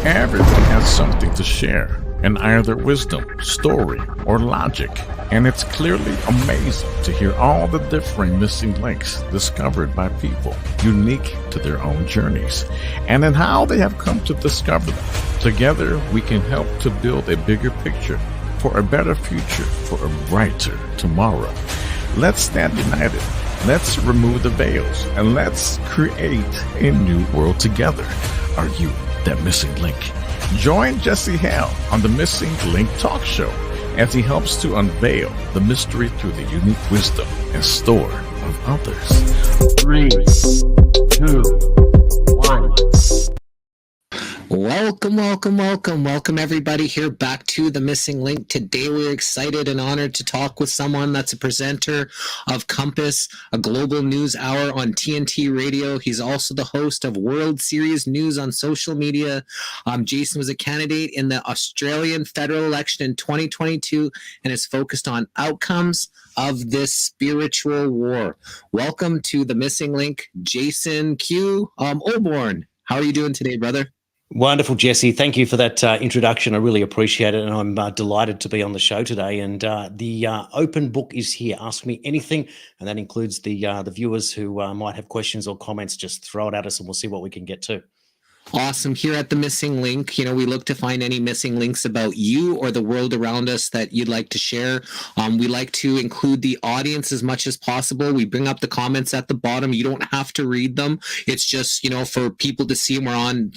Everyone has something to share, in either wisdom, story, or logic. And it's clearly amazing to hear all the differing missing links discovered by people, unique to their own journeys, and in how they have come to discover them. Together, we can help to build a bigger picture for a better future, for a brighter tomorrow. Let's stand united. Let's remove the veils, and let's create a new world together. Are you that missing link? Join Jesse Hal on the Missing Link Talk Show as he helps to unveil the mystery through the unique wisdom and story of others. 3, 2, 1. Welcome everybody here back to The Missing Link. Today we're excited and honored to talk with someone that's a presenter of Compass, a global news hour on TNT Radio. He's also the host of World Series News on social media. Jason was a candidate in the Australian federal election in 2022 and is focused on outcomes of this spiritual war. Welcome to The Missing Link, Jason Q. Olborn. How are you doing today, brother? Wonderful, Jesse. Thank you for that introduction. I really appreciate it, and I'm delighted to be on the show today. And the open book is here. Ask me anything, and that includes the viewers who might have questions or comments. Just throw it at us, and we'll see what we can get to. Awesome. Here at The Missing Link, we look to find any missing links about you or the world around us that you'd like to share. We like to include the audience as much as possible. We bring up the comments at the bottom. You don't have to read them. It's just, for people to see them. We're on,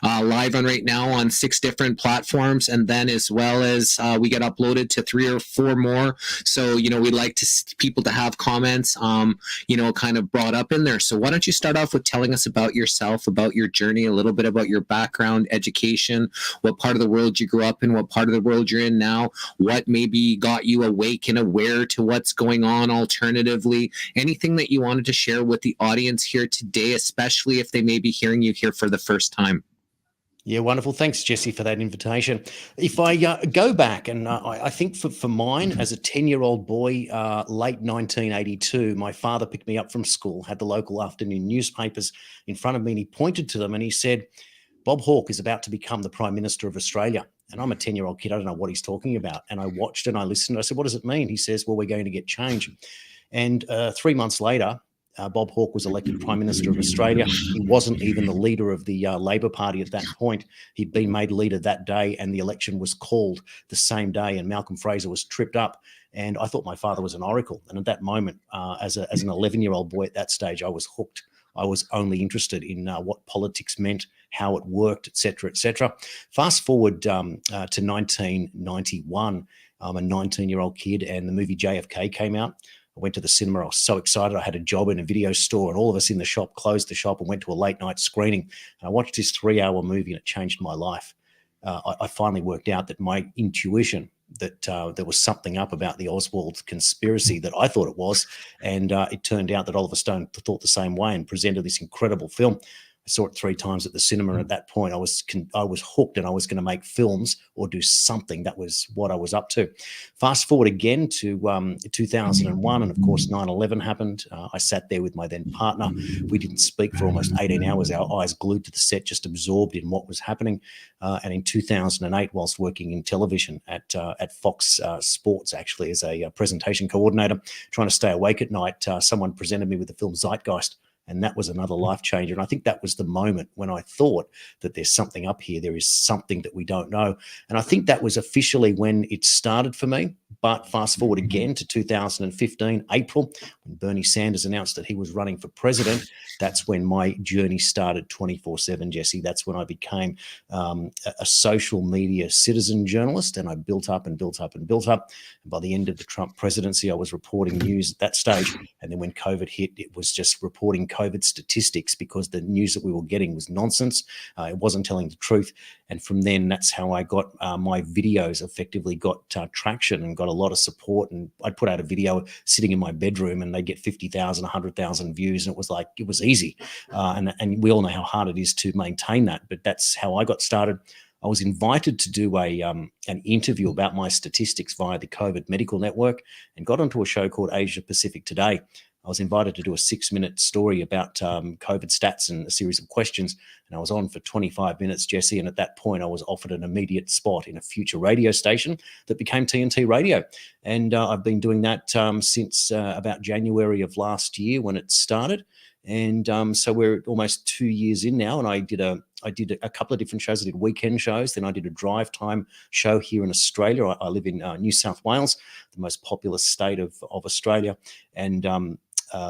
live on right now on 6 different platforms. And then as well as we get uploaded to 3 or 4 more. So, we'd like people to have comments, kind of brought up in there. So why don't you start off with telling us about yourself, about your journey, a little bit about your background, education, what part of the world you grew up in, what part of the world you're in now, what maybe got you awake and aware to what's going on alternatively, anything that you wanted to share with the audience here today, especially if they may be hearing you here for the first time. Yeah, wonderful. Thanks, Jesse, for that invitation. If I go back, and I think for mine, as a 10-year-old boy, late 1982, my father picked me up from school, had the local afternoon newspapers in front of me, and he pointed to them and he said, Bob Hawke is about to become the Prime Minister of Australia. And I'm a 10-year-old kid. I don't know what he's talking about. And I watched and I listened. I said, what does it mean? He says, well, we're going to get change. And 3 months later, Bob Hawke was elected Prime Minister of Australia. He wasn't even the leader of the Labor Party at that point. He'd been made leader that day, and the election was called the same day, and Malcolm Fraser was tripped up. And I thought my father was an oracle. And at that moment, as an 11-year-old boy at that stage, I was hooked. I was only interested in what politics meant, how it worked, et cetera, et cetera. Fast forward to 1991, I'm a 19-year-old kid, and the movie JFK came out. I went to the cinema. I was so excited. I had a job in a video store, and all of us in the shop closed the shop and went to a late night screening. And I watched this 3-hour movie, and it changed my life. I finally worked out that my intuition, that there was something up about the Oswald conspiracy that I thought it was. And it turned out that Oliver Stone thought the same way and presented this incredible film. I saw it 3 times at the cinema, and at that point I was hooked, and I was going to make films or do something. That was what I was up to. Fast forward again to 2001, and of course 9/11 happened. I sat there with my then partner. We didn't speak for almost 18 hours, our eyes glued to the set, just absorbed in what was happening. And in 2008, whilst working in television at Fox Sports, actually as a presentation coordinator, trying to stay awake at night, someone presented me with the film Zeitgeist. And that was another life changer. And I think that was the moment when I thought that there's something up here. There is something that we don't know. And I think that was officially when it started for me. But fast forward again to 2015, April, when Bernie Sanders announced that he was running for president, that's when my journey started 24/7, Jesse. That's when I became a social media citizen journalist, and I built up and built up and built up. And by the end of the Trump presidency, I was reporting news at that stage. And then when COVID hit, it was just reporting COVID statistics, because the news that we were getting was nonsense. It wasn't telling the truth. And from then, that's how I got my videos effectively got traction and got a lot of support. And I'd put out a video sitting in my bedroom, and they'd get 50,000, 100,000 views. And it was like, it was easy. And we all know how hard it is to maintain that. But that's how I got started. I was invited to do an interview about my statistics via the COVID Medical Network, and got onto a show called Asia Pacific Today. I was invited to do a 6-minute story about COVID stats and a series of questions. And I was on for 25 minutes, Jesse. And at that point, I was offered an immediate spot in a future radio station that became TNT Radio. And I've been doing that since about January of last year when it started. And so we're almost 2 years in now. And I did a couple of different shows. I did weekend shows. Then I did a drive time show here in Australia. I live in New South Wales, the most populous state of Australia. And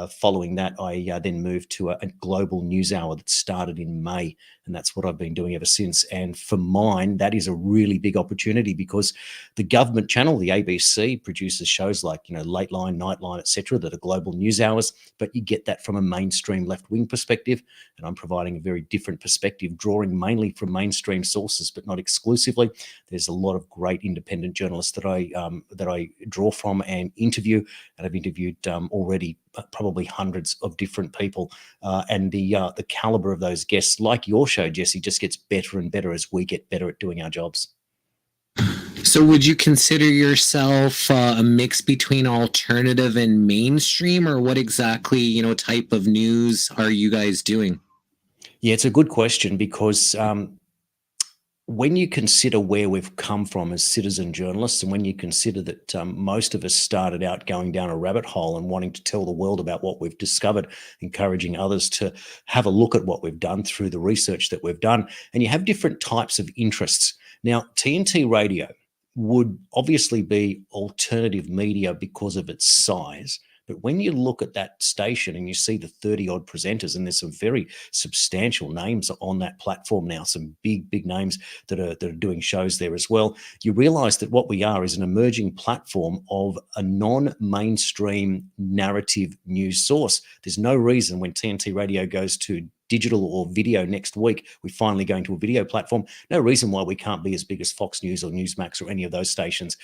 following that, I then moved to a global news hour that started in May. And that's what I've been doing ever since. And for mine, that is a really big opportunity because the government channel, the ABC, produces shows like, Late Line, Nightline, etc., that are global news hours. But you get that from a mainstream left-wing perspective. And I'm providing a very different perspective, drawing mainly from mainstream sources, but not exclusively. There's a lot of great independent journalists that I draw from and interview. And I've interviewed already probably hundreds of different people. And the caliber of those guests, like your show, Jesse, just gets better and better as we get better at doing our jobs. So would you consider yourself a mix between alternative and mainstream, or what exactly, type of news are you guys doing? Yeah, it's a good question because when you consider where we've come from as citizen journalists, and when you consider that most of us started out going down a rabbit hole and wanting to tell the world about what we've discovered, encouraging others to have a look at what we've done through the research that we've done, and you have different types of interests. Now, TNT Radio would obviously be alternative media because of its size. But when you look at that station and you see the 30-odd presenters, and there's some very substantial names on that platform now, some big names that are doing shows there as well, you realize that what we are is an emerging platform of a non-mainstream narrative news source. There's no reason when TNT Radio goes to digital or video next week, we're finally going to a video platform. No reason why we can't be as big as Fox News or Newsmax or any of those stations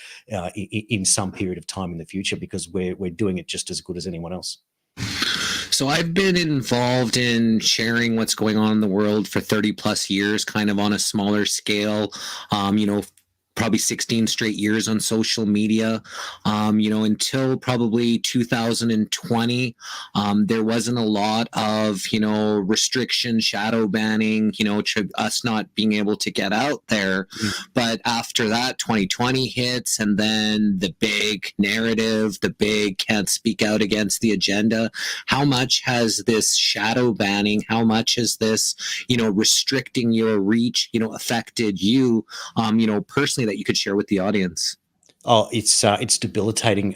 in some period of time in the future, because we're doing it just as good as anyone else. So I've been involved in sharing what's going on in the world for 30 plus years, kind of on a smaller scale, probably 16 straight years on social media, until probably 2020. There wasn't a lot of, restriction, shadow banning, to us not being able to get out there. But after that, 2020 hits, and then the big narrative, the big can't speak out against the agenda. How much has this shadow banning, how much has this, restricting your reach, affected you, personally, that you could share with the audience? Oh, it's debilitating.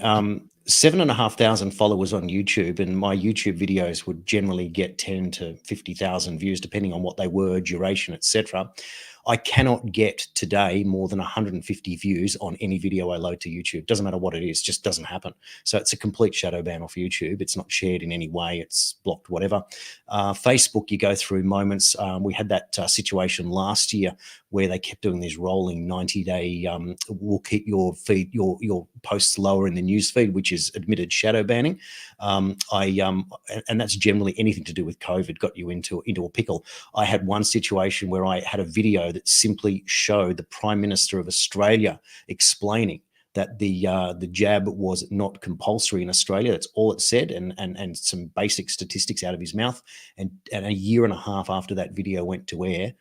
7,500 followers on YouTube, and my YouTube videos would generally get 10 to 50,000 views, depending on what they were, duration, etc. I cannot get today more than 150 views on any video I load to YouTube. Doesn't matter what it is, just doesn't happen. So it's a complete shadow ban off YouTube. It's not shared in any way. It's blocked, whatever. Facebook, you go through moments. We had that situation last year where they kept doing these rolling 90-day, we'll keep your feed, your posts lower in the news feed, which is admitted shadow banning. And that's generally anything to do with COVID got you into a pickle. I had one situation where I had a video that simply showed the Prime Minister of Australia explaining that the jab was not compulsory in Australia. That's all it said, and some basic statistics out of his mouth. And a year and a half after that video went to air,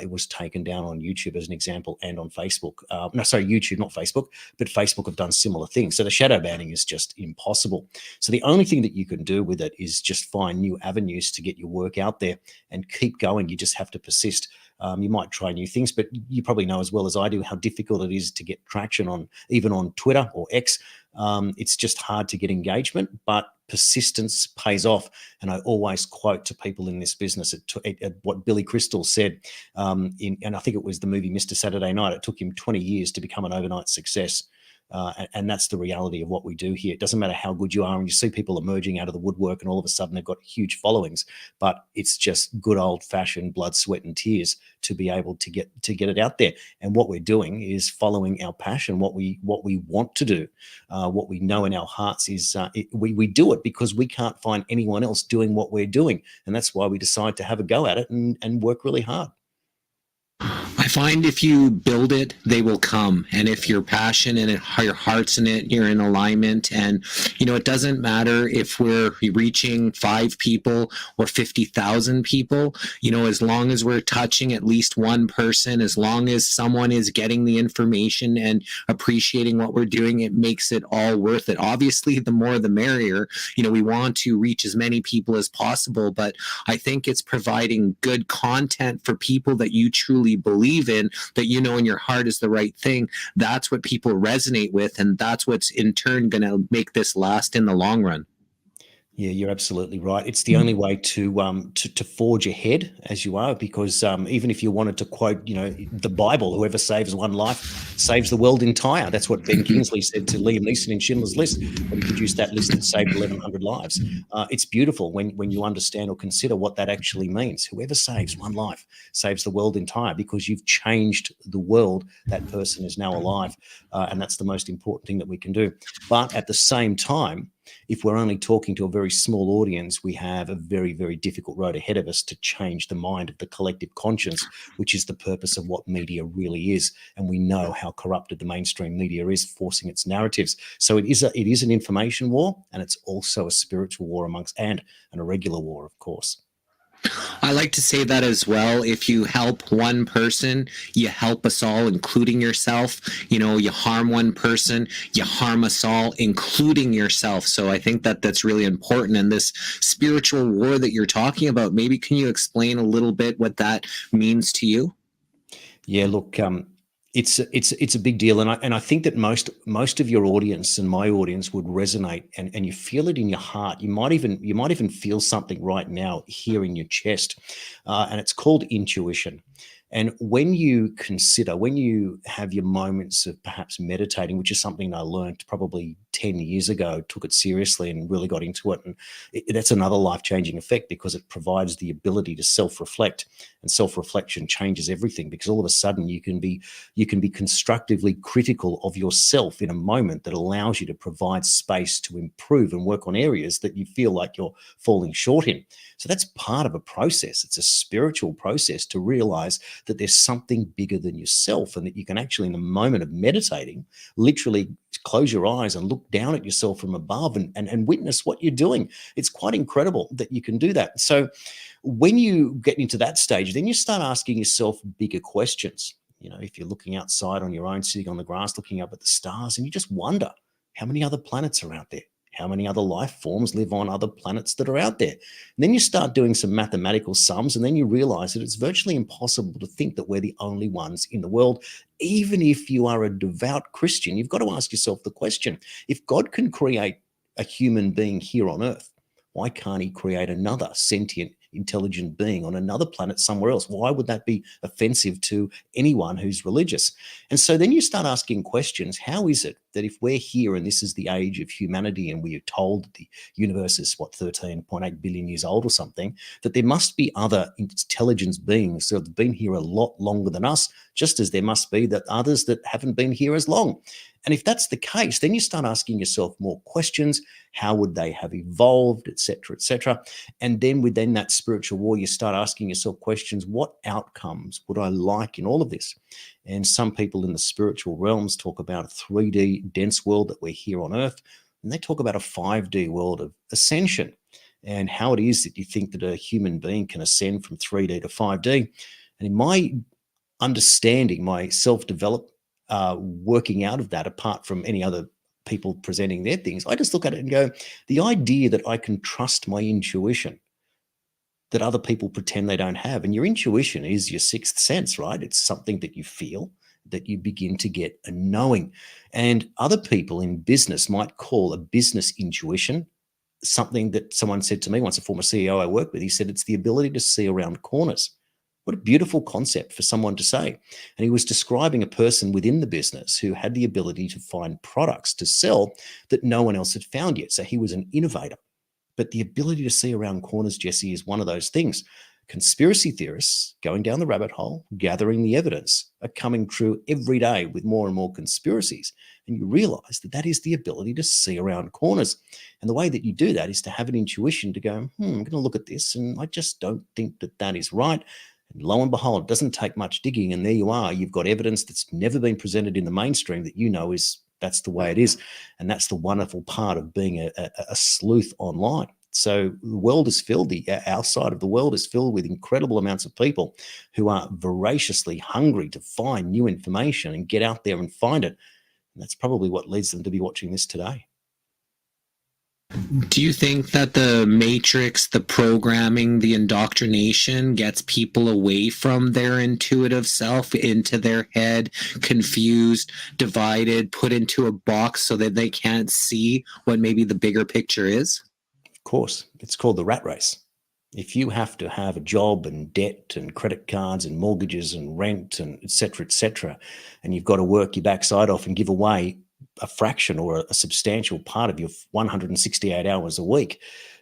it was taken down on YouTube as an example, and on Facebook. YouTube, not Facebook, but Facebook have done similar things. So the shadow banning is just impossible. So the only thing that you can do with it is just find new avenues to get your work out there and keep going. You just have to persist. You might try new things, but you probably know as well as I do how difficult it is to get traction even on Twitter or X. It's just hard to get engagement, but persistence pays off. And I always quote to people in this business at what Billy Crystal said, and I think it was the movie Mr. Saturday Night. It took him 20 years to become an overnight success. And that's the reality of what we do here. It doesn't matter how good you are, and you see people emerging out of the woodwork and all of a sudden they've got huge followings, but it's just good old-fashioned blood, sweat and tears to be able to get it out there. And what we're doing is following our passion, what we want to do, what we know in our hearts is we do it because we can't find anyone else doing what we're doing, and that's why we decide to have a go at it and work really hard. I find if you build it, they will come. And if you're passionate and your heart's in it, you're in alignment. And, it doesn't matter if we're reaching 5 people or 50,000 people, as long as we're touching at least one person, as long as someone is getting the information and appreciating what we're doing, it makes it all worth it. Obviously, the more the merrier. We want to reach as many people as possible, but I think it's providing good content for people that you truly believe in, that in your heart is the right thing. That's what people resonate with, and that's what's in turn going to make this last in the long run. Yeah, you're absolutely right. It's the only way to forge ahead as you are, because even if you wanted to quote, the Bible, whoever saves one life saves the world entire. That's what Ben Kingsley said to Liam Neeson in Schindler's List when he produced that list that saved 1,100 lives. It's beautiful when you understand or consider what that actually means. Whoever saves one life saves the world entire, because you've changed the world. That person is now alive, and that's the most important thing that we can do. But at the same time, if we're only talking to a very small audience, we have a very, very difficult road ahead of us to change the mind of the collective conscience, which is the purpose of what media really is. And we know how corrupted the mainstream media is, forcing its narratives. So it is an information war, and it's also a spiritual war and a regular war, of course. I like to say that as well. If you help one person, you help us all, including yourself. You harm one person, you harm us all, including yourself. So I think that that's really important. And this spiritual war that you're talking about, maybe can you explain a little bit what that means to you? Yeah, look, it's a big deal, and I think that most of your audience and my audience would resonate, and you feel it in your heart. You might even feel something right now here in your chest, and it's called intuition. And when you have your moments of perhaps meditating, which is something I learned probably 10 years ago, took it seriously and really got into it. And that's another life-changing effect, because it provides the ability to self-reflect, and self-reflection changes everything, because all of a sudden you can be constructively critical of yourself in a moment that allows you to provide space to improve and work on areas that you feel like you're falling short in. So that's part of a process. It's a spiritual process to realize that there's something bigger than yourself, and that you can actually, in the moment of meditating, literally close your eyes and look down at yourself from above and witness what you're doing. It's quite incredible that you can do that. So when you get into that stage, then you start asking yourself bigger questions. If you're looking outside on your own, sitting on the grass, looking up at the stars, and you just wonder, how many other planets are out there? How many other life forms live on other planets that are out there? And then you start doing some mathematical sums, and then you realize that it's virtually impossible to think that we're the only ones in the world. Even if you are a devout Christian, you've got to ask yourself the question, if God can create a human being here on Earth, why can't he create another sentient, intelligent being on another planet somewhere else? Why would that be offensive to anyone who's religious? And so then you start asking questions. How is it that if we're here and this is the age of humanity, and we are told that the universe is 13.8 billion years old or something, that there must be other intelligence beings that have been here a lot longer than us, just as there must be that others that haven't been here as long. And if that's the case, then you start asking yourself more questions. How would they have evolved, et cetera, et cetera? And then within that spiritual war, you start asking yourself questions. What outcomes would I like in all of this? And some people in the spiritual realms talk about a 3D dense world that we're here on Earth, and they talk about a 5D world of ascension, and how it is that you think that a human being can ascend from 3D to 5D. And in my understanding, my self-developed working out of that, apart from any other people presenting their things, I just look at it and go, the idea that I can trust my intuition that other people pretend they don't have. And your intuition is your sixth sense, right? It's something that you feel, that you begin to get a knowing. And other people in business might call a business intuition something that someone said to me once, a former CEO I worked with. He said, it's the ability to see around corners. What a beautiful concept for someone to say. And he was describing a person within the business who had the ability to find products to sell that no one else had found yet. So he was an innovator. But the ability to see around corners, Jesse, is one of those things. Conspiracy theorists going down the rabbit hole, gathering the evidence, are coming true every day with more and more conspiracies. And you realize that that is the ability to see around corners. And the way that you do that is to have an intuition to go, I'm going to look at this, and I just don't think that that is right. And lo and behold, it doesn't take much digging, and there you are. You've got evidence that's never been presented in the mainstream that that's the way it is. And that's the wonderful part of being a sleuth online. So the world is filled, our side of the world is filled with incredible amounts of people who are voraciously hungry to find new information and get out there and find it. And that's probably what leads them to be watching this today. Do you think that the matrix, the programming, the indoctrination gets people away from their intuitive self into their head, confused, divided, put into a box so that they can't see what maybe the bigger picture is? Of course, it's called the rat race. If you have to have a job and debt and credit cards and mortgages and rent and et cetera, and you've got to work your backside off and give away a fraction or a substantial part of your 168 hours a week,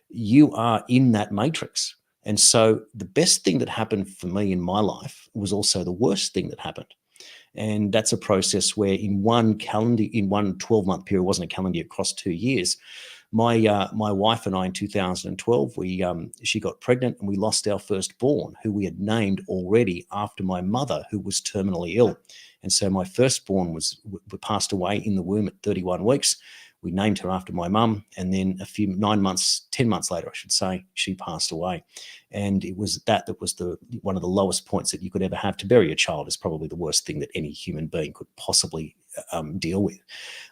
you are in that matrix. And so the best thing that happened for me in my life was also the worst thing that happened. And that's a process where in one 12-month period, it wasn't a calendar year, across 2 years, my wife and I in 2012, she got pregnant and we lost our firstborn, who we had named already after my mother, who was terminally ill. And so my firstborn passed away in the womb at 31 weeks. We named her after my mum, and then 10 months later, I should say, she passed away. And it was that was one of the lowest points that you could ever have. To bury a child is probably the worst thing that any human being could possibly deal with.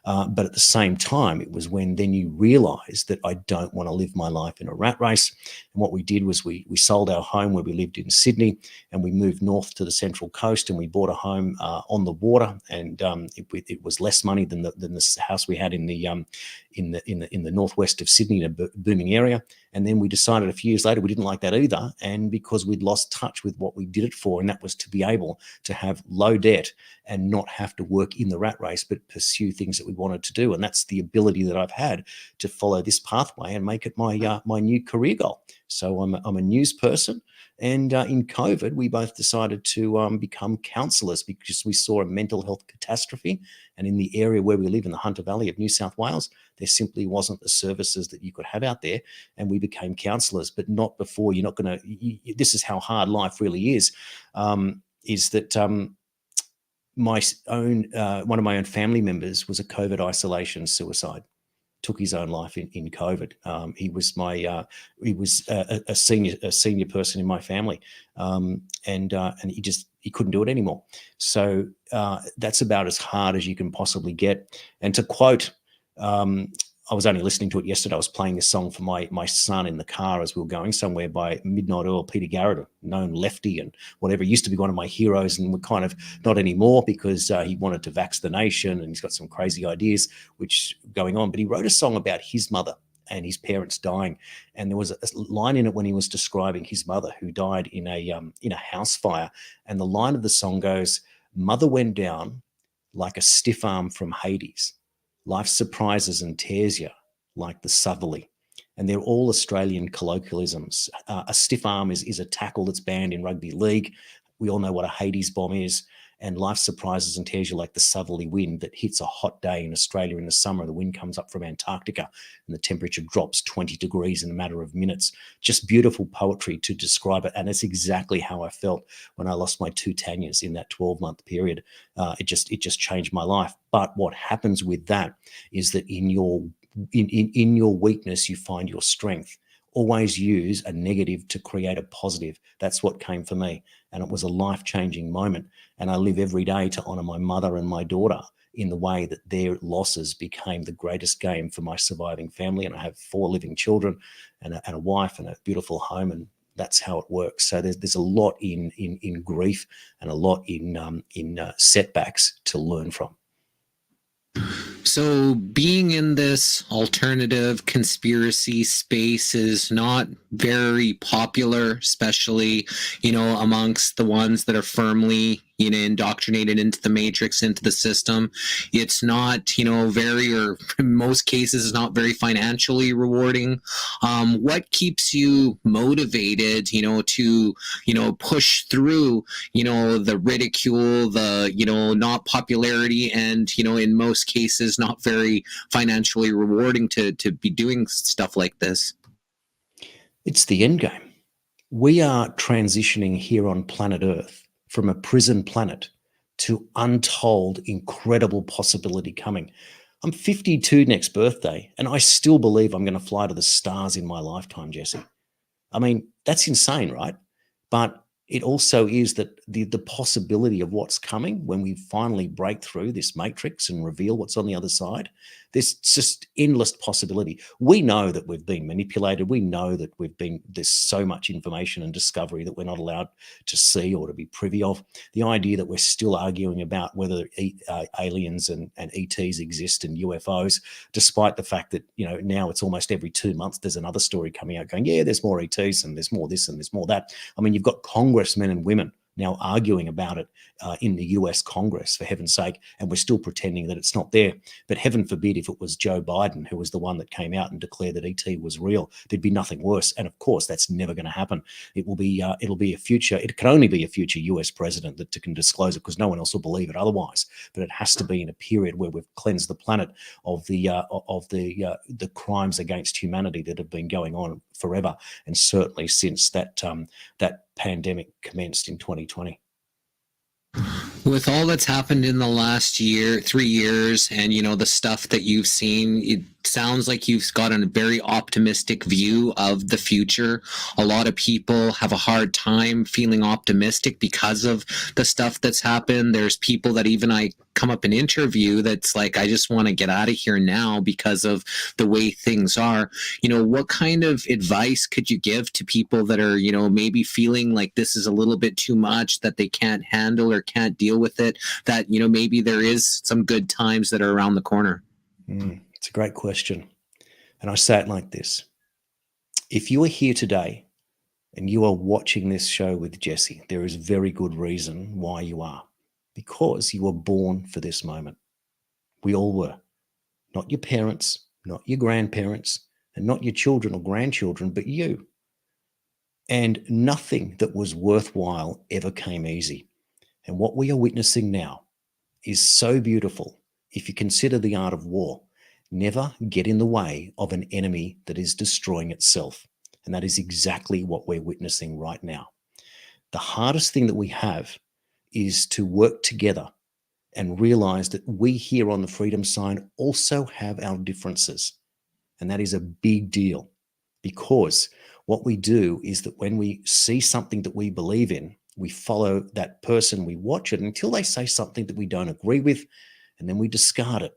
But at the same time, it was when then you realize that I don't want to live my life in a rat race. And what we did was we sold our home where we lived in Sydney, and we moved north to the Central Coast, and we bought a home on the water. And it was less money than the house we had in the northwest of Sydney, in a booming area. And then we decided a few years later we didn't like that either, and because we'd lost touch with what we did it for, and that was to be able to have low debt and not have to work in the rat race, but pursue things that we wanted to do. And that's the ability that I've had to follow this pathway and make it my new career goal. So I'm a news person, and in COVID, we both decided to become counsellors because we saw a mental health catastrophe. And in the area where we live, in the Hunter Valley of New South Wales, there simply wasn't the services that you could have out there. And we became counsellors, but not before. You're not going to. This is how hard life really is. Is that one of my own family members was a COVID isolation suicide. Took his own life in COVID. He was a senior person in my family, and he couldn't do it anymore. So that's about as hard as you can possibly get. And to quote, I was only listening to it yesterday. I was playing this song for my son in the car as we were going somewhere, by Midnight Oil, Peter Garrett, a known lefty and whatever. He used to be one of my heroes, and we're kind of not anymore because he wanted to vax the nation, and he's got some crazy ideas which going on. But he wrote a song about his mother and his parents dying, and there was a line in it when he was describing his mother, who died in a house fire, and the line of the song goes, "Mother went down like a stiff arm from Hades. Life surprises and tears you like the southerly." And they're all Australian colloquialisms. A stiff arm is a tackle that's banned in rugby league. We all know what a Hades bomb is. And life surprises and tears you like the southerly wind that hits a hot day in Australia in the summer. The wind comes up from Antarctica and the temperature drops 20 degrees in a matter of minutes. Just beautiful poetry to describe it. And it's exactly how I felt when I lost my two Tanyas in that 12-month period. It just changed my life. But what happens with that is that in your weakness, you find your strength. Always use a negative to create a positive. That's what came for me. And it was a life-changing moment. And I live every day to honor my mother and my daughter in the way that their losses became the greatest gain for my surviving family. And I have 4 living children and a wife and a beautiful home. And that's how it works. So there's a lot in grief and a lot in setbacks to learn from. So being in this alternative conspiracy space is not very popular, especially, amongst the ones that are firmly, indoctrinated into the matrix, into the system. It's not, very, or in most cases, is not very financially rewarding. What keeps you motivated, to, push through, the ridicule, the, not popularity, and, in most cases, not very financially rewarding to be doing stuff like this? It's the end game. We are transitioning here on planet Earth from a prison planet to untold, incredible possibility coming. I'm 52 next birthday, and I still believe I'm going to fly to the stars in my lifetime, Jesse. I mean, that's insane, right? But it also is that the possibility of what's coming when we finally break through this matrix and reveal what's on the other side, there's just endless possibility. We know that we've been manipulated. We know that there's so much information and discovery that we're not allowed to see or to be privy of. The idea that we're still arguing about whether aliens and ETs exist and UFOs, despite the fact that, now it's almost every 2 months, there's another story coming out going, yeah, there's more ETs and there's more this and there's more that. I mean, you've got congressmen and women now arguing about it in the US Congress, for heaven's sake, and we're still pretending that it's not there. But heaven forbid if it was Joe Biden who was the one that came out and declared that ET was real, there'd be nothing worse. And of course, that's never going to happen. It'll be a future. It can only be a future US president that can disclose it, because no one else will believe it otherwise. But it has to be in a period where we've cleansed the planet of the crimes against humanity that have been going on forever, and certainly since that pandemic commenced in 2020. With all that's happened in the last 3 years, and the stuff that you've seen, it sounds like you've got a very optimistic view of the future. A lot of people have a hard time feeling optimistic because of the stuff that's happened. There's people that even I come up and interview that's like, I just want to get out of here now because of the way things are. What kind of advice could you give to people that are, maybe feeling like this is a little bit too much, that they can't handle or can't deal with it, that, maybe there is some good times that are around the corner? It's a great question. And I say it like this. If you are here today and you are watching this show with Jesse, there is very good reason why you are. Because you were born for this moment. We all were. Not your parents, not your grandparents, and not your children or grandchildren, but you. And nothing that was worthwhile ever came easy. And what we are witnessing now is so beautiful. If you consider the art of war, never get in the way of an enemy that is destroying itself. And that is exactly what we're witnessing right now. The hardest thing that we have is to work together and realize that we here on the Freedom Sign also have our differences. And that is a big deal, because what we do is that when we see something that we believe in, we follow that person, we watch it until they say something that we don't agree with, and then we discard it.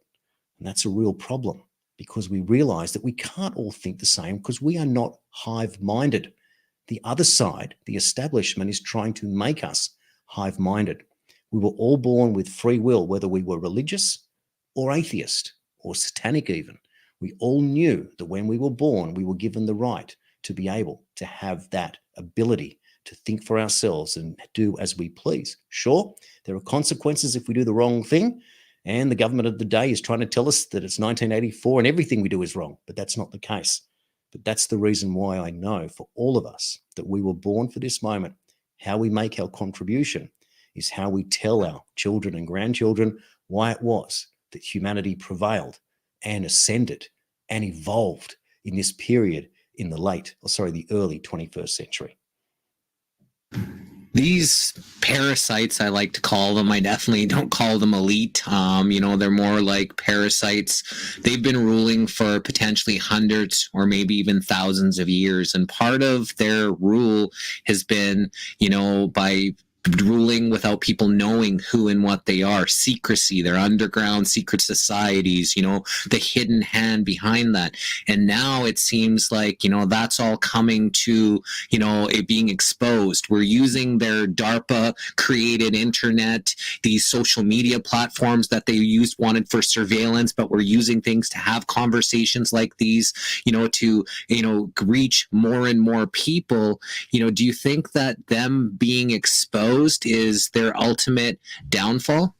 And that's a real problem, because we realize that we can't all think the same, because we are not hive-minded. The other side, the establishment, is trying to make us hive-minded. We were all born with free will, whether we were religious or atheist or satanic even. We all knew that when we were born, we were given the right to be able to have that ability to think for ourselves and do as we please. Sure, there are consequences if we do the wrong thing, and the government of the day is trying to tell us that it's 1984 and everything we do is wrong, but that's not the case. But that's the reason why I know for all of us that we were born for this moment. How we make our contribution is how we tell our children and grandchildren why it was that humanity prevailed and ascended and evolved in this period in the early 21st century. These parasites, I like to call them, I definitely don't call them elite. They're more like parasites. They've been ruling for potentially hundreds or maybe even thousands of years. And part of their rule has been, by ruling without people knowing who and what they are. Secrecy, their underground secret societies, the hidden hand behind that. And now it seems like, that's all coming to, it being exposed. We're using their DARPA created internet, these social media platforms that they wanted for surveillance, but we're using things to have conversations like these, to, reach more and more people. Do you think that them being exposed is their ultimate downfall?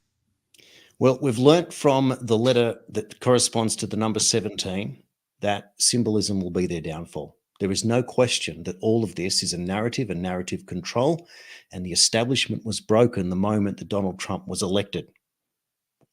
Well, we've learnt from the letter that corresponds to the number 17 that symbolism will be their downfall. There is no question that all of this is a narrative and narrative control, and the establishment was broken the moment that Donald Trump was elected.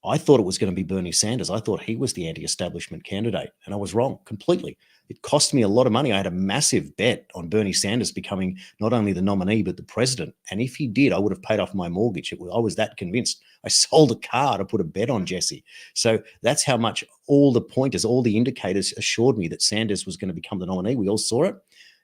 I thought it was going to be Bernie Sanders. I thought he was the anti-establishment candidate, and I was wrong completely. It cost me a lot of money. I had a massive bet on Bernie Sanders becoming not only the nominee, but the president. And if he did, I would have paid off my mortgage. I was that convinced. I sold a car to put a bet on Jesse. So that's how much all the pointers, all the indicators assured me that Sanders was going to become the nominee. We all saw it.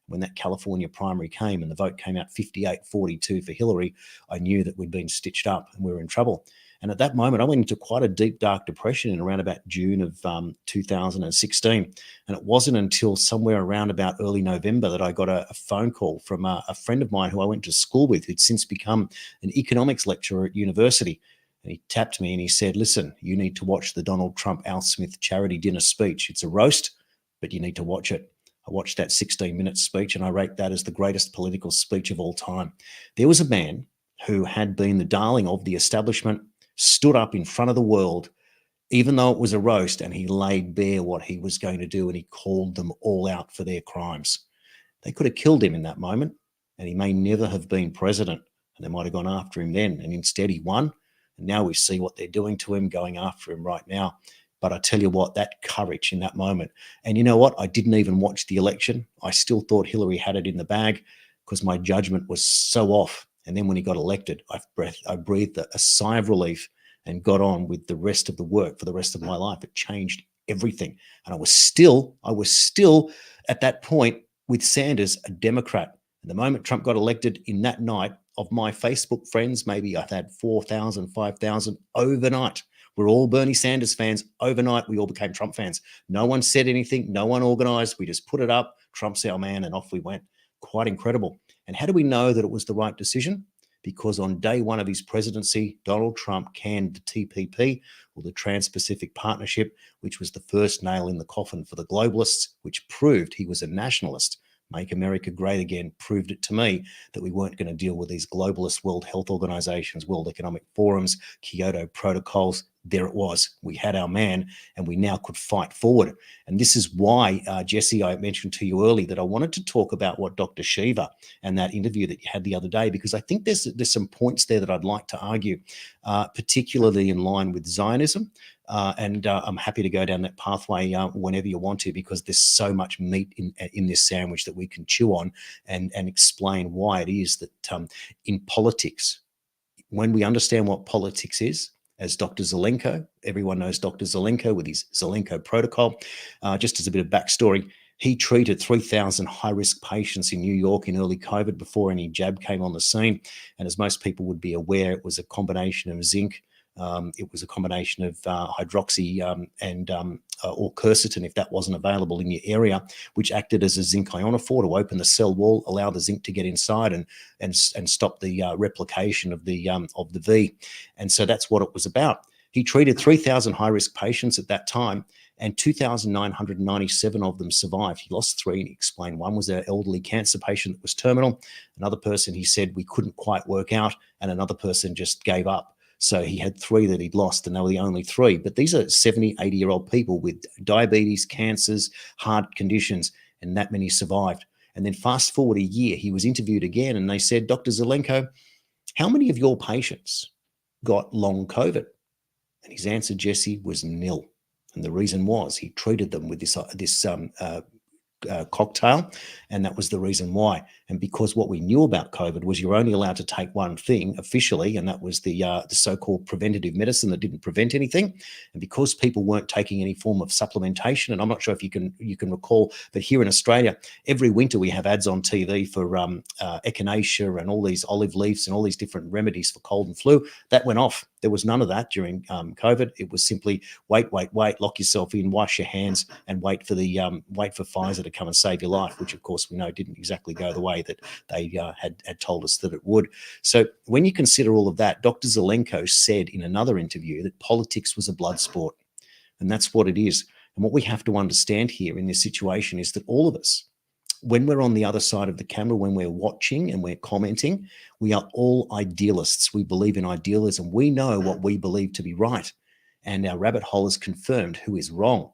When that California primary came and the vote came out 58-42 for Hillary, I knew that we'd been stitched up and we were in trouble. And at that moment, I went into quite a deep, dark depression in around about June of 2016. And it wasn't until somewhere around about early November that I got a phone call from a friend of mine who I went to school with, who'd since become an economics lecturer at university. And he tapped me and he said, listen, you need to watch the Donald Trump Al Smith charity dinner speech. It's a roast, but you need to watch it. I watched that 16-minute speech and I rate that as the greatest political speech of all time. There was a man who had been the darling of the establishment, stood up in front of the world, even though it was a roast, and he laid bare what he was going to do, and he called them all out for their crimes. They could have killed him in that moment, and he may never have been president, and they might have gone after him then, and instead he won, and now we see what they're doing to him, going after him right now. But I tell you what, that courage in that moment, and you know what? I didn't even watch the election. I still thought Hillary had it in the bag because my judgment was so off. And then when he got elected, I breathed a sigh of relief and got on with the rest of the work for the rest of my life. It changed everything. And I was still at that point with Sanders, a Democrat. And the moment Trump got elected, in that night, of my Facebook friends, maybe I've had 4,000, 5,000 overnight. We're all Bernie Sanders fans. Overnight, we all became Trump fans. No one said anything. No one organized. We just put it up. Trump's our man, and off we went. Quite incredible. And how do we know that it was the right decision? Because on day one of his presidency, Donald Trump canned the TPP, or the Trans-Pacific Partnership, which was the first nail in the coffin for the globalists, which proved he was a nationalist. Make America Great Again proved it to me that we weren't going to deal with these globalist World Health Organizations, World Economic Forums, Kyoto protocols. There it was. We had our man, and we now could fight forward. And this is why, Jesse, I mentioned to you early that I wanted to talk about what Dr. Shiva and that interview that you had the other day, because I think there's some points there that I'd like to argue, particularly in line with Zionism. And I'm happy to go down that pathway whenever you want to, because there's so much meat in this sandwich that we can chew on and explain why it is that in politics, when we understand what politics is, as Dr. Zelenko, everyone knows Dr. Zelenko with his Zelenko protocol. Just as a bit of backstory, he treated 3,000 high-risk patients in New York in early COVID before any jab came on the scene. And as most people would be aware, it was a combination of zinc, it was a combination of hydroxy or quercetin, if that wasn't available in your area, which acted as a zinc ionophore to open the cell wall, allow the zinc to get inside and stop the replication of the V. And so that's what it was about. He treated 3,000 high-risk patients at that time, and 2,997 of them survived. He lost 3, and he explained one was an elderly cancer patient that was terminal. Another person, he said, we couldn't quite work out, and another person just gave up. So he had 3 that he'd lost, and they were the only 3. But these are 70, 80-year-old people with diabetes, cancers, heart conditions, and that many survived. And then fast forward a year, he was interviewed again, and they said, Dr. Zelenko, how many of your patients got long COVID? And his answer, Jesse, was nil. And the reason was he treated them with this cocktail, and that was the reason why. And because what we knew about COVID was you're only allowed to take one thing officially, and that was the so-called preventative medicine that didn't prevent anything. And because people weren't taking any form of supplementation, and I'm not sure if you can recall, but here in Australia, every winter we have ads on TV for echinacea and all these olive leaves and all these different remedies for cold and flu. That went off. There was none of that during COVID. It was simply wait, lock yourself in, wash your hands, and wait for Pfizer to come and save your life, which of course we know didn't exactly go the way that they had told us that it would. So when you consider all of that, Dr. Zelenko said in another interview that politics was a blood sport, and that's what it is. And what we have to understand here in this situation is that all of us, when we're on the other side of the camera, when we're watching and we're commenting, we are all idealists. We believe in idealism. We know what we believe to be right, and our rabbit hole has confirmed who is wrong.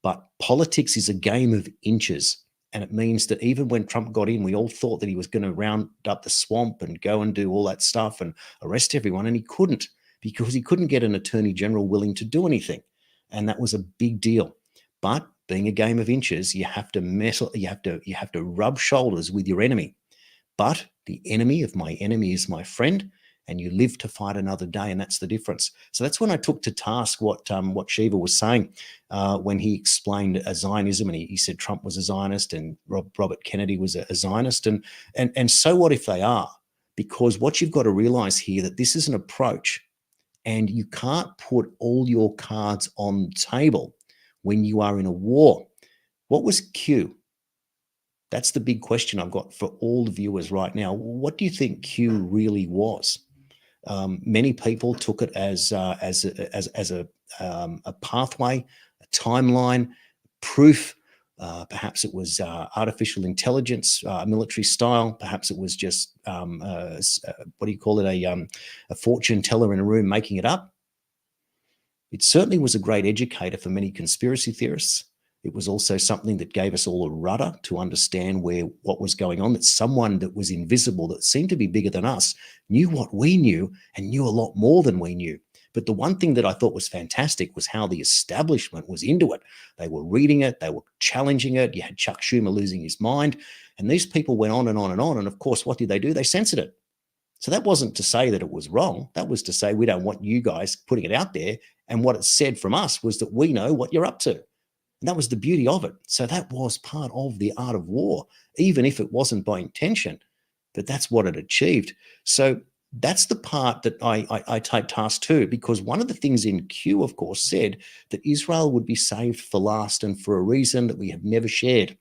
But politics is a game of inches. And it means that even when Trump got in, we all thought that he was going to round up the swamp and go and do all that stuff and arrest everyone. And he couldn't, because he couldn't get an attorney general willing to do anything. And that was a big deal. But being a game of inches, you have to you have to rub shoulders with your enemy. But the enemy of my enemy is my friend, and you live to fight another day, and that's the difference. So that's when I took to task what Shiva was saying when he explained Zionism, and he said Trump was a Zionist and Robert Kennedy was a Zionist, and so what if they are? Because what you've got to realize here, that this is an approach, and you can't put all your cards on the table when you are in a war. What was Q? That's the big question I've got for all the viewers right now. What do you think Q really was? Many people took it as a pathway, a timeline, proof. Perhaps it was artificial intelligence, military style. Perhaps it was just what do you call it? A fortune teller in a room making it up. It certainly was a great educator for many conspiracy theorists. It was also something that gave us all a rudder to understand what was going on, that someone that was invisible, that seemed to be bigger than us, knew what we knew and knew a lot more than we knew. But the one thing that I thought was fantastic was how the establishment was into it. They were reading it. They were challenging it. You had Chuck Schumer losing his mind. And these people went on and on and on. And of course, what did? They censored it. So that wasn't to say that it was wrong. That was to say we don't want you guys putting it out there. And what it said from us was that we know what you're up to. And that was the beauty of it. So that was part of the art of war, even if it wasn't by intention. But that's what it achieved. So that's the part that I take task to, because one of the things in Q, of course, said that Israel would be saved for last and for a reason that we have never shared.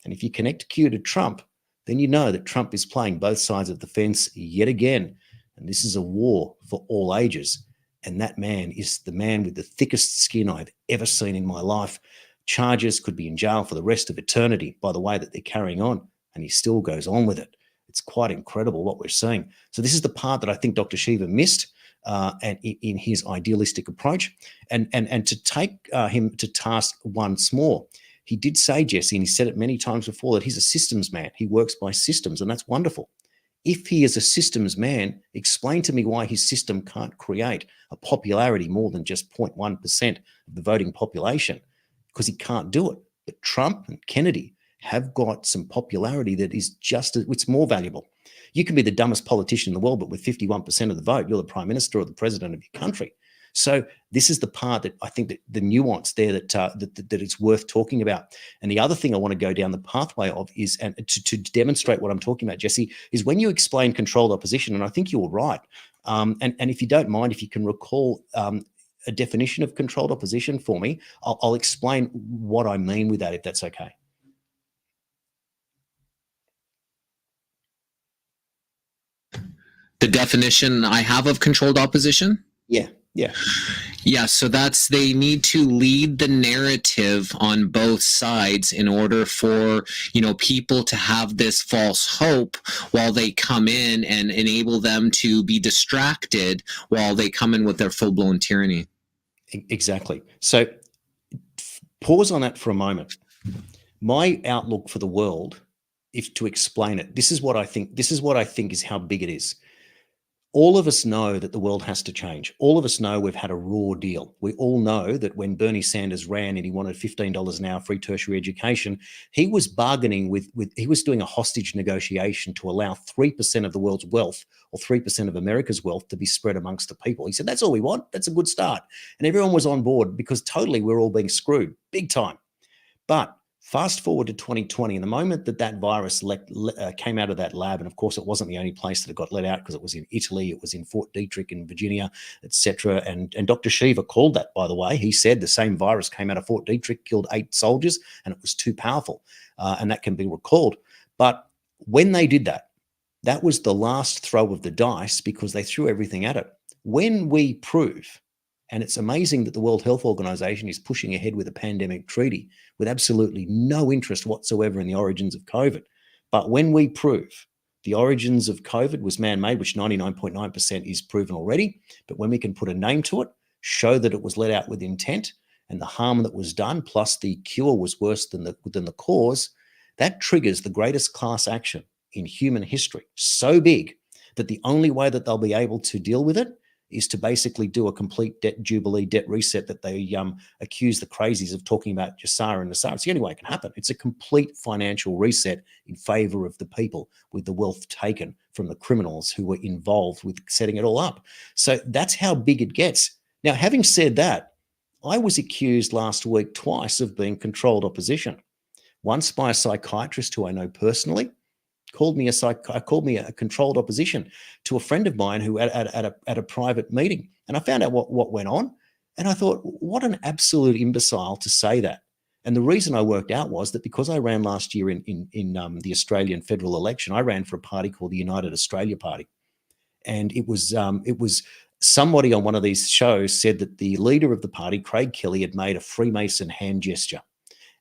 And if you connect Q to Trump, then you know that Trump is playing both sides of the fence yet again. And this is a war for all ages. And that man is the man with the thickest skin I've ever seen in my life. Charges, could be in jail for the rest of eternity by the way that they're carrying on. And he still goes on with it. It's quite incredible what we're seeing. So this is the part that I think Dr. Shiva missed and in his idealistic approach. And to take him to task once more, he did say, Jesse, and he said it many times before, that he's a systems man. He works by systems, and that's wonderful. If he is a systems man, explain to me why his system can't create a popularity more than just 0.1% of the voting population, because he can't do it. But Trump and Kennedy have got some popularity that is just, it's more valuable. You can be the dumbest politician in the world, but with 51% of the vote, you're the prime minister or the president of your country. So this is the part that I think that the nuance there that it's worth talking about. And the other thing I want to go down the pathway of is, and to demonstrate what I'm talking about, Jesse, is when you explain controlled opposition, and I think you were right. And if you don't mind, if you can recall a definition of controlled opposition for me, I'll explain what I mean with that, if that's okay. The definition I have of controlled opposition? Yeah. Yeah, so that's, they need to lead the narrative on both sides in order for, people to have this false hope while they come in, and enable them to be distracted while they come in with their full-blown tyranny. Exactly. So pause on that for a moment. My outlook for the world, if to explain it, this is what I think is how big it is. All of us know that the world has to change. All of us know we've had a raw deal. We all know that when Bernie Sanders ran and he wanted $15 an hour free tertiary education, he was bargaining he was doing a hostage negotiation to allow 3% of the world's wealth, or 3% of America's wealth, to be spread amongst the people. He said, that's all we want. That's a good start. And everyone was on board, because totally we're all being screwed big time. But fast forward to 2020, and the moment that virus came out of that lab, and of course it wasn't the only place that it got let out, because it was in Italy, it was in Fort Detrick in Virginia, etc. And Dr. Shiva called that, by the way. He said the same virus came out of Fort Detrick, killed 8 soldiers, and it was too powerful. And that can be recalled. But when they did that, that was the last throw of the dice, because they threw everything at it. When we prove, and it's amazing that the World Health Organization is pushing ahead with a pandemic treaty with absolutely no interest whatsoever in the origins of COVID. But when we prove the origins of COVID was man-made, which 99.9% is proven already, but when we can put a name to it, show that it was let out with intent, and the harm that was done, plus the cure was worse than the cause, that triggers the greatest class action in human history. So big that the only way that they'll be able to deal with it is to basically do a complete debt jubilee, debt reset that they accuse the crazies of talking about Jassar and Nassar. It's the only way it can happen. It's a complete financial reset in favor of the people, with the wealth taken from the criminals who were involved with setting it all up. So that's how big it gets. Now, having said that, I was accused last week twice of being controlled opposition. Once by a psychiatrist who I know personally, called me a controlled opposition to a friend of mine who at a private meeting. And I found out what went on. And I thought, what an absolute imbecile to say that. And the reason I worked out was that because I ran last year in the Australian federal election, I ran for a party called the United Australia Party. And it was somebody on one of these shows said that the leader of the party, Craig Kelly, had made a Freemason hand gesture.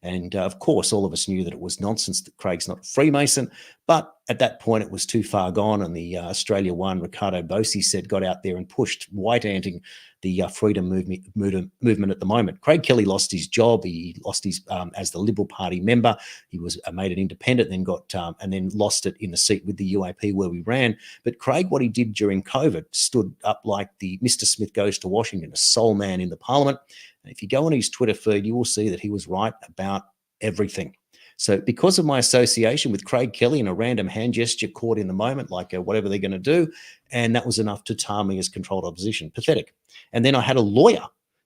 And of course, all of us knew that it was nonsense, that Craig's not a Freemason. But at that point, it was too far gone. And the Australia One, Ricardo Bossi said, got out there and pushed white-anting the freedom movement at the moment. Craig Kelly lost his job. He lost his as the Liberal Party member. He was made an independent, then got and then lost it in the seat with the UAP where we ran. But Craig, what he did during COVID, stood up like the Mr. Smith goes to Washington, a soul man in the Parliament. And if you go on his Twitter feed, you will see that he was right about everything. So because of my association with Craig Kelly and a random hand gesture caught in the moment, like whatever they're going to do, and that was enough to tar me as controlled opposition. Pathetic. And then I had a lawyer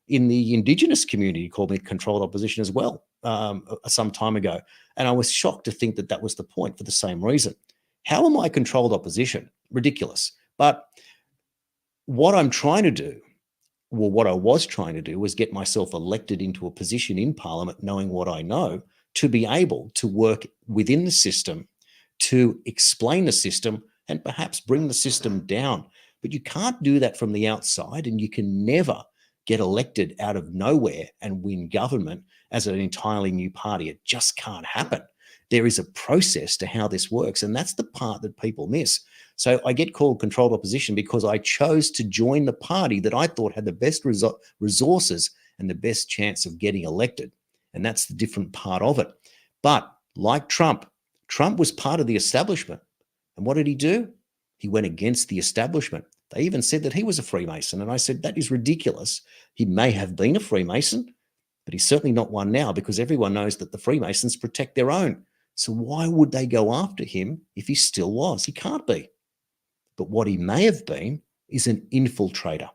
in the Indigenous community who called me controlled opposition as well some time ago. And I was shocked to think that that was the point for the same reason. How am I controlled opposition? Ridiculous. But what I'm trying to do, well, what I was trying to do was get myself elected into a position in Parliament, knowing what I know, to be able to work within the system, to explain the system and perhaps bring the system down. But you can't do that from the outside, and you can never get elected out of nowhere and win government as an entirely new party. It just can't happen. There is a process to how this works, and that's the part that people miss. So I get called controlled opposition because I chose to join the party that I thought had the best resources and the best chance of getting elected. And that's the different part of it. But like Trump was part of the establishment. And what did he do? He went against the establishment. They even said that he was a Freemason. And I said, that is ridiculous. He may have been a Freemason, but he's certainly not one now, because everyone knows that the Freemasons protect their own. So why would they go after him if he still was? He can't be. But what he may have been is an infiltrator.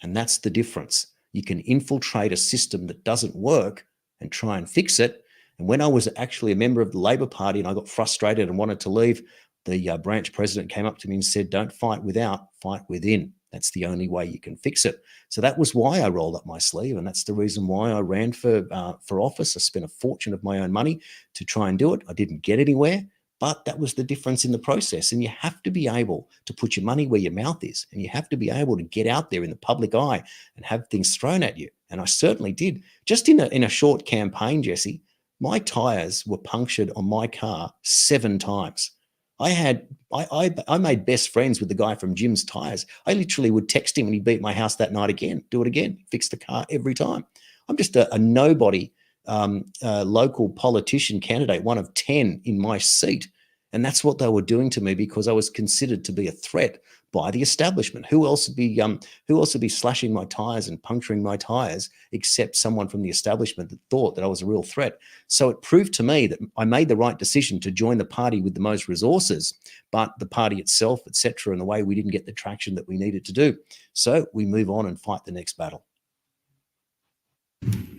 And that's the difference. You can infiltrate a system that doesn't work and try and fix it. And when I was actually a member of the Labor Party and I got frustrated and wanted to leave, the branch president came up to me and said, don't fight without, fight within. That's the only way you can fix it. So that was why I rolled up my sleeve, and that's the reason why I ran for office. I spent a fortune of my own money to try and do it. I didn't get anywhere, but that was the difference in the process. And you have to be able to put your money where your mouth is, and you have to be able to get out there in the public eye and have things thrown at you. And I certainly did. Just in a short campaign, Jesse, my tires were punctured on my car 7 times. I made best friends with the guy from Jim's Tires. I literally would text him and he'd be at my house that night again, do it again, fix the car every time. I'm just a nobody local politician candidate, one of 10 in my seat. And that's what they were doing to me because I was considered to be a threat by the establishment. Who else would be slashing my tires and puncturing my tires except someone from the establishment that thought that I was a real threat? So it proved to me that I made the right decision to join the party with the most resources, but the party itself, etc., and the way we didn't get the traction that we needed to do. So we move on and fight the next battle.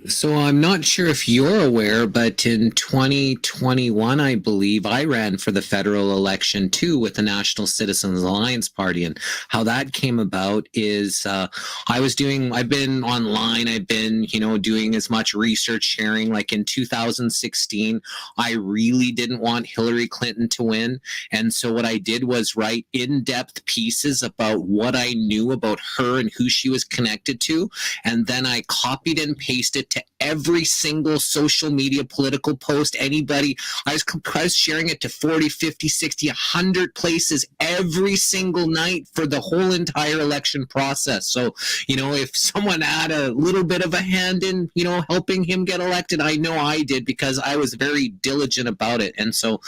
So I'm not sure if you're aware, but in 2021, I believe I ran for the federal election too with the National Citizens Alliance Party. And how that came about is I've been online, I've been, doing as much research sharing. Like in 2016, I really didn't want Hillary Clinton to win. And so what I did was write in-depth pieces about what I knew about her and who she was connected to. And then I copied and pasted to every single social media political post. Anybody, I was sharing it to 40, 50, 60, 100 places every single night for the whole entire election process. So, if someone had a little bit of a hand in, helping him get elected, I know I did, because I was very diligent about it. And so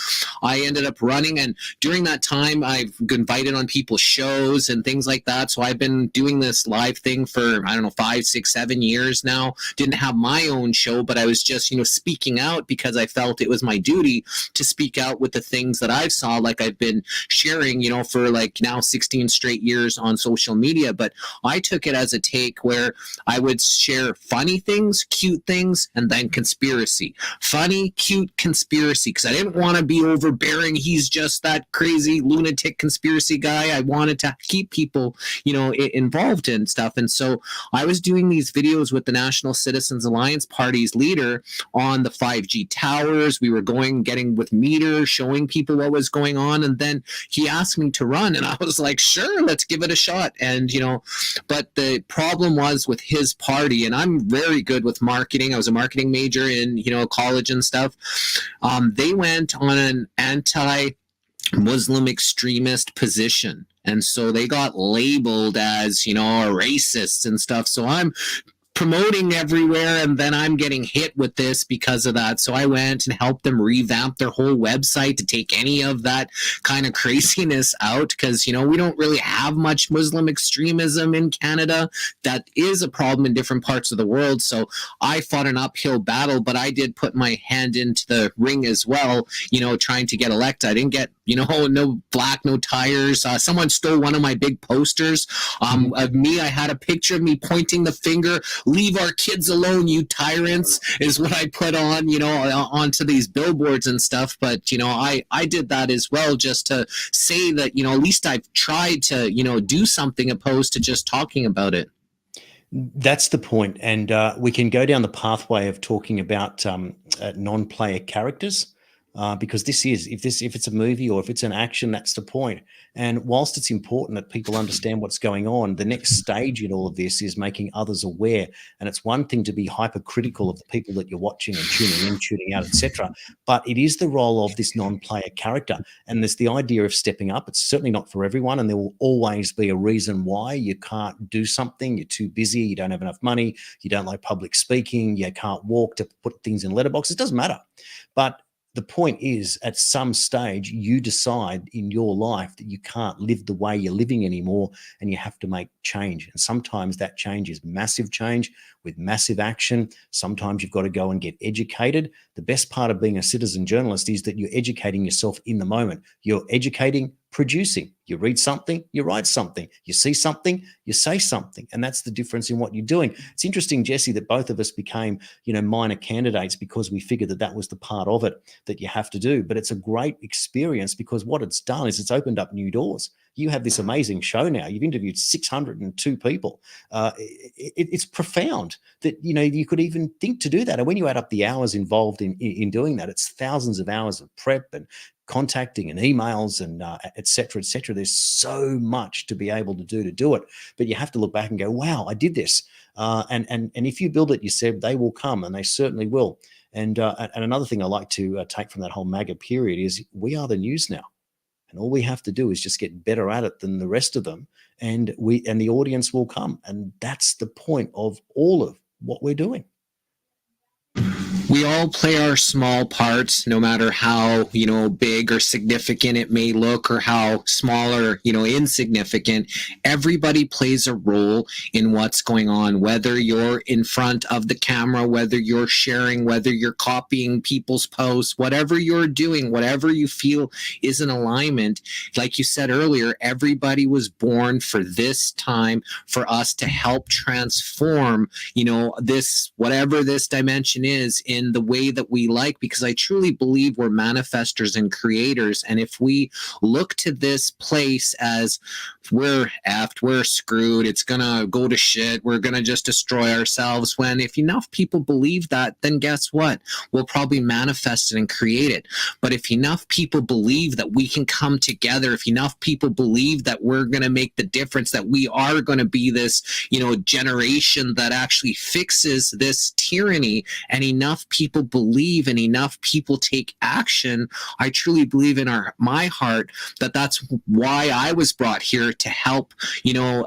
I ended up running. And during that time, I've been invited on people's shows and things like that. So I've been doing this live thing for, 5, 6, 7 years now. Didn't have my own show, but I was just, speaking out because I felt it was my duty to speak out with the things that I saw, like I've been sharing, for like now 16 straight years on social media. But I took it as a take where I would share funny things, cute things, and then conspiracy. Funny, cute, conspiracy, because I didn't want to be overbearing. He's just that crazy lunatic conspiracy guy. I wanted to keep people, involved in stuff. And so I was doing these videos with the National Citizens Alliance Party's leader on the 5G towers. We were getting with meters, showing people what was going on. And then he asked me to run, and I was like, sure, let's give it a shot. And, but the problem was with his party, and I'm very good with marketing. I was a marketing major in, college and stuff. They went on an anti-Muslim extremist position. And so they got labeled as, racists and stuff. So I'm promoting everywhere, and then I'm getting hit with this because of that. So I went and helped them revamp their whole website to take any of that kind of craziness out, because we don't really have much Muslim extremism in Canada. That is a problem in different parts of the world. So I fought an uphill battle, but I did put my hand into the ring as well, trying to get elected. I didn't get no black, no tires. Someone stole one of my big posters of me. I had a picture of me pointing the finger, leave our kids alone, you tyrants, is what I put on, onto these billboards and stuff. But, I did that as well, just to say that, at least I've tried to, do something opposed to just talking about it. That's the point. And we can go down the pathway of talking about non-player characters. Because this is, if it's a movie or if it's an action, that's the point. And whilst it's important that people understand what's going on, the next stage in all of this is making others aware. And it's one thing to be hypercritical of the people that you're watching and tuning in, tuning out, etc. But it is the role of this non-player character. And there's the idea of stepping up. It's certainly not for everyone. And there will always be a reason why you can't do something. You're too busy. You don't have enough money. You don't like public speaking. You can't walk to put things in letterboxes. It doesn't matter. But the point is, at some stage, you decide in your life that you can't live the way you're living anymore, and you have to make change. And sometimes that change is massive change with massive action. Sometimes you've got to go and get educated. The best part of being a citizen journalist is that you're educating yourself in the moment. You're educating, producing. You read something, you write something. You see something, you say something. And that's the difference in what you're doing. It's interesting, Jesse, that both of us became, minor candidates because we figured that that was the part of it that you have to do. But it's a great experience, because what it's done is it's opened up new doors. You have this amazing show now. You've interviewed 602 people. It's profound that, you could even think to do that. And when you add up the hours involved in doing that, it's thousands of hours of prep and contacting and emails and et cetera, et cetera. There's so much to be able to do it. But you have to look back and go, wow, I did this. And if you build it, you said, they will come, and they certainly will. And another thing I like to take from that whole MAGA period is we are the news now. And all we have to do is just get better at it than the rest of them. And the audience will come. And that's the point of all of what we're doing. We all play our small parts, no matter how, big or significant it may look, or how small or, insignificant. Everybody plays a role in what's going on, whether you're in front of the camera, whether you're sharing, whether you're copying people's posts, whatever you're doing, whatever you feel is in alignment. Like you said earlier, everybody was born for this time, for us to help transform, this, whatever this dimension is, in the way that we like, because I truly believe we're manifestors and creators. And if we look to this place as we're effed, we're screwed, it's gonna go to shit, we're gonna just destroy ourselves. When if enough people believe that, then guess what? We'll probably manifest it and create it. But if enough people believe that we can come together, if enough people believe that we're gonna make the difference, that we are gonna be this, generation that actually fixes this tyranny, and enough people believe and enough people take action, I truly believe in my heart that that's why I was brought here to help,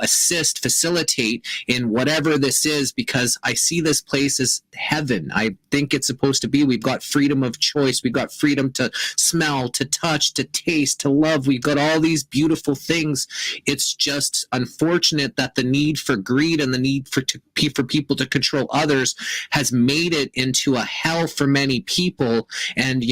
assist, facilitate in whatever this is, because I see this place as heaven. I think it's supposed to be. We've got freedom of choice. We've got freedom to smell, to touch, to taste, to love. We've got all these beautiful things. It's just unfortunate that the need for greed and the need for people to control others has made it into a hell for many people. And,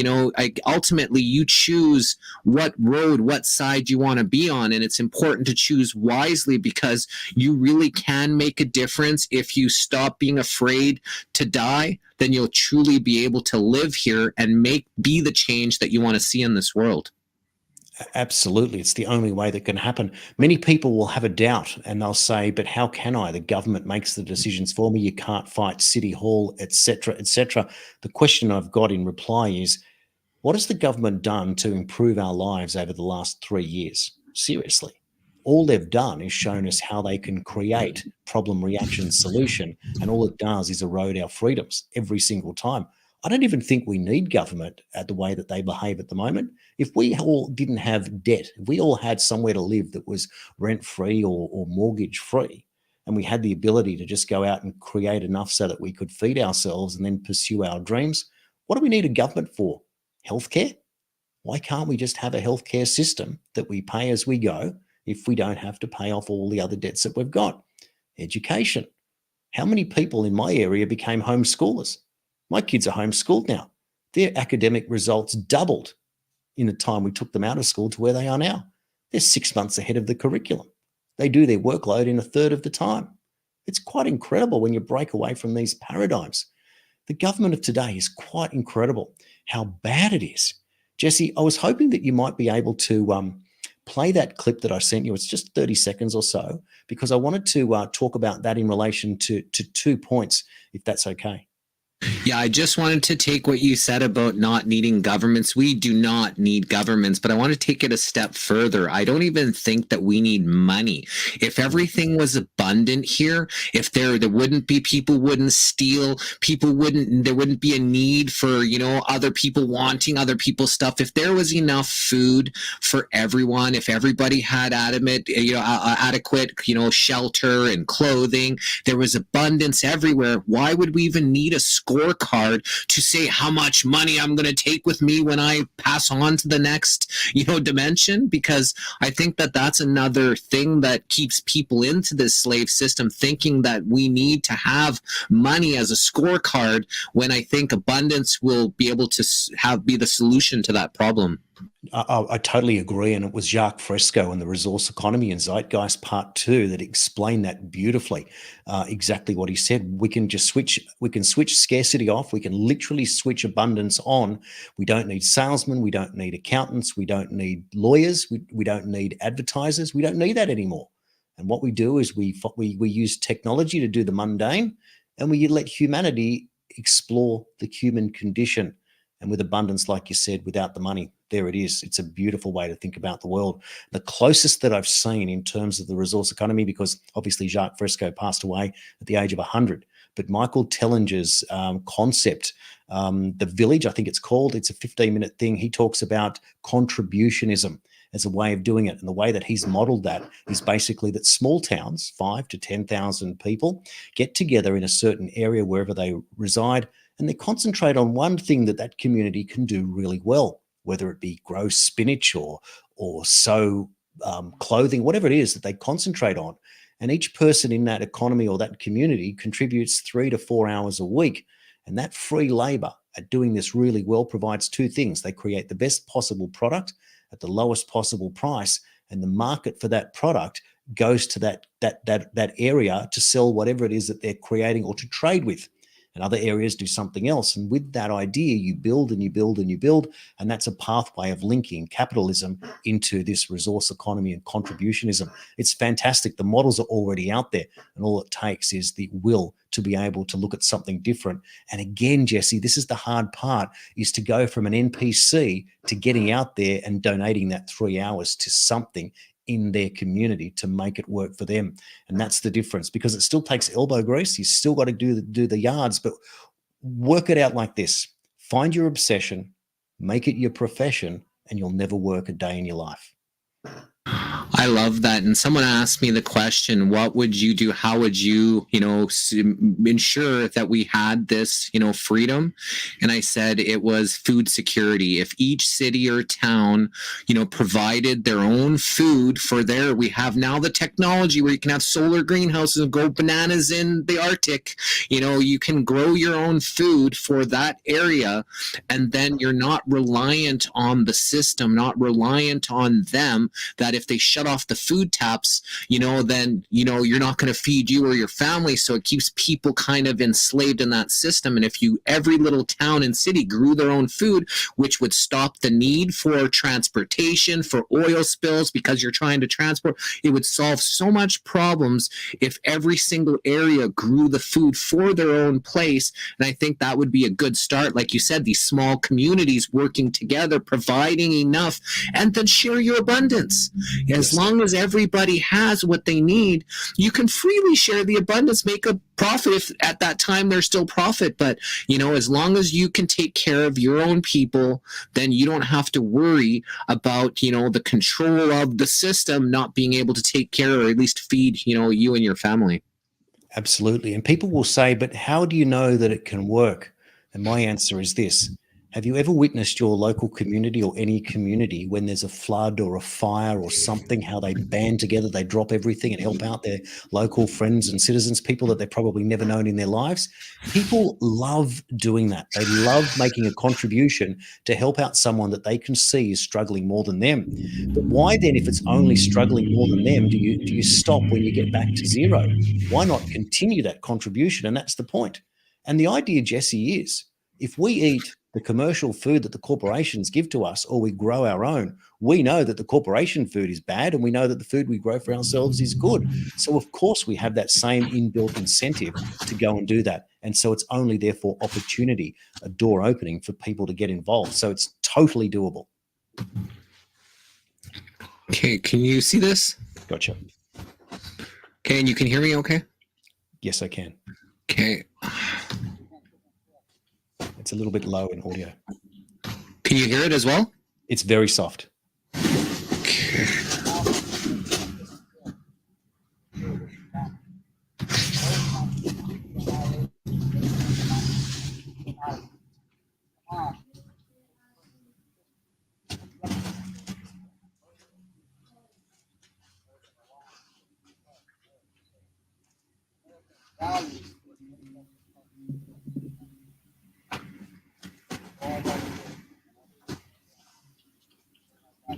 ultimately you choose what road, what side you want to be on. And it's important to choose wisely, because you really can make a difference. If you stop being afraid to die, then you'll truly be able to live here and be the change that you want to see in this world. Absolutely. It's the only way that can happen. Many people will have a doubt and they'll say, but how can I? The government makes the decisions for me. You can't fight City Hall, etc., etc. The question I've got in reply is, what has the government done to improve our lives over the last 3 years? Seriously. All they've done is shown us how they can create problem, reaction, solution, and all it does is erode our freedoms every single time. I don't even think we need government at the way that they behave at the moment. If we all didn't have debt, if we all had somewhere to live that was rent-free or mortgage-free, and we had the ability to just go out and create enough so that we could feed ourselves and then pursue our dreams, what do we need a government for? Healthcare? Why can't we just have a healthcare system that we pay as we go if we don't have to pay off all the other debts that we've got? Education. How many people in my area became homeschoolers? My kids are homeschooled now. Their academic results doubled in the time we took them out of school to where they are now. They're 6 months ahead of the curriculum. They do their workload in a third of the time. It's quite incredible when you break away from these paradigms. The government of today is quite incredible how bad it is. Jesse, I was hoping that you might be able to play that clip that I sent you. It's just 30 seconds or so, because I wanted to talk about that in relation to 2 points, if that's okay. Yeah, I just wanted to take what you said about not needing governments. We do not need governments, but I want to take it a step further. I don't even think that we need money. If everything was abundant here, if there wouldn't be, people wouldn't steal, there wouldn't be a need for, other people wanting other people's stuff. If there was enough food for everyone, if everybody had adequate, shelter and clothing, there was abundance everywhere, why would we even need a scorecard to say how much money I'm going to take with me when I pass on to the next, dimension? Because I think that that's another thing that keeps people into this slave system, thinking that we need to have money as a scorecard, when I think abundance will be able to be the solution to that problem. I totally agree. And it was Jacques Fresco and the Resource Economy in Zeitgeist Part 2 that explained that beautifully. Exactly what he said. We can switch scarcity off. We can literally switch abundance on. We don't need salesmen. We don't need accountants. We don't need lawyers. We don't need advertisers. We don't need that anymore. And what we do is we use technology to do the mundane, and we let humanity explore the human condition. And with abundance, like you said, without the money, there it is. It's a beautiful way to think about the world. The closest that I've seen in terms of the resource economy, because obviously Jacques Fresco passed away at the age of 100, but Michael Tellinger's concept, the village, I think it's called, it's a 15-minute thing. He talks about contributionism as a way of doing it. And the way that he's modeled that is basically that small towns, 5 to 10,000 people, get together in a certain area wherever they reside, and they concentrate on one thing that community can do really well, whether it be grow spinach or sew clothing, whatever it is that they concentrate on. And each person in that economy or that community contributes 3 to 4 hours a week. And that free labor at doing this really well provides 2 things. They create the best possible product at the lowest possible price, and the market for that product goes to that area to sell whatever it is that they're creating or to trade with. and other areas do something else. And with that idea, you build and you build and you build, and that's a pathway of linking capitalism into this resource economy and contributionism. It's fantastic. The models are already out there, and all it takes is the will to be able to look at something different. And again, Jesse, this is the hard part, is to go from an NPC to getting out there and donating that 3 hours to something in their community to make it work for them. And that's the difference, because it still takes elbow grease. You still got to do the yards, but work it out like this. Find your obsession, make it your profession, and you'll never work a day in your life. I love that. And someone asked me the question, what would you do? How would you, ensure that we had this, freedom? And I said it was food security. If each city or town, provided their own food we have now the technology where you can have solar greenhouses and grow bananas in the Arctic. You can grow your own food for that area. And then you're not reliant on the system, not reliant on them, that if they shut off the food taps, then, you're not going to feed you or your family. So it keeps people kind of enslaved in that system. And if every little town and city grew their own food, which would stop the need for transportation, for oil spills, because you're trying to transport, it would solve so much problems if every single area grew the food for their own place. And I think that would be a good start. Like you said, these small communities working together, providing enough, and then share your abundance. As long as everybody has what they need, you can freely share the abundance, make a profit if at that time there's still profit. But, as long as you can take care of your own people, then you don't have to worry about, the control of the system not being able to take care or at least feed, you and your family. Absolutely. And people will say, but how do you know that it can work? And my answer is this. Have you ever witnessed your local community or any community when there's a flood or a fire or something, how they band together, they drop everything and help out their local friends and citizens, people that they've probably never known in their lives? People love doing that. They love making a contribution to help out someone that they can see is struggling more than them. But why then, if it's only struggling more than them, do you stop when you get back to zero? Why not continue that contribution? And that's the point. And the idea, Jesse, is if we eat the commercial food that the corporations give to us, or we grow our own, we know that the corporation food is bad, and we know that the food we grow for ourselves is good. So of course we have that same inbuilt incentive to go and do that. And so it's only therefore opportunity, a door opening for people to get involved. So it's totally doable. Okay, can you see this? Gotcha. Okay, and you can hear me okay? Yes, I can. Okay. It's a little bit low in audio. Can you hear it as well? It's very soft. Okay.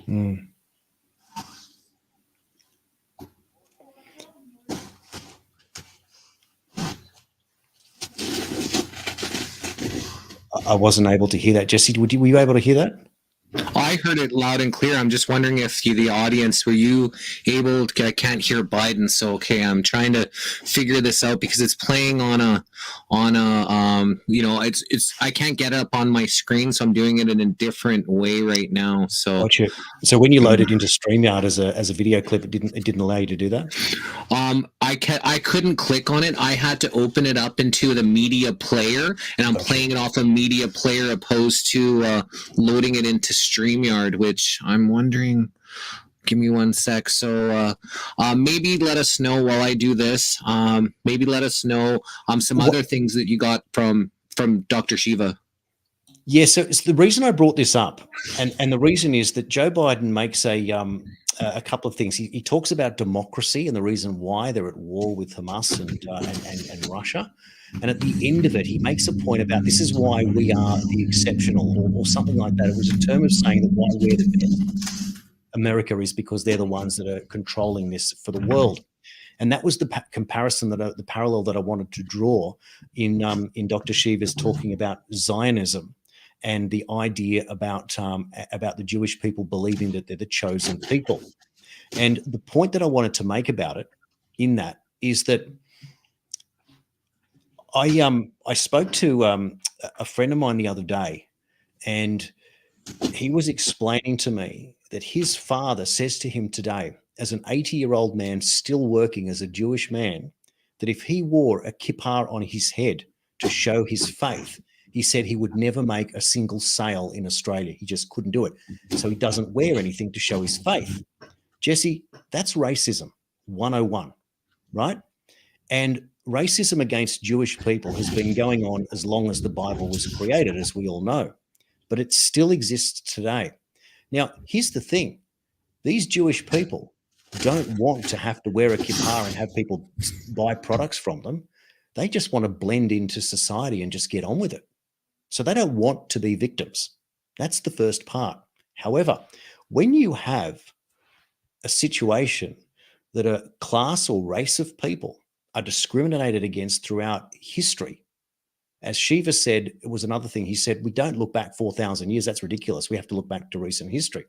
Mm. I wasn't able to hear that. Jesse, were you able to hear that? I heard it loud and clear. I'm just wondering if the audience, were you able to, I can't hear Biden. So, okay, I'm trying to figure this out because it's playing on a, it's, I can't get it up on my screen. So I'm doing it in a different way right now. So, gotcha. So when you loaded into StreamYard as a video clip, it didn't allow you to do that? I couldn't click on it. I had to open it up into the media player, and I'm playing it off a media player opposed to loading it into StreamYard, which I'm wondering. Give me one sec. So maybe let us know while I do this. Maybe let us know some other things that you got from Dr. Shiva. Yeah, so it's the reason I brought this up, and the reason is that Joe Biden makes a couple of things. He talks about democracy and the reason why they're at war with Hamas and Russia. And at the end of it, he makes a point about this is why we are the exceptional, or something like that. It was a term of saying that why we're the best. America is because they're the ones that are controlling this for the world. And that was the comparison the parallel that I wanted to draw in Dr. Shiva's talking about Zionism and the idea about the Jewish people believing that they're the chosen people. And the point that I wanted to make about it in that is that I spoke to a friend of mine the other day, and he was explaining to me that his father says to him today, as an 80-year-old man still working as a Jewish man, that if he wore a kippah on his head to show his faith, he said he would never make a single sale in Australia. He just couldn't do it. So he doesn't wear anything to show his faith. Jesse, that's racism 101, right? And racism against Jewish people has been going on as long as the Bible was created, as we all know, but it still exists today. Now, here's the thing. These Jewish people don't want to have to wear a kippah and have people buy products from them. They just want to blend into society and just get on with it. So they don't want to be victims. That's the first part. However, when you have a situation that a class or race of people are discriminated against throughout history, as Shiva said, it was another thing. He said, we don't look back 4,000 years. That's ridiculous. We have to look back to recent history.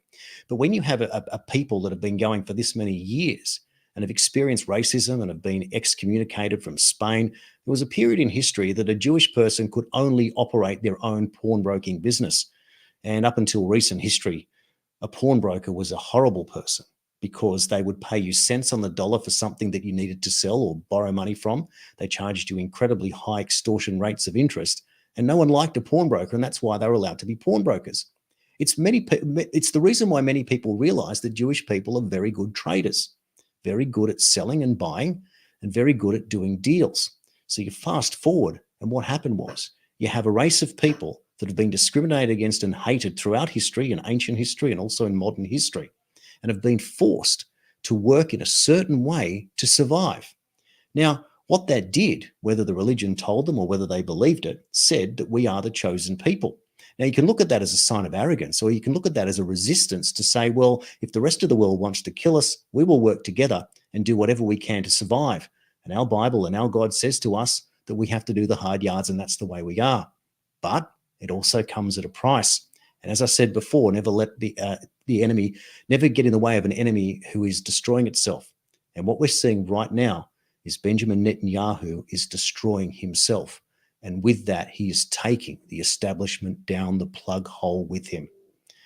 But when you have a people that have been going for this many years and have experienced racism and have been excommunicated from Spain, there was a period in history that a Jewish person could only operate their own pawnbroking business. And up until recent history, a pawnbroker was a horrible person, because they would pay you cents on the dollar for something that you needed to sell or borrow money from. They charged you incredibly high extortion rates of interest, and no one liked a pawnbroker, and that's why they were allowed to be pawnbrokers. It's the reason why many people realize that Jewish people are very good traders, very good at selling and buying, and very good at doing deals. So you fast forward, and what happened was you have a race of people that have been discriminated against and hated throughout history, in ancient history and also in modern history, and have been forced to work in a certain way to survive. Now, what that did, whether the religion told them or whether they believed it, said that we are the chosen people. Now, you can look at that as a sign of arrogance, or you can look at that as a resistance to say, well, if the rest of the world wants to kill us, we will work together and do whatever we can to survive. And our Bible and our God says to us that we have to do the hard yards, and that's the way we are. But it also comes at a price. And as I said before, never let the enemy, never get in the way of an enemy who is destroying itself. And what we're seeing right now is Benjamin Netanyahu is destroying himself. And with that, he is taking the establishment down the plug hole with him.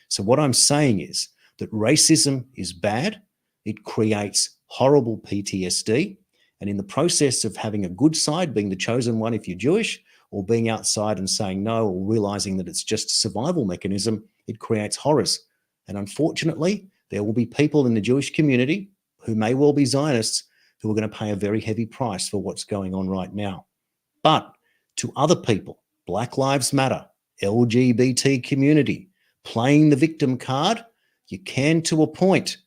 So what I'm saying is that racism is bad. It creates horrible PTSD. And in the process of having a good side, being the chosen one if you're Jewish, or being outside and saying no, or realizing that it's just a survival mechanism, it creates horrors. And unfortunately, there will be people in the Jewish community who may well be Zionists who are going to pay a very heavy price for what's going on right now. But to other people, Black Lives Matter, LGBT community, playing the victim card, you can to a point,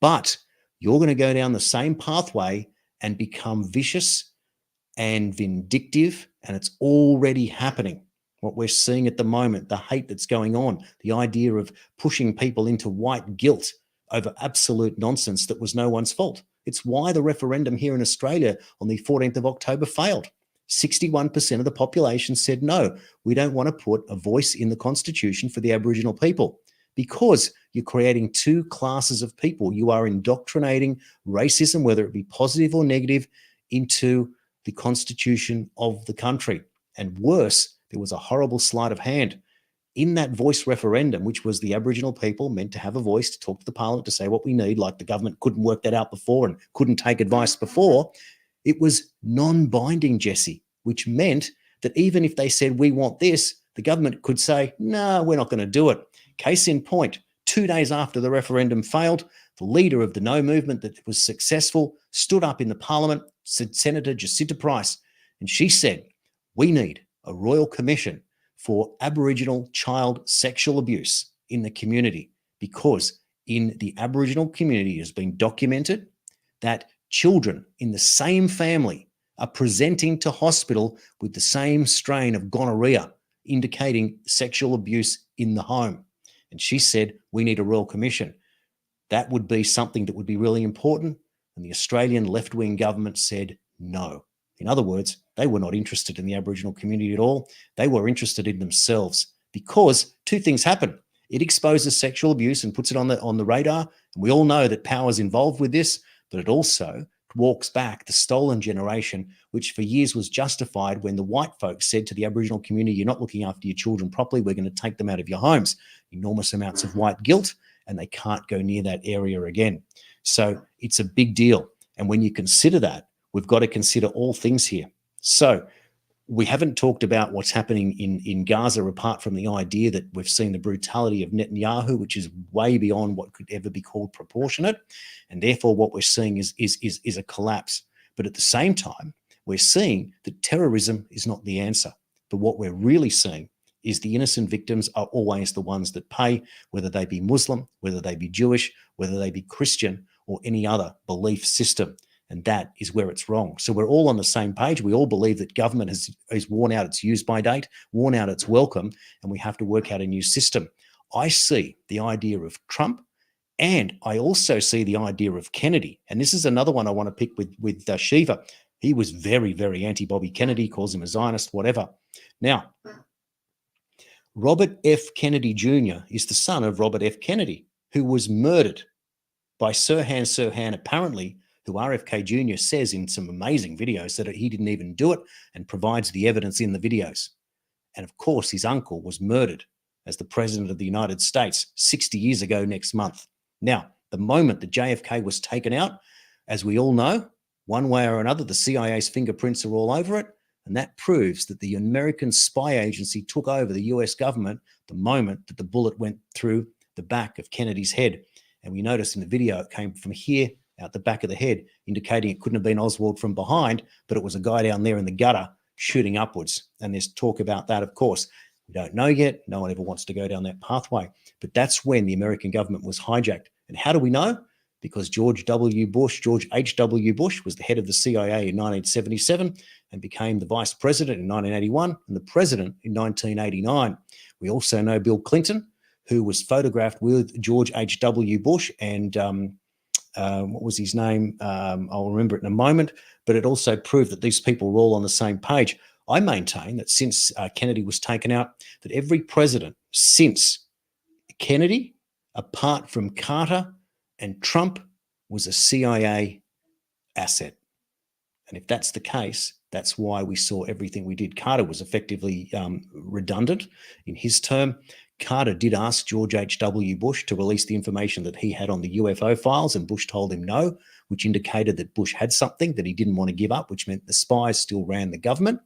but you're going to go down the same pathway and become vicious and vindictive, and it's already happening. What we're seeing at the moment, the hate that's going on, the idea of pushing people into white guilt over absolute nonsense that was no one's fault. It's why the referendum here in Australia on the 14th of October failed. 61% of the population said, no, we don't want to put a voice in the Constitution for the Aboriginal people, because you're creating two classes of people. You are indoctrinating racism, whether it be positive or negative, into the constitution of the country. And worse, there was a horrible sleight of hand in that voice referendum, which was the Aboriginal people meant to have a voice to talk to the parliament to say what we need, like the government couldn't work that out before and couldn't take advice before. It was non-binding, Jesse, which meant that even if they said we want this, the government could say, no, we're not going to do it. Case in point, 2 days after the referendum failed, the leader of the No movement that was successful stood up in the parliament, said Senator Jacinta Price, and she said, we need a royal commission for Aboriginal child sexual abuse in the community, because in the Aboriginal community it has been documented that children in the same family are presenting to hospital with the same strain of gonorrhea, indicating sexual abuse in the home. And she said, we need a royal commission. That would be something that would be really important. And the Australian left-wing government said no. In other words, they were not interested in the Aboriginal community at all. They were interested in themselves, because two things happen. It exposes sexual abuse and puts it on the radar. And we all know that power's involved with this, but it also walks back the stolen generation, which for years was justified when the white folks said to the Aboriginal community, you're not looking after your children properly, we're going to take them out of your homes. Enormous amounts of white guilt, and they can't go near that area again. So it's a big deal. And when you consider that, we've got to consider all things here. So we haven't talked about what's happening in Gaza, apart from the idea that we've seen the brutality of Netanyahu, which is way beyond what could ever be called proportionate. And therefore, what we're seeing is a collapse. But at the same time, we're seeing that terrorism is not the answer. But what we're really seeing is the innocent victims are always the ones that pay, whether they be Muslim, whether they be Jewish, whether they be Christian, or any other belief system. And that is where it's wrong. So we're all on the same page. We all believe that government has worn out its use-by date, worn out its welcome, and we have to work out a new system. I see the idea of Trump, and I also see the idea of Kennedy. And this is another one I want to pick with Shiva. He was very, very anti-Bobby Kennedy, calls him a Zionist, whatever. Now, Robert F. Kennedy Jr. is the son of Robert F. Kennedy, who was murdered by Sirhan Sirhan, apparently, who RFK Jr. says in some amazing videos that he didn't even do it, and provides the evidence in the videos. And of course, his uncle was murdered as the president of the United States 60 years ago next month. Now, the moment that JFK was taken out, as we all know, one way or another, the CIA's fingerprints are all over it. And that proves that the American spy agency took over the US government the moment that the bullet went through the back of Kennedy's head. And we noticed in the video, it came from here, out the back of the head, indicating it couldn't have been Oswald from behind, but it was a guy down there in the gutter shooting upwards. And there's talk about that, of course. We don't know yet. No one ever wants to go down that pathway. But that's when the American government was hijacked. And how do we know? Because George H.W. Bush was the head of the CIA in 1977 and became the vice president in 1981 and the president in 1989. We also know Bill Clinton, who was photographed with George H.W. Bush and what was his name? I'll remember it in a moment. But it also proved that these people were all on the same page. I maintain that since Kennedy was taken out, that every president since Kennedy, apart from Carter and Trump, was a CIA asset. And if that's the case, that's why we saw everything we did. Carter was effectively redundant in his term. Carter did ask George H.W. Bush to release the information that he had on the UFO files, and Bush told him no, which indicated that Bush had something that he didn't want to give up, which meant the spies still ran the government.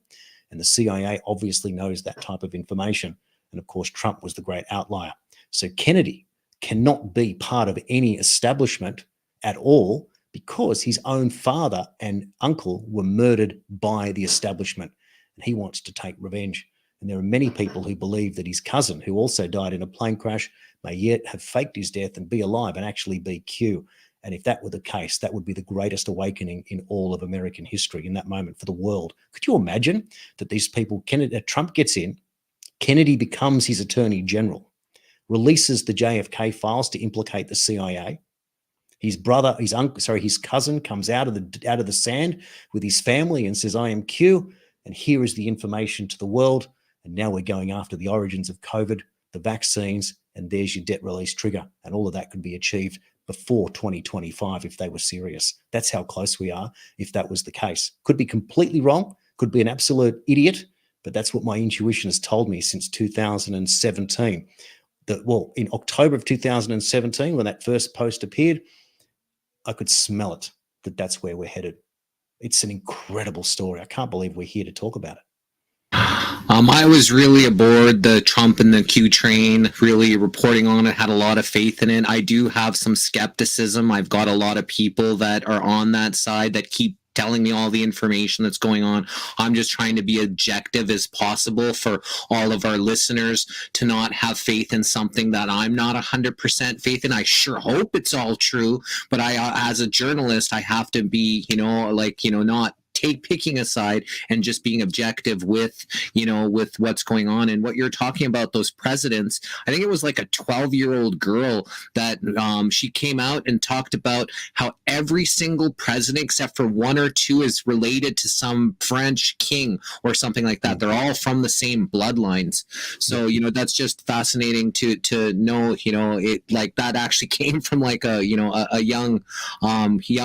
And the CIA obviously knows that type of information. And of course, Trump was the great outlier. So Kennedy cannot be part of any establishment at all because his own father and uncle were murdered by the establishment. And he wants to take revenge. And there are many people who believe that his cousin, who also died in a plane crash, may yet have faked his death and be alive and actually be Q. And if that were the case, that would be the greatest awakening in all of American history in that moment for the world. Could you imagine that these people, Trump gets in, Kennedy becomes his attorney general, releases the JFK files to implicate the CIA. His brother, his cousin comes out of the sand with his family and says, I am Q. And here is the information to the world. And now we're going after the origins of COVID, the vaccines, and there's your debt release trigger. And all of that could be achieved before 2025 if they were serious. That's how close we are if that was the case. Could be completely wrong, could be an absolute idiot, but that's what my intuition has told me since 2017. In October of 2017, when that first post appeared, I could smell it, that's where we're headed. It's an incredible story. I can't believe we're here to talk about it. I was really aboard the Trump and the Q train, really reporting on it, had a lot of faith in it. I do have some skepticism. I've got a lot of people that are on that side that keep telling me all the information that's going on. I'm just trying to be objective as possible for all of our listeners to not have faith in something that I'm not 100% faith in. I sure hope it's all true, but I, as a journalist, I have to be, not picking a side and just being objective with, with what's going on. And what you're talking about, those presidents, I think it was like a 12-year-old girl that she came out and talked about how every single president except for one or two is related to some French king or something like that. They're all from the same bloodlines. So, that's just fascinating to know, it like that actually came from like a young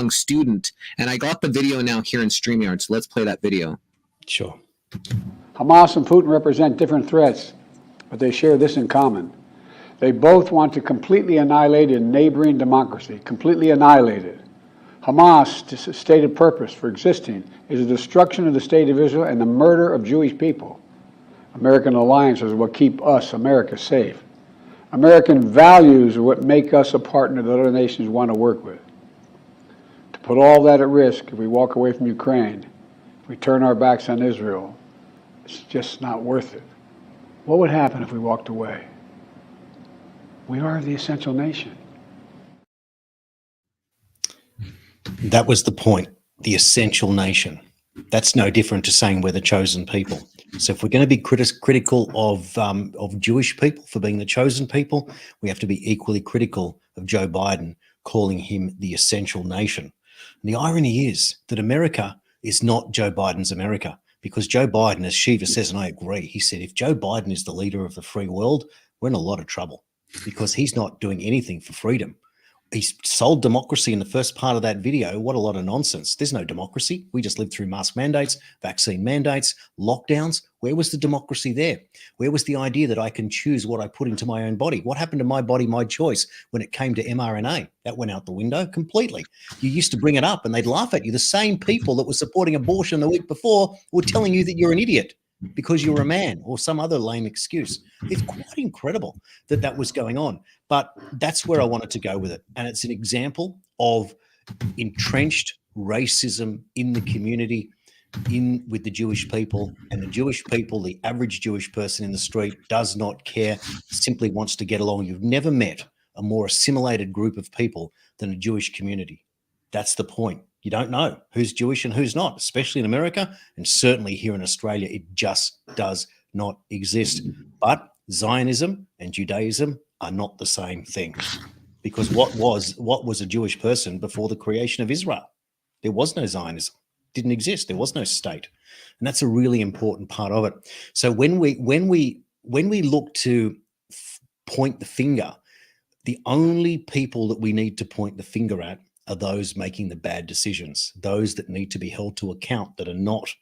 student. And I got the video now here in StreamYard. So let's play that video. Sure. Hamas and Putin represent different threats, but they share this in common. They both want to completely annihilate a neighboring democracy, completely annihilate it. Hamas' stated purpose for existing is the destruction of the state of Israel and the murder of Jewish people. American alliances are what keep us, America, safe. American values are what make us a partner that other nations want to work with. To put all that at risk, if we walk away from Ukraine, if we turn our backs on Israel, it's just not worth it. What would happen if we walked away? We are the essential nation. That was the point, the essential nation. That's no different to saying we're the chosen people. So if we're going to be critical of Jewish people for being the chosen people, we have to be equally critical of Joe Biden, calling him the essential nation. And the irony is that America is not Joe Biden's America, because Joe Biden, as Shiva says, and I agree, he said, if Joe Biden is the leader of the free world, we're in a lot of trouble, because he's not doing anything for freedom. He's sold democracy in the first part of that video. What a lot of nonsense. There's no democracy. We just lived through mask mandates, vaccine mandates, lockdowns. Where was the democracy there? Where was the idea that I can choose what I put into my own body? What happened to my body, my choice when it came to mRNA? That went out the window completely. You used to bring it up and they'd laugh at you. The same people that were supporting abortion the week before were telling you that you're an idiot because you're a man or some other lame excuse. It's quite incredible that that was going on. But that's where I wanted to go with it. And it's an example of entrenched racism in the community, with the Jewish people. And the Jewish people, the average Jewish person in the street, does not care, simply wants to get along. You've never met a more assimilated group of people than a Jewish community. That's the point. You don't know who's Jewish and who's not, especially in America, and certainly here in Australia. It just does not exist. But Zionism and Judaism are not the same thing, because what was a Jewish person before the creation of Israel? There was no Zionism. It didn't exist. There was no state, and that's a really important part of it. So when we look to point the finger, the only people that we need to point the finger at are those making the bad decisions, those that need to be held to account, that are not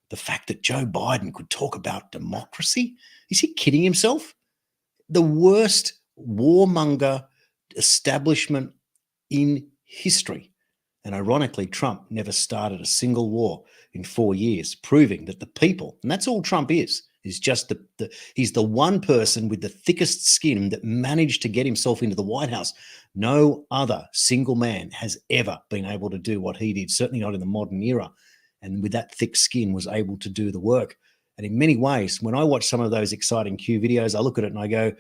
the fact that Joe Biden could talk about democracy. Is he kidding himself? The worst warmonger establishment in history. And ironically, Trump never started a single war in 4 years, proving that the people, and that's all Trump is just he's the one person with the thickest skin that managed to get himself into the White House. No other single man has ever been able to do what he did, certainly not in the modern era. And with that thick skin was able to do the work. And in many ways, when I watch some of those exciting Q videos, I look at it and I go,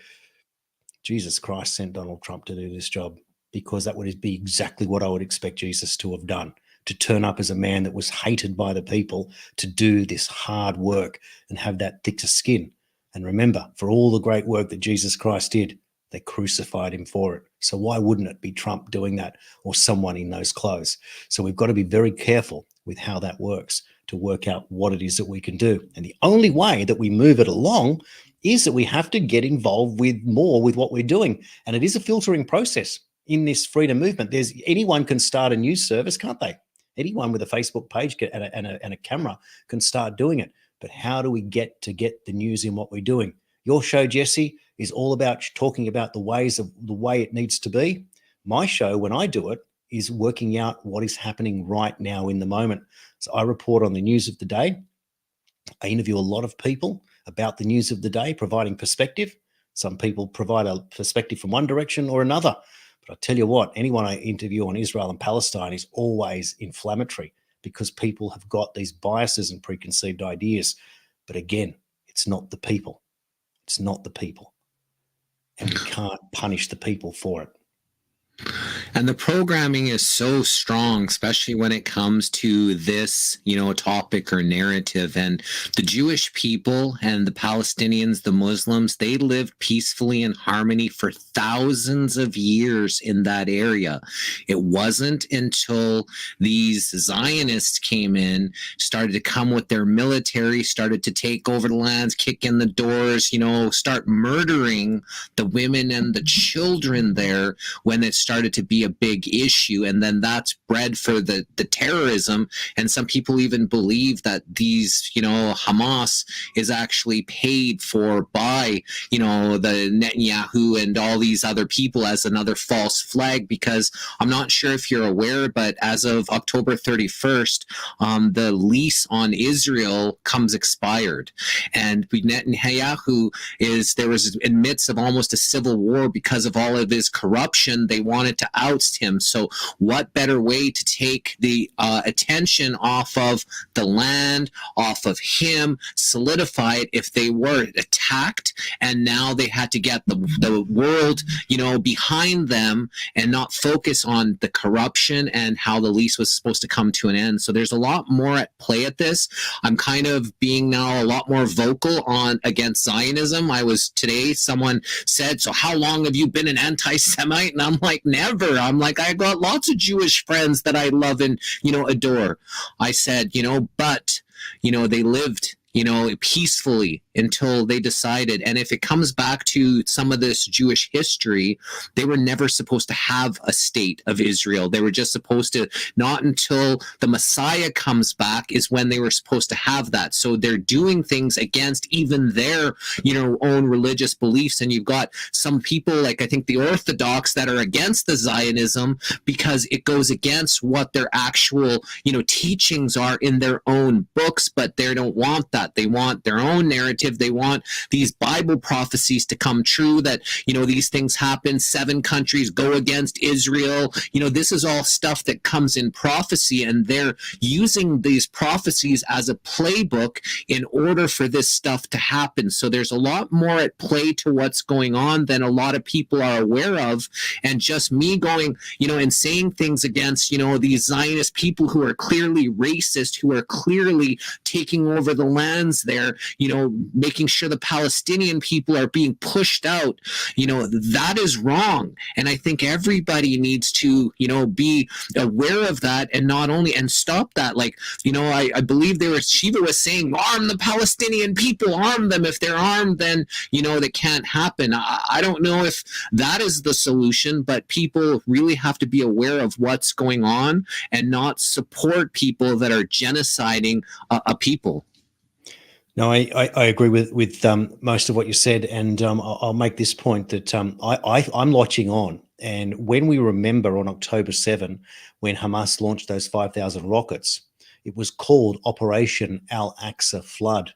Jesus Christ sent Donald Trump to do this job, because that would be exactly what I would expect Jesus to have done, to turn up as a man that was hated by the people, to do this hard work and have that thicker skin. And remember, for all the great work that Jesus Christ did, they crucified him for it. So why wouldn't it be Trump doing that, or someone in those clothes? So we've got to be very careful with how that works, to work out what it is that we can do. And the only way that we move it along is that we have to get involved with what we're doing. And it is a filtering process in this freedom movement. Anyone can start a news service, can't they? Anyone with a Facebook page and a camera can start doing it. But how do we get the news in what we're doing? Your show, Jesse, is all about talking about the way it needs to be. My show, when I do it, is working out what is happening right now in the moment. So I report on the news of the day. I interview a lot of people about the news of the day, providing perspective. Some people provide a perspective from one direction or another. But I tell you what, anyone I interview on Israel and Palestine is always inflammatory, because people have got these biases and preconceived ideas. But again, it's not the people. It's not the people. And we can't punish the people for it. And the programming is so strong, especially when it comes to this, topic or narrative. And the Jewish people and the Palestinians, the Muslims, they lived peacefully in harmony for thousands of years in that area. It wasn't until these Zionists came in, started to come with their military, started to take over the lands, kick in the doors, start murdering the women and the children there, when it started to be a big issue. And then that's bred for the terrorism. And some people even believe that these, Hamas is actually paid for by, the Netanyahu and all these other people as another false flag, because I'm not sure if you're aware, but as of October 31st, the lease on Israel comes expired. And Netanyahu there was in midst of almost a civil war because of all of his corruption. They wanted to oust him. So what better way to take the attention off of the land, off of him, solidify it if they were attacked, and now they had to get the world, behind them and not focus on the corruption and how the lease was supposed to come to an end. So there's a lot more at play at this. I'm kind of being now a lot more vocal against Zionism. Today, someone said, so how long have you been an anti-Semite? And I'm like, never. I'm like, I got lots of Jewish friends that I love and, adore. I said, but, they lived, peacefully until they decided. And if it comes back to some of this Jewish history, they were never supposed to have a state of Israel. They were just supposed to, not until the Messiah comes back is when they were supposed to have that. So they're doing things against even their, own religious beliefs. And you've got some people, like I think the Orthodox, that are against the Zionism because it goes against what their actual, teachings are in their own books, but they don't want that. They want their own narrative. They want these Bible prophecies to come true, that, these things happen. 7 countries go against Israel. This is all stuff that comes in prophecy, and they're using these prophecies as a playbook in order for this stuff to happen. So there's a lot more at play to what's going on than a lot of people are aware of. And just me going, and saying things against, these Zionist people who are clearly racist, who are clearly taking over the lands there, making sure the Palestinian people are being pushed out, that is wrong. And I think everybody needs to, be aware of that, and not only, and stop that. Like, I believe Shiva was saying, arm the Palestinian people, arm them. If they're armed, then, that can't happen. I don't know if that is the solution, but people really have to be aware of what's going on and not support people that are genociding a people. No, I agree with most of what you said, and I'll make this point that I'm watching on, and when we remember on October 7, when Hamas launched those 5,000 rockets, it was called Operation Al-Aqsa Flood.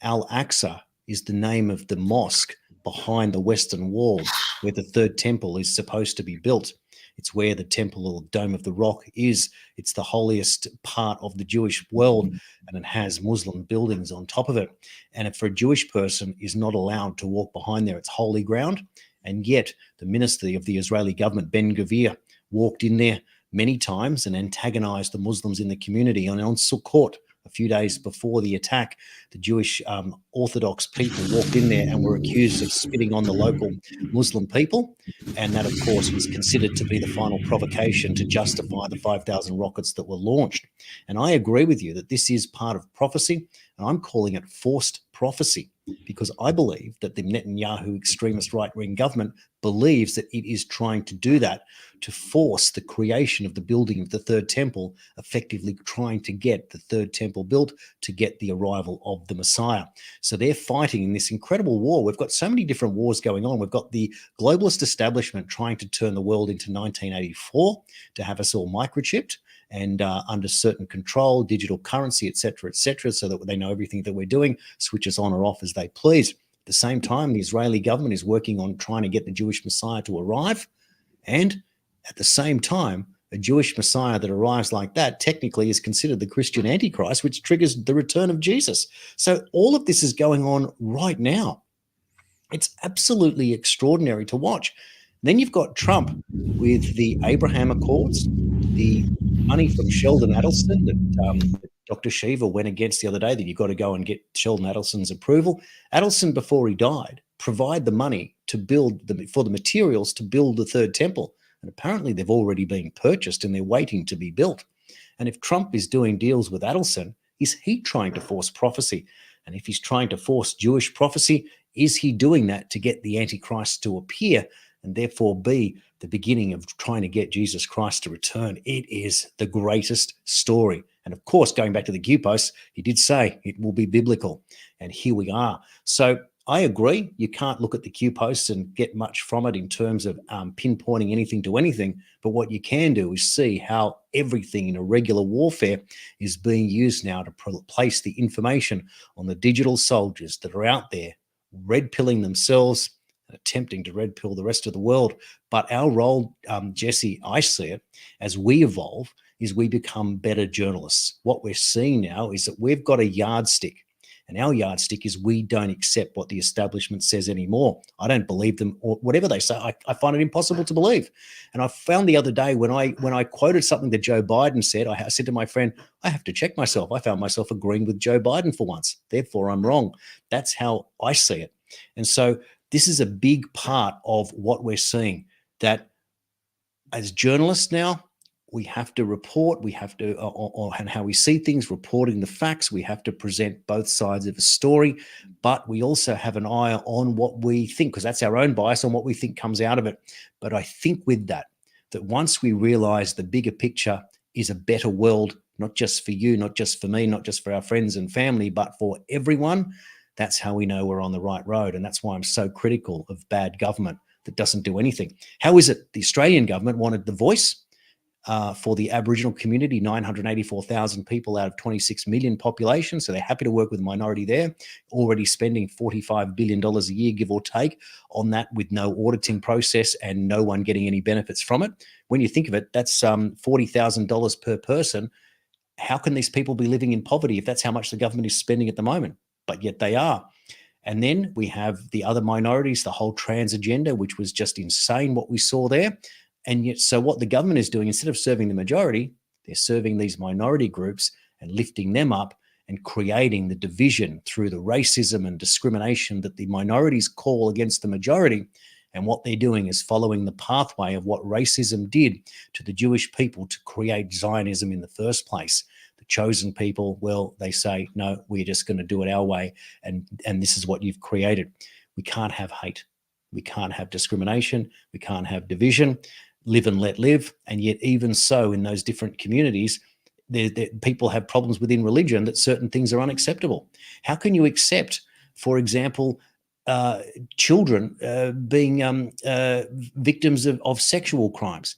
Al-Aqsa is the name of the mosque behind the Western Wall, where the third temple is supposed to be built. It's where the Temple or Dome of the Rock is. It's the holiest part of the Jewish world, and it has Muslim buildings on top of it. And if for a Jewish person is not allowed to walk behind there, it's holy ground. And yet the minister of the Israeli government, Ben-Gvir, walked in there many times and antagonized the Muslims in the community. And on Sukkot, a few days before the attack, the Jewish Orthodox people walked in there and were accused of spitting on the local Muslim people. And that, of course, was considered to be the final provocation to justify the 5,000 rockets that were launched. And I agree with you that this is part of prophecy, and I'm calling it forced prophecy, because I believe that the Netanyahu extremist right-wing government believes that it is trying to do that to force the creation of the building of the third temple, effectively trying to get the third temple built to get the arrival of the Messiah. So they're fighting in this incredible war. We've got so many different wars going on. We've got the globalist establishment trying to turn the world into 1984 to have us all microchipped and under certain control, digital currency, et cetera, so that they know everything that we're doing, switch us on or off as they please. At the same time, the Israeli government is working on trying to get the Jewish Messiah to arrive. And at the same time, a Jewish Messiah that arrives like that technically is considered the Christian Antichrist, which triggers the return of Jesus. So all of this is going on right now. It's absolutely extraordinary to watch. Then you've got Trump with the Abraham Accords, the money from Sheldon Adelson that Dr. Shiva went against the other day, that you've got to go and get Sheldon Adelson's approval. Adelson, before he died, provide the money to build for the materials to build the third temple. And apparently they've already been purchased and they're waiting to be built. And if Trump is doing deals with Adelson, is he trying to force prophecy? And if he's trying to force Jewish prophecy, is he doing that to get the Antichrist to appear and therefore be the beginning of trying to get Jesus Christ to return? It is the greatest story. And of course, going back to the Q posts, he did say it will be biblical. And here we are. So I agree. You can't look at the Q posts and get much from it in terms of pinpointing anything to anything. But what you can do is see how everything in irregular warfare is being used now to place the information on the digital soldiers that are out there red pilling themselves, attempting to red pill the rest of the world. But our role, Jesse, I see it as we evolve, is we become better journalists. What we're seeing now is that we've got a yardstick. And our yardstick is we don't accept what the establishment says anymore. I don't believe them or whatever they say. I find it impossible to believe. And I found the other day when I quoted something that Joe Biden said, I said to my friend, I have to check myself. I found myself agreeing with Joe Biden for once. Therefore, I'm wrong. That's how I see it. And so this is a big part of what we're seeing, that as journalists now, we have to report, we have to, and how we see things, reporting the facts. We have to present both sides of a story, but we also have an eye on what we think, because that's our own bias on what we think comes out of it. But I think with that once we realize the bigger picture is a better world, not just for you, not just for me, not just for our friends and family, but for everyone, that's how we know we're on the right road. And that's why I'm so critical of bad government that doesn't do anything. How is it the Australian government wanted the voice for the Aboriginal community, 984,000 people out of 26 million population. So they're happy to work with a minority there, already spending $45 billion a year, give or take, on that with no auditing process and no one getting any benefits from it. When you think of it, that's $40,000 per person. How can these people be living in poverty if that's how much the government is spending at the moment? But yet they are. And then we have the other minorities, the whole trans agenda, which was just insane what we saw there. And yet, so what the government is doing, instead of serving the majority, they're serving these minority groups and lifting them up and creating the division through the racism and discrimination that the minorities call against the majority. And what they're doing is following the pathway of what racism did to the Jewish people to create Zionism in the first place. The chosen people, well, they say, no, we're just going to do it our way. And this is what you've created. We can't have hate. We can't have discrimination. We can't have division. Live and let live. And yet even so, in those different communities, people have problems within religion that certain things are unacceptable. How can you accept, for example, children being victims of sexual crimes?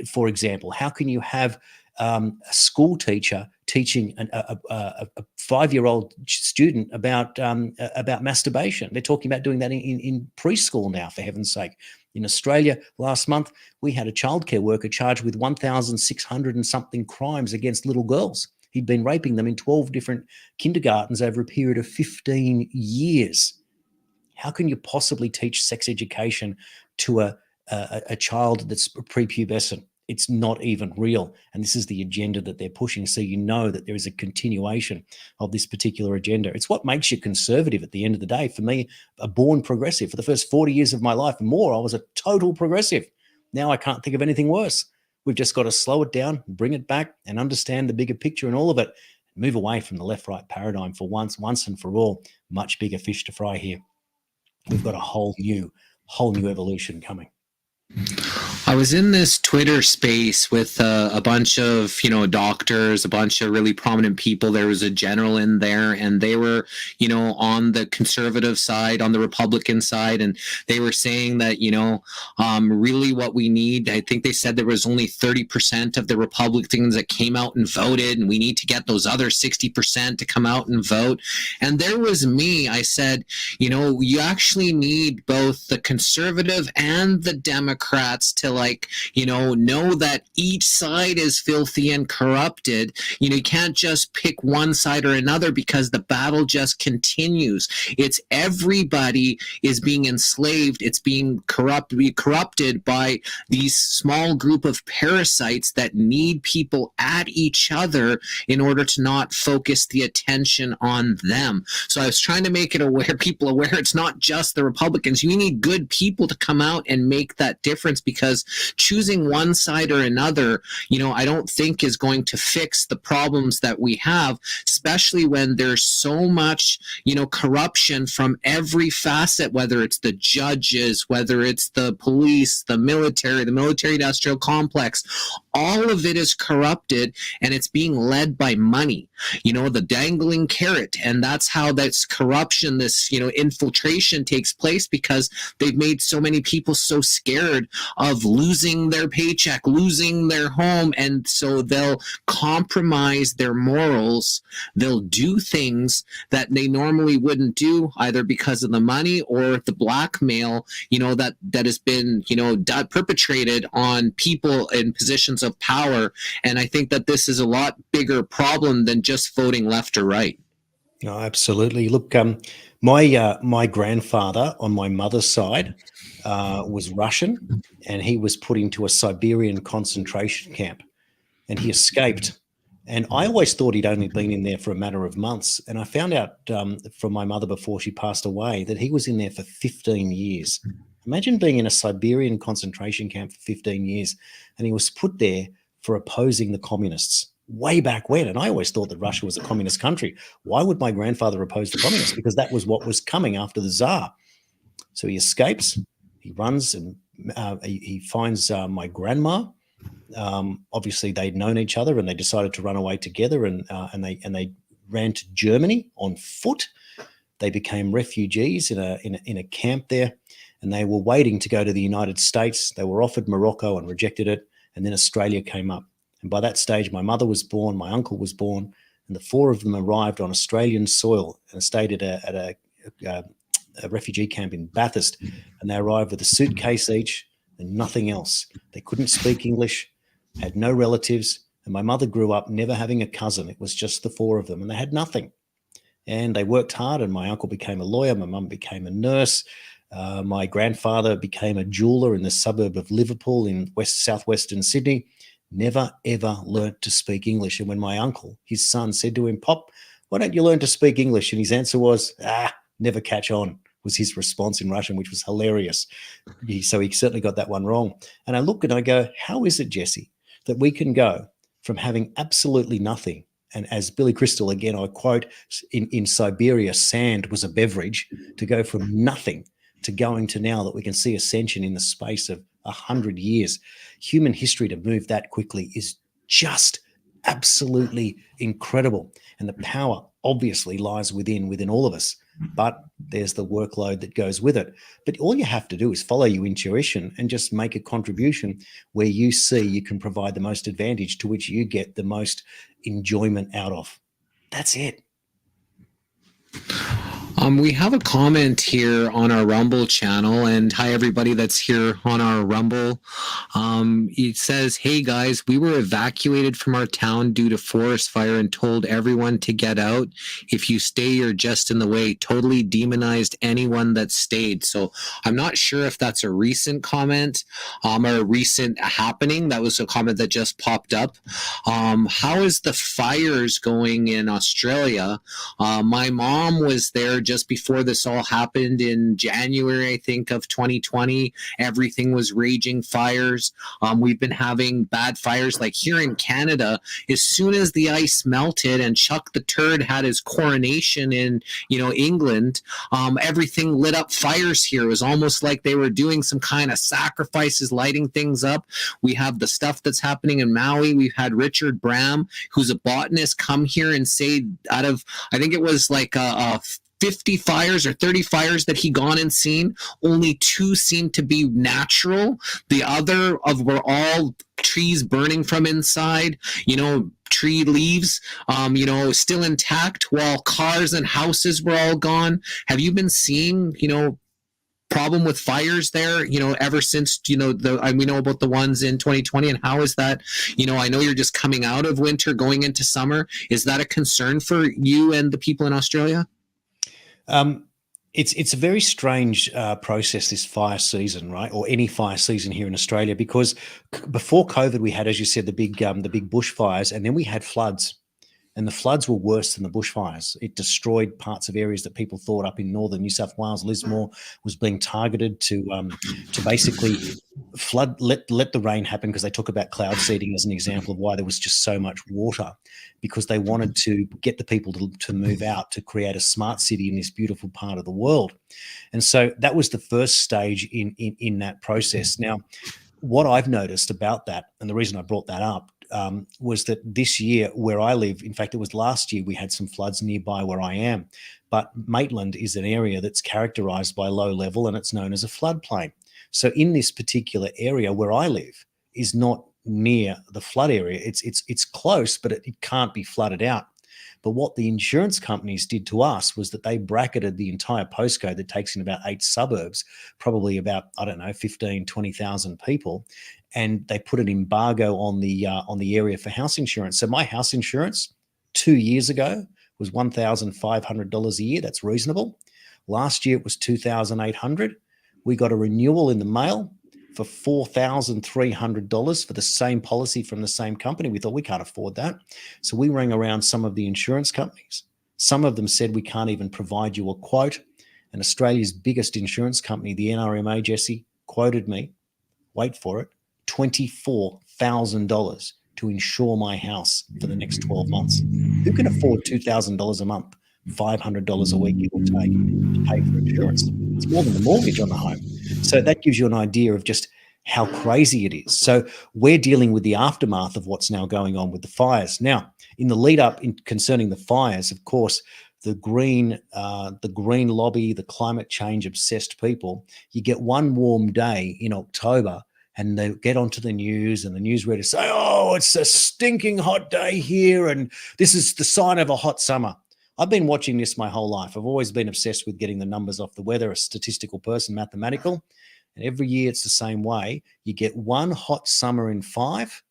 For example, how can you have a school teacher teaching a 5-year-old student about masturbation? They're talking about doing that in preschool now, for heaven's sake. In Australia, last month, we had a childcare worker charged with 1,600 and something crimes against little girls. He'd been raping them in 12 different kindergartens over a period of 15 years. How can you possibly teach sex education to a child that's prepubescent? It's not even real. And this is the agenda that they're pushing. So you know that there is a continuation of this particular agenda. It's what makes you conservative at the end of the day. For me, a born progressive. For the first 40 years of my life and more, I was a total progressive. Now I can't think of anything worse. We've just got to slow it down, bring it back, and understand the bigger picture and all of it. Move away from the left-right paradigm for once and for all. Much bigger fish to fry here. We've got a whole new evolution coming. I was in this Twitter space with a bunch of, doctors, a bunch of really prominent people. There was a general in there, and they were, on the conservative side, on the Republican side, and they were saying that, really what we need, I think they said there was only 30% of the Republicans that came out and voted, and we need to get those other 60% to come out and vote. And there was me. I said, you actually need both the conservative and the Democrats to like, know that each side is filthy and corrupted. You can't just pick one side or another, because the battle just continues. It's everybody is being enslaved. It's being corrupted by these small group of parasites that need people at each other in order to not focus the attention on them. So I was trying to make people aware it's not just the Republicans. You need good people to come out and make that difference, because choosing one side or another, I don't think is going to fix the problems that we have, especially when there's so much, corruption from every facet, whether it's the judges, whether it's the police, the military industrial complex. All of it is corrupted, and it's being led by money, the dangling carrot. And that's how this corruption, this, infiltration takes place, because they've made so many people so scared of losing their paycheck, losing their home. And so they'll compromise their morals. They'll do things that they normally wouldn't do, either because of the money or the blackmail, that has been, perpetrated on people in positions of power. And I think that this is a lot bigger problem than just voting left or right. No, absolutely. Look, my grandfather on my mother's side was Russian, and he was put into a Siberian concentration camp, and he escaped. And I always thought he'd only been in there for a matter of months. And I found out from my mother before she passed away that he was in there for 15 years. Imagine being in a Siberian concentration camp for 15 years, and he was put there for opposing the communists way back when. And I always thought that Russia was a communist country. Why would my grandfather oppose the communists? Because that was what was coming after the Tsar. So he escapes, he runs, and he finds my grandma. Obviously, they'd known each other, and they decided to run away together, and they ran to Germany on foot. They became refugees in a camp there, and they were waiting to go to the United States. They were offered Morocco and rejected it, and then Australia came up. And by that stage, my mother was born, my uncle was born, and the four of them arrived on Australian soil and stayed at a refugee camp in Bathurst. And they arrived with a suitcase each and nothing else. They couldn't speak English, had no relatives, and my mother grew up never having a cousin. It was just the four of them, and they had nothing. And they worked hard, and my uncle became a lawyer, my mum became a nurse. My grandfather became a jeweler in the suburb of Liverpool in southwestern Sydney. Never, ever learnt to speak English. And when my uncle, his son, said to him, "Pop, why don't you learn to speak English?" And his answer was, never catch on, was his response in Russian, which was hilarious. So he certainly got that one wrong. And I look and I go, how is it, Jesse, that we can go from having absolutely nothing, and as Billy Crystal, again, I quote, in Siberia, sand was a beverage, to go from nothing to going to now that we can see ascension in the space of 100 years. Human history to move that quickly is just absolutely incredible. And the power obviously lies within all of us, but there's the workload that goes with it. But all you have to do is follow your intuition and just make a contribution where you see you can provide the most advantage, to which you get the most enjoyment out of. That's it. We have a comment here on our Rumble channel, and hi everybody that's here on our Rumble. It says, "Hey guys, we were evacuated from our town due to forest fire and told everyone to get out. If you stay, you're just in the way. Totally demonized anyone that stayed." So I'm not sure if that's a recent comment or a recent happening. That was a comment that just popped up. How is the fires going in Australia? My mom was there just before this all happened in January, I think, of 2020. Everything was raging fires. We've been having bad fires like here in Canada. As soon as the ice melted and Chuck the Turd had his coronation in, England, everything lit up fires here. It was almost like they were doing some kind of sacrifices, lighting things up. We have the stuff that's happening in Maui. We've had Richard Bram, who's a botanist, come here and say out of, I think it was like 50 fires or 30 fires that he gone and seen, only 2 seemed to be natural. The other were all trees burning from inside, tree leaves, still intact, while cars and houses were all gone. Have you been seeing, problem with fires there, ever since, we know about the ones in 2020, and how is that, I know you're just coming out of winter, going into summer. Is that a concern for you and the people in Australia? It's a very strange process, this fire season, right? Or any fire season here in Australia, because before COVID, we had, as you said, the big bushfires, and then we had floods. And the floods were worse than the bushfires. It destroyed parts of areas that people thought up in northern New South Wales. Lismore was being targeted to basically flood, let the rain happen, because they talk about cloud seeding as an example of why there was just so much water, because they wanted to get the people to move out to create a smart city in this beautiful part of the world. And so that was the first stage in that process. Now, what I've noticed about that, and the reason I brought that up, was that this year where I live, in fact, it was last year, we had some floods nearby where I am. But Maitland is an area that's characterized by low level, and it's known as a floodplain. So in this particular area where I live is not near the flood area. It's close, but it can't be flooded out. But what the insurance companies did to us was that they bracketed the entire postcode that takes in about 8 suburbs, probably about, 15, 20,000 people. And they put an embargo on the area for house insurance. So my house insurance 2 years ago was $1,500 a year. That's reasonable. Last year it was $2,800. We got a renewal in the mail for $4,300 for the same policy from the same company. We thought, we can't afford that. So we rang around some of the insurance companies. Some of them said, we can't even provide you a quote. And Australia's biggest insurance company, the NRMA, Jesse, quoted me, wait for it, $24,000 to insure my house for the next 12 months. Who can afford $2,000 a month, $500 a week, it will take to pay for insurance? It's more than the mortgage on the home. So that gives you an idea of just how crazy it is. So we're dealing with the aftermath of what's now going on with the fires. Now, in the lead up concerning the fires, of course, the green lobby, the climate change obsessed people, you get one warm day in October and they get onto the news, and the newsreaders say, oh, it's a stinking hot day here, and this is the sign of a hot summer. I've been watching this my whole life. I've always been obsessed with getting the numbers off the weather, a statistical person, mathematical. And every year it's the same way. You get one hot summer in 5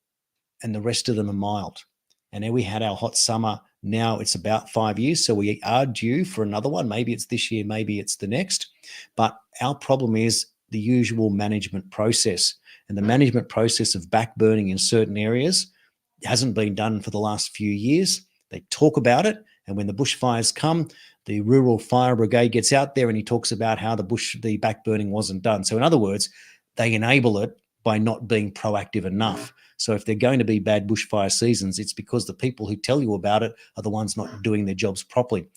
and the rest of them are mild. And then we had our hot summer. Now it's about 5 years. So we are due for another one. Maybe it's this year, maybe it's the next. But our problem is the usual management process. And the management process of backburning in certain areas hasn't been done for the last few years. They talk about it. And when the bushfires come, the rural fire brigade gets out there and he talks about how the backburning wasn't done. So in other words, they enable it by not being proactive enough. So if they're going to be bad bushfire seasons, it's because the people who tell you about it are the ones not doing their jobs properly.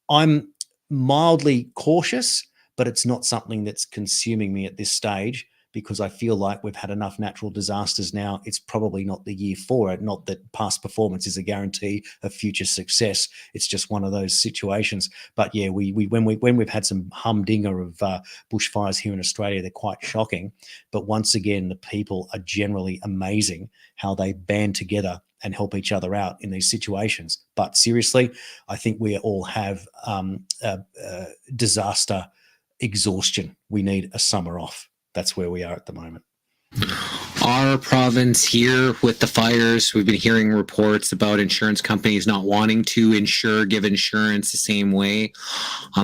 I'm mildly cautious, but it's not something that's consuming me at this stage, because I feel like we've had enough natural disasters now. It's probably not the year for it. Not that past performance is a guarantee of future success. It's just one of those situations. But yeah, when we've had some humdinger of bushfires here in Australia, they're quite shocking. But once again, the people are generally amazing how they band together and help each other out in these situations. But seriously, I think we all have disaster exhaustion. We need a summer off. That's where we are at the moment. Our province here with the fires, we've been hearing reports about insurance companies not wanting to give insurance the same way.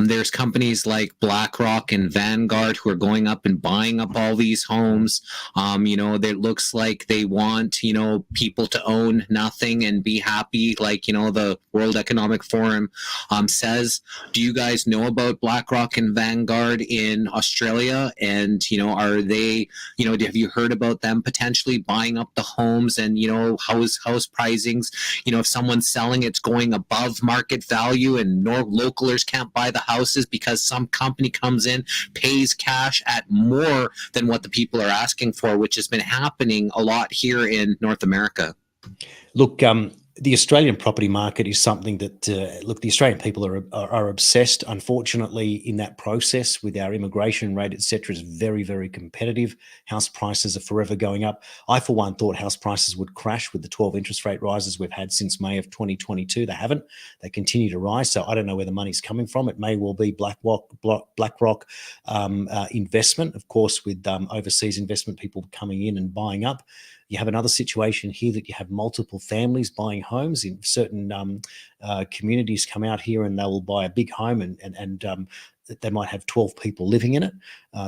There's companies like BlackRock and Vanguard who are going up and buying up all these homes. That looks like they want, people to own nothing and be happy, like, the World Economic Forum says. Do you guys know about BlackRock and Vanguard in Australia? And, are they, have you heard about them potentially buying up the homes and, house pricings? If someone's selling, it's going above market value and localers can't buy the houses because some company comes in, pays cash at more than what the people are asking for, which has been happening a lot here in North America. Look, The Australian property market is something that, look, the Australian people are obsessed. Unfortunately, in that process, with our immigration rate, etc., is very, very competitive. House prices are forever going up. I, for one, thought house prices would crash with the 12 interest rate rises we've had since May of 2022. They haven't. They continue to rise. So I don't know where the money's coming from. It may well be BlackRock investment, of course, with overseas investment people coming in and buying up. You have another situation here that you have multiple families buying homes in certain communities come out here and they will buy a big home and they might have 12 people living in it.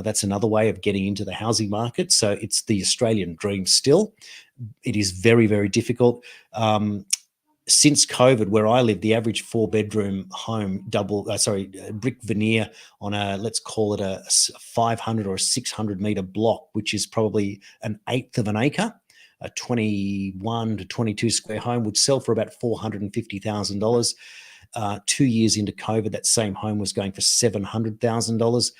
That's another way of getting into the housing market. So it's the Australian dream still. It is very, very difficult. Since COVID, where I live, the average 4-bedroom home, brick veneer on let's call it a 500 or a 600 meter block, which is probably an eighth of an acre, a 21 to 22 square home would sell for about $450,000. 2 years into COVID, that same home was going for $700,000.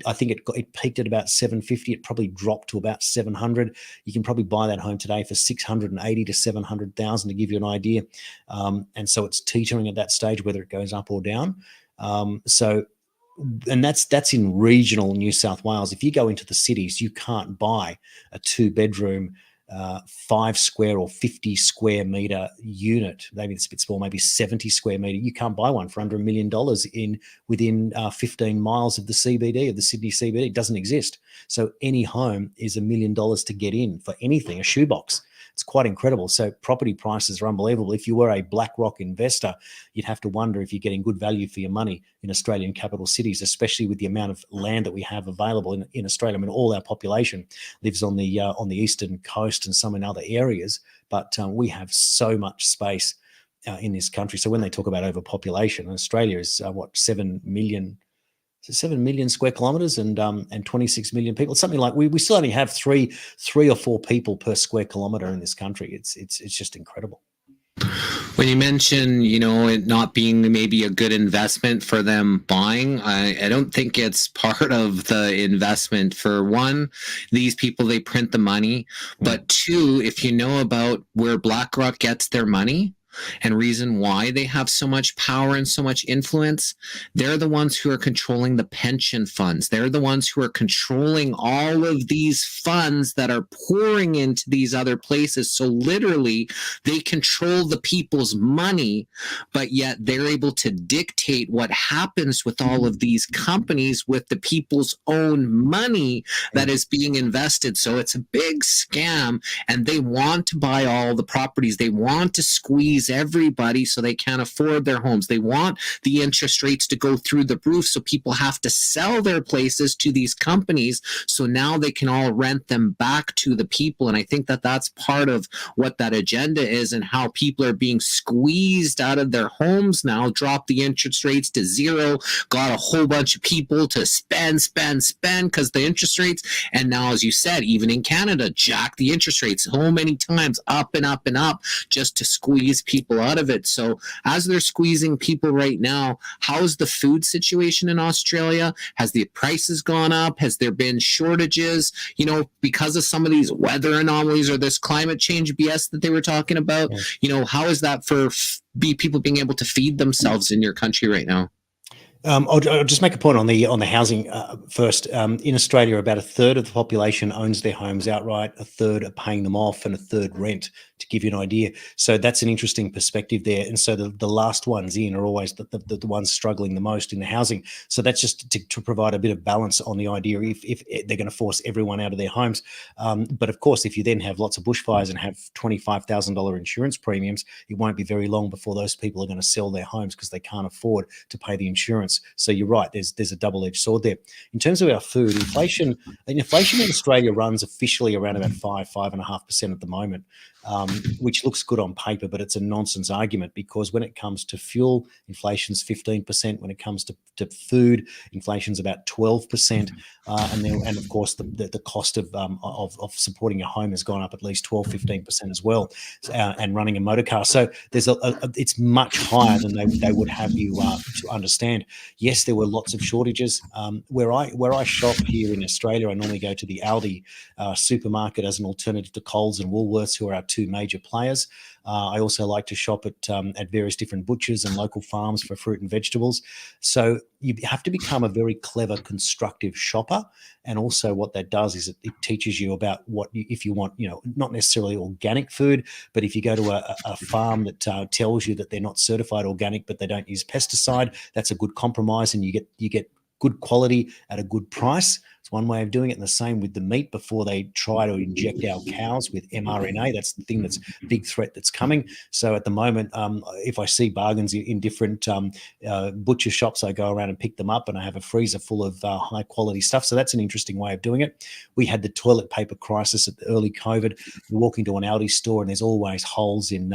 I think it peaked at about $750,000. It probably dropped to about $700,000. You can probably buy that home today for $680,000 to $700,000 to give you an idea. And so it's teetering at that stage, whether it goes up or down. And that's in regional New South Wales. If you go into the cities, you can't buy a 2-bedroom 5 square or 50 square meter unit. Maybe it's a bit small, maybe 70 square meter. You can't buy one for under $1 million within 15 miles of the CBD, of the Sydney CBD. It doesn't exist. So any home is $1 million to get in for anything, a shoebox. It's quite incredible. So property prices are unbelievable. If you were a BlackRock investor, you'd have to wonder if you're getting good value for your money in Australian capital cities, especially with the amount of land that we have available in Australia. I mean, all our population lives on the eastern coast and some in other areas, but we have so much space in this country. So when they talk about overpopulation, Australia is 7 million. 7 million square kilometers and 26 million people. It's something like we still only have three or four people per square kilometer in this country. It's just incredible. When you mention, it not being maybe a good investment for them buying, I don't think it's part of the investment. For one, these people, they print the money. But two, if you know about where BlackRock gets their money, and reason why they have so much power and so much influence, they're the ones who are controlling the pension funds. They're the ones who are controlling all of these funds that are pouring into these other places. So literally, they control the people's money, but yet they're able to dictate what happens with all of these companies with the people's own money that is being invested. So it's a big scam, and they want to buy all the properties. They want to squeeze everybody so they can't afford their homes. They want the interest rates to go through the roof, so people have to sell their places to these companies, so now they can all rent them back to the people. And I think that that's part of what that agenda is, and how people are being squeezed out of their homes now. Drop the interest rates to zero, got a whole bunch of people to spend because the interest rates, and now, as you said, even in Canada, jack the interest rates so many times up and up and up just to squeeze people out of it. So as they're squeezing people right now, how's the food situation in Australia? Has the prices gone up? Has there been shortages, because of some of these weather anomalies or this climate change BS that they were talking about? How is that for people being able to feed themselves in your country right now? I'll just make a point on the housing first. In Australia, about a third of the population owns their homes outright, a third are paying them off, and a third rent, to give you an idea. So that's an interesting perspective there. And so the last ones in are always the ones struggling the most in the housing. So that's just to provide a bit of balance on the idea if they're going to force everyone out of their homes. But of course, if you then have lots of bushfires and have $25,000 insurance premiums, it won't be very long before those people are going to sell their homes because they can't afford to pay the insurance. So you're right, there's a double-edged sword there. In terms of our food, inflation in Australia runs officially around about 5.5% at the moment, which looks good on paper, but it's a nonsense argument, because when it comes to fuel, inflation's 15%. When it comes to food, inflation's about 12%, and of course the cost of supporting a home has gone up at least 12-15% as well, and running a motor car. So it's much higher than they would have you to understand. Yes, there were lots of shortages. Where I shop here in Australia, I normally go to the Aldi supermarket as an alternative to Coles and Woolworths, who are our two major players. I also like to shop at various different butchers and local farms for fruit and vegetables. So you have to become a very clever, constructive shopper. And also what that does is it teaches you about if you want, not necessarily organic food, but if you go to a farm that tells you that they're not certified organic, but they don't use pesticide, that's a good compromise, and you get good quality at a good price. It's one way of doing it. And the same with the meat before they try to inject our cows with mRNA. That's the thing that's a big threat that's coming. So at the moment, if I see bargains in different butcher shops, I go around and pick them up, and I have a freezer full of high quality stuff. So that's an interesting way of doing it. We had the toilet paper crisis at the early COVID. You walk into an Aldi store and there's always holes in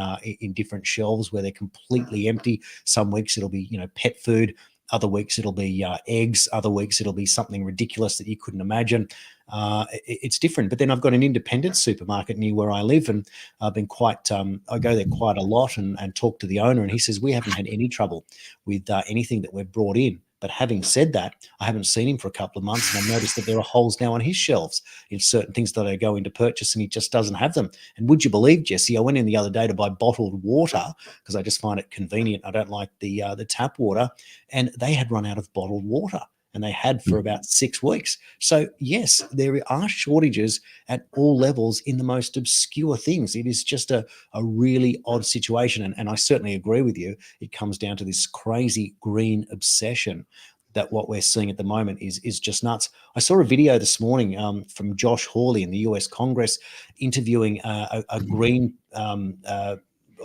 different shelves where they're completely empty. Some weeks it'll be, pet food. Other weeks it'll be eggs. Other weeks it'll be something ridiculous that you couldn't imagine. It's different. But then I've got an independent supermarket near where I live, and I've been I go there quite a lot and talk to the owner, and he says we haven't had any trouble with anything that we've brought in. But having said that, I haven't seen him for a couple of months, and I've noticed that there are holes now on his shelves in certain things that I go in to purchase, and he just doesn't have them. And would you believe, Jesse, I went in the other day to buy bottled water because I just find it convenient. I don't like the tap water, and they had run out of bottled water. And they had for about 6 weeks. So yes, there are shortages at all levels in the most obscure things. It is just a really odd situation. And I certainly agree with you. It comes down to this crazy green obsession that what we're seeing at the moment is just nuts. I saw a video this morning from Josh Hawley in the US Congress interviewing a green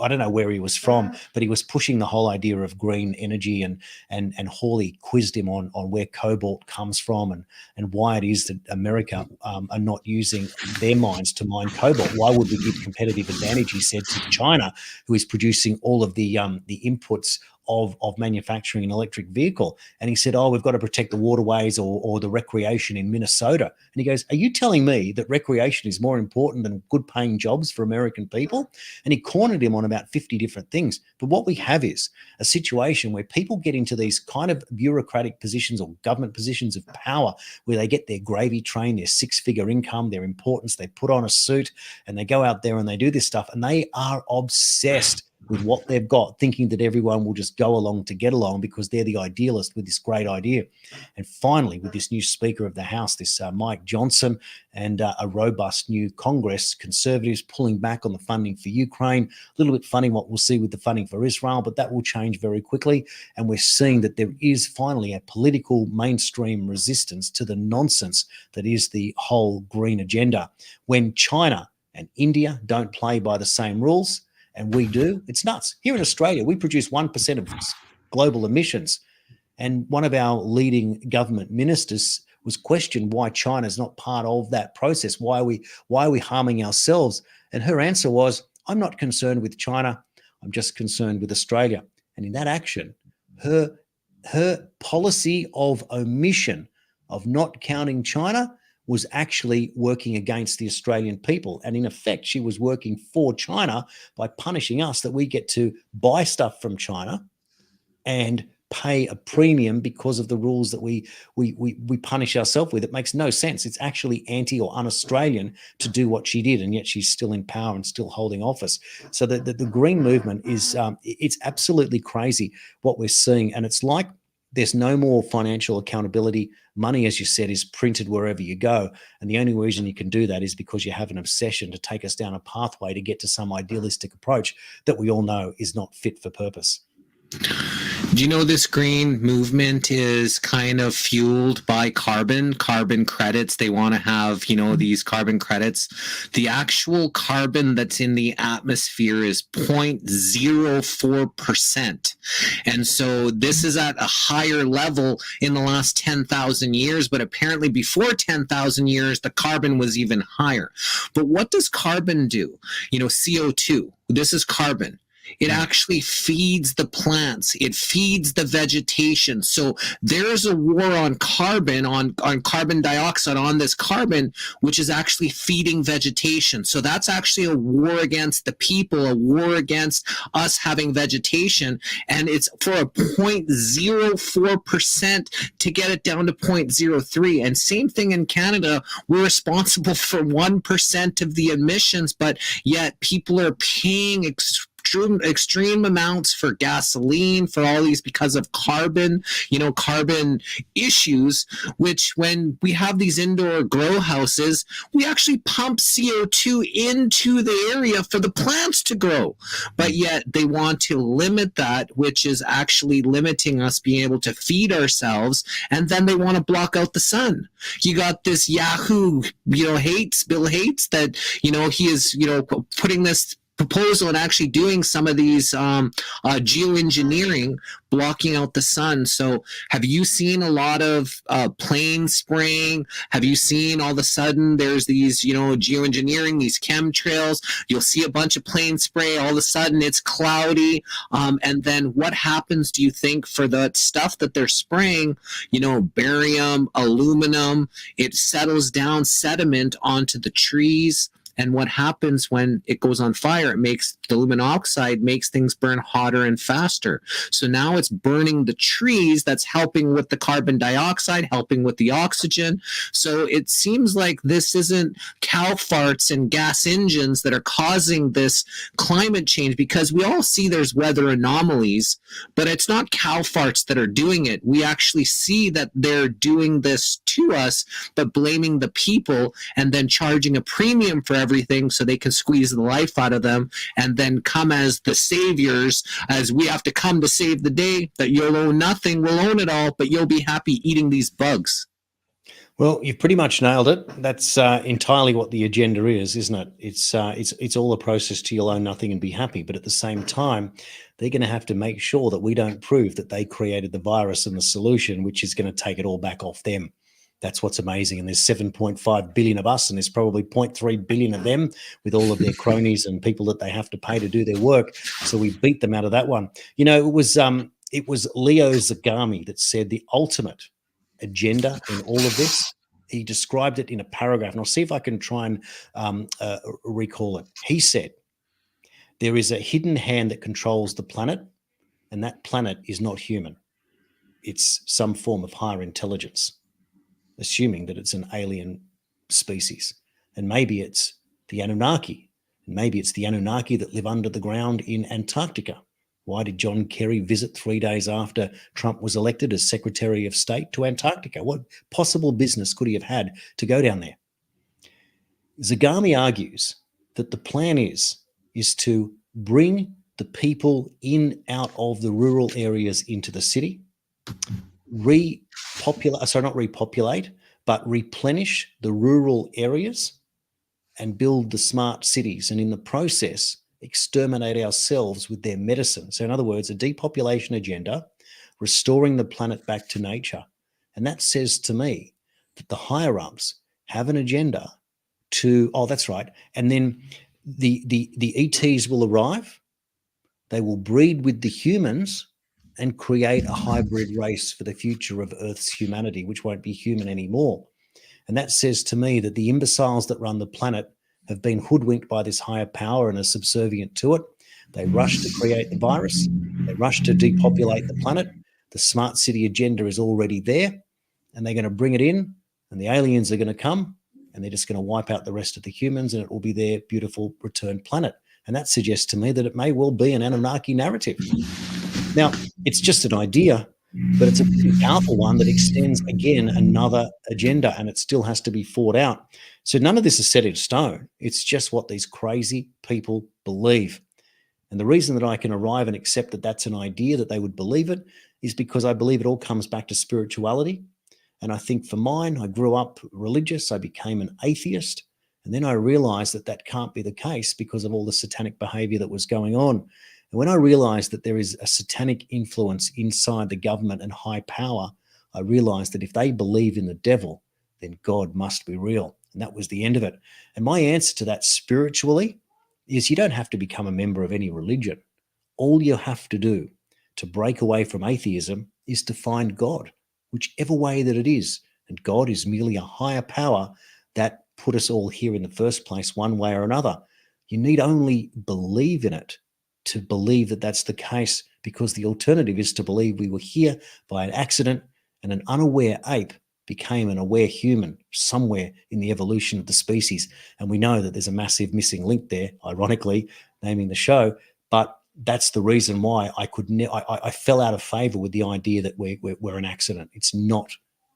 I don't know where he was from, but he was pushing the whole idea of green energy, and Hawley quizzed him on where cobalt comes from and why it is that America are not using their mines to mine cobalt. Why would we give competitive advantage, he said, to China, who is producing all of the inputs of manufacturing an electric vehicle? And he said, we've got to protect the waterways or the recreation in Minnesota. And he goes, are you telling me that recreation is more important than good paying jobs for American people? And he cornered him on about 50 different things. But what we have is a situation where people get into these kind of bureaucratic positions or government positions of power where they get their gravy train, their 6-figure income, their importance, they put on a suit and they go out there and they do this stuff, and they are obsessed with what they've got, thinking that everyone will just go along to get along because they're the idealist with this great idea. And finally, with this new Speaker of the House, this Mike Johnson, and a robust new Congress, Conservatives pulling back on the funding for Ukraine. A little bit funny what we'll see with the funding for Israel, but that will change very quickly. And we're seeing that there is finally a political mainstream resistance to the nonsense that is the whole green agenda. When China and India don't play by the same rules, and we do, it's nuts. Here in Australia, we produce 1% of global emissions. And one of our leading government ministers was questioned why China's not part of that process. Why are we harming ourselves? And her answer was, I'm not concerned with China. I'm just concerned with Australia. And in that action, her policy of omission, of not counting China, was actually working against the Australian people. And in effect, she was working for China by punishing us that we get to buy stuff from China and pay a premium because of the rules that we punish ourselves with. It makes no sense. It's actually anti or un-Australian to do what she did, and yet she's still in power and still holding office. So the green movement is it's absolutely crazy what we're seeing. And it's like there's no more financial accountability. Money, as you said, is printed wherever you go. And the only reason you can do that is because you have an obsession to take us down a pathway to get to some idealistic approach that we all know is not fit for purpose. Do you know this green movement is kind of fueled by carbon credits? They want to have, these carbon credits. The actual carbon that's in the atmosphere is 0.04%. And so this is at a higher level in the last 10,000 years, but apparently before 10,000 years, the carbon was even higher. But what does carbon do? CO2, this is carbon. It actually feeds the plants. It feeds the vegetation. So there's a war on carbon, on carbon dioxide, on this carbon, which is actually feeding vegetation. So that's actually a war against the people, a war against us having vegetation. And it's for a 0.04% to get it down to 0.03. And same thing in Canada, we're responsible for 1% of the emissions, but yet people are paying extreme amounts for gasoline, for all these, because of carbon, carbon issues, which when we have these indoor grow houses, we actually pump CO2 into the area for the plants to grow. But yet they want to limit that, which is actually limiting us being able to feed ourselves. And then they want to block out the sun. You got this Yahoo, Bill Hates, that, he is, putting this proposal and actually doing some of these geoengineering, blocking out the sun. So have you seen a lot of plane spraying? Have you seen all of a sudden there's these, geoengineering, these chemtrails? You'll see a bunch of plane spray. All of a sudden it's cloudy. And then what happens, do you think, for the stuff that they're spraying, barium, aluminum, it settles down sediment onto the trees. And what happens when it goes on fire? It makes the aluminum oxide, makes things burn hotter and faster. So now it's burning the trees. That's helping with the carbon dioxide, helping with the oxygen. So it seems like this isn't cow farts and gas engines that are causing this climate change, because we all see there's weather anomalies, but it's not cow farts that are doing it. We actually see that they're doing this to us, but blaming the people and then charging a premium for everything so they can squeeze the life out of them, and then come as the saviors, as we have to come to save the day, that you'll own nothing, we'll own it all, but you'll be happy eating these bugs. Well, you've pretty much nailed it. That's entirely what the agenda is, isn't it? It's all a process to you'll own nothing and be happy. But at the same time, they're going to have to make sure that we don't prove that they created the virus and the solution, which is going to take it all back off them. That's what's amazing. And there's 7.5 billion of us, and there's probably 0.3 billion of them with all of their cronies and people that they have to pay to do their work. So we beat them out of that one. It was Leo Zagami that said the ultimate agenda in all of this. He described it in a paragraph, and I'll see if I can try and recall it. He said, there is a hidden hand that controls the planet, and that planet is not human. It's some form of higher intelligence, assuming that it's an alien species. And maybe it's the Anunnaki. And maybe it's the Anunnaki that live under the ground in Antarctica. Why did John Kerry visit 3 days after Trump was elected as Secretary of State to Antarctica? What possible business could he have had to go down there? Zagami argues that the plan is to bring the people out of the rural areas into the city, replenish the rural areas and build the smart cities, and in the process exterminate ourselves with their medicine. So in other words, a depopulation agenda, restoring the planet back to nature. And that says to me that the higher ups have an agenda to, that's right. And then the ETs will arrive, they will breed with the humans and create a hybrid race for the future of Earth's humanity, which won't be human anymore. And that says to me that the imbeciles that run the planet have been hoodwinked by this higher power and are subservient to it. They rush to create the virus. They rush to depopulate the planet. The smart city agenda is already there, and they're going to bring it in, and the aliens are going to come, and they're just going to wipe out the rest of the humans, and it will be their beautiful returned planet. And that suggests to me that it may well be an Anunnaki narrative. Now, it's just an idea, but it's a pretty powerful one that extends, again, another agenda, and it still has to be fought out. So none of this is set in stone. It's just what these crazy people believe. And the reason that I can arrive and accept that that's an idea, that they would believe it, is because I believe it all comes back to spirituality. And I think for mine, I grew up religious. I became an atheist. And then I realized that that can't be the case because of all the satanic behavior that was going on. And when I realized that there is a satanic influence inside the government and high power, I realized that if they believe in the devil, then God must be real. And that was the end of it. And my answer to that spiritually is you don't have to become a member of any religion. all you have to do to break away from atheism is to find God, whichever way that it is. And God is merely a higher power that put us all here in the first place, one way or another. You need only believe in it to believe that that's the case, because the alternative is to believe we were here by an accident and an unaware ape became an aware human somewhere in the evolution of the species. And we know that there's a massive missing link there, ironically, naming the show. But that's the reason why I fell out of favor with the idea that we're an accident. It's not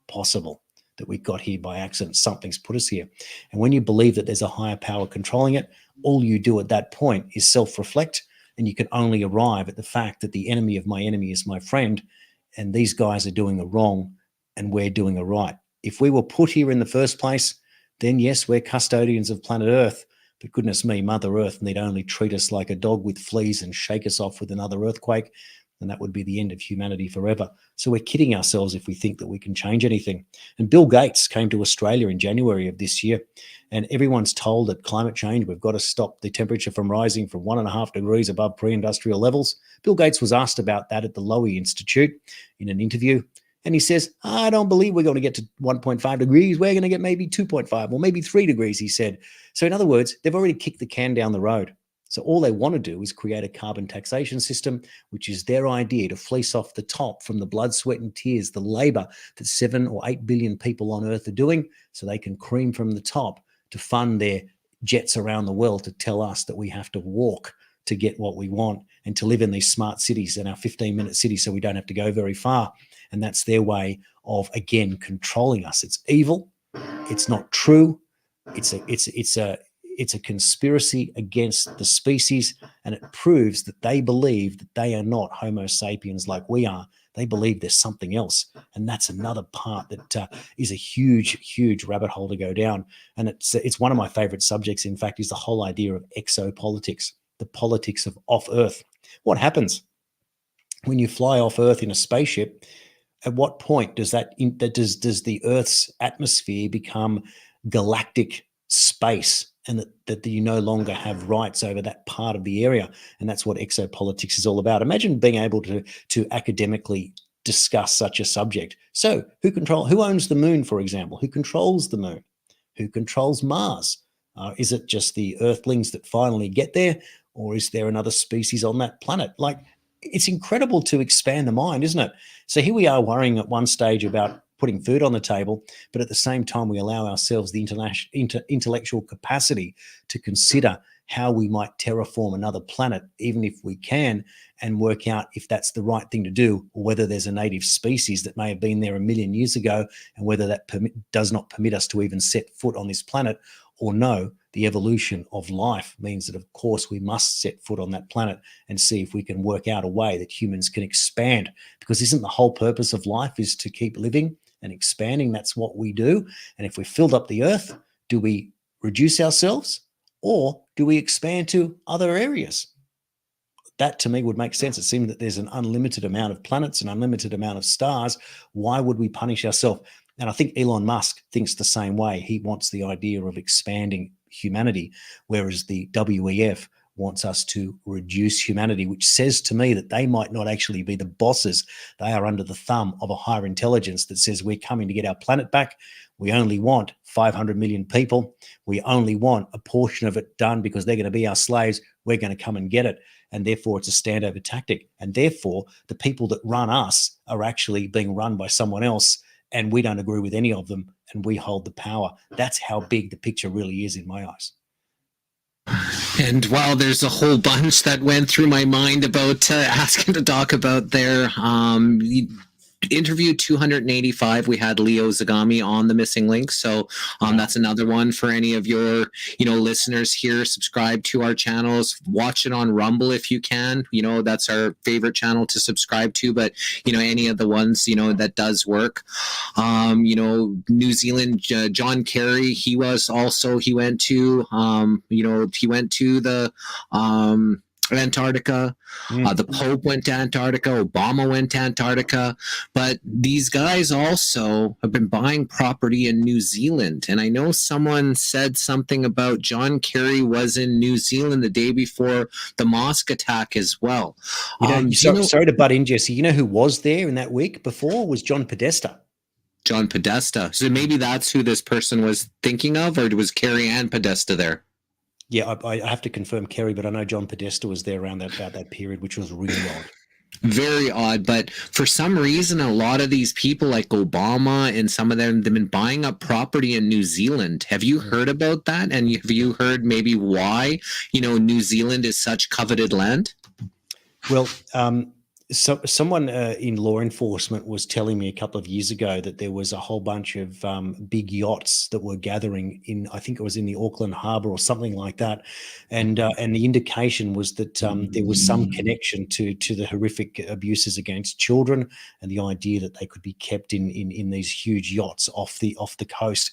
possible that we got here by accident. Something's put us here. And when you believe that there's a higher power controlling it, all you do at that point is self-reflect, and you can only arrive at the fact that the enemy of my enemy is my friend, and these guys are doing the wrong and we're doing the right. If we were put here in the first place, then yes, we're custodians of planet Earth. But goodness me, Mother Earth need only treat us like a dog with fleas and shake us off with another earthquake, and that would be the end of humanity forever. So we're kidding ourselves if we think that we can change anything. And Bill Gates came to Australia in January of this year, and everyone's told that climate change, we've got to stop the temperature from rising from 1.5 degrees above pre-industrial levels. Bill Gates was asked about that at the Lowy Institute in an interview, and he says, I don't believe we're going to get to 1.5 degrees. We're going to get maybe 2.5 or maybe 3 degrees, he said. So in other words, they've already kicked the can down the road. So all they want to do is create a carbon taxation system, which is their idea to fleece off the top from the blood, sweat, and tears, the labor that 7 or 8 billion people on Earth are doing, so they can cream from the top to fund their jets around the world to tell us that we have to walk to get what we want and to live in these smart cities and our 15-minute cities so we don't have to go very far. And that's their way of, again, controlling us. It's evil. It's not true. It's a conspiracy against the species, and it proves that they believe that they are not Homo sapiens like we are. They believe there's something else, and that's another part that is a huge, huge rabbit hole to go down. And it's one of my favorite subjects, in fact, is the whole idea of exopolitics, the politics of off Earth. What happens when you fly off Earth in a spaceship? At what point does does the Earth's atmosphere become galactic space, and that you no longer have rights over that part of the area? And that's what exopolitics is all about. Imagine being able to academically discuss such a subject. So who owns the moon, for example? Who controls the moon? Who controls Mars? Is it just the Earthlings that finally get there, or is there another species on that planet? Like, it's incredible to expand the mind, isn't it? So here we are worrying at one stage about putting food on the table, but at the same time, we allow ourselves the intellectual capacity to consider how we might terraform another planet, even if we can, and work out if that's the right thing to do, or whether there's a native species that may have been there 1 million years ago, and whether that does not permit us to even set foot on this planet. Or no, the evolution of life means that, of course, we must set foot on that planet and see if we can work out a way that humans can expand. Because isn't the whole purpose of life is to keep living and expanding? That's what we do. And if we filled up the Earth, do we reduce ourselves, or do we expand to other areas? That, to me, would make sense. It seems that there's an unlimited amount of planets, an unlimited amount of stars. Why would we punish ourselves? And I think Elon Musk thinks the same way. He wants the idea of expanding humanity, whereas the WEF wants us to reduce humanity, which says to me that they might not actually be the bosses. They are under the thumb of a higher intelligence that says we're coming to get our planet back. We only want 500 million people. We only want a portion of it done because they're going to be our slaves. We're going to come and get it. And therefore, it's a standover tactic. And therefore, the people that run us are actually being run by someone else, and we don't agree with any of them, and we hold the power. That's how big the picture really is in my eyes. And while there's a whole bunch that went through my mind about asking to talk about their interview 285, we had Leo Zagami on the missing link. So that's another one for any of your listeners here. Subscribe to our channels, watch it on Rumble if you can. That's our favorite channel to subscribe to, but any of the ones that does work. New Zealand, John Kerry, he went to the Antarctica. The Pope went to Antarctica. Obama went to Antarctica. But these guys also have been buying property in New Zealand. And I know someone said something about John Kerry was in New Zealand the day before the mosque attack as well. Sorry to butt in, Jesse. You know who was there in that week before was John Podesta. John Podesta. So maybe that's who this person was thinking of, or was Kerry and Podesta there? Yeah, I have to confirm Kerry, but I know John Podesta was there around about that period, which was really odd. Very odd, but for some reason, a lot of these people, like Obama and some of them, they've been buying up property in New Zealand. Have you heard about that? And have you heard maybe why, New Zealand is such coveted land? Well, so someone in law enforcement was telling me a couple of years ago that there was a whole bunch of big yachts that were gathering in, I think it was in the Auckland Harbour or something like that, and the indication was that there was some connection to the horrific abuses against children and the idea that they could be kept in these huge yachts off the coast.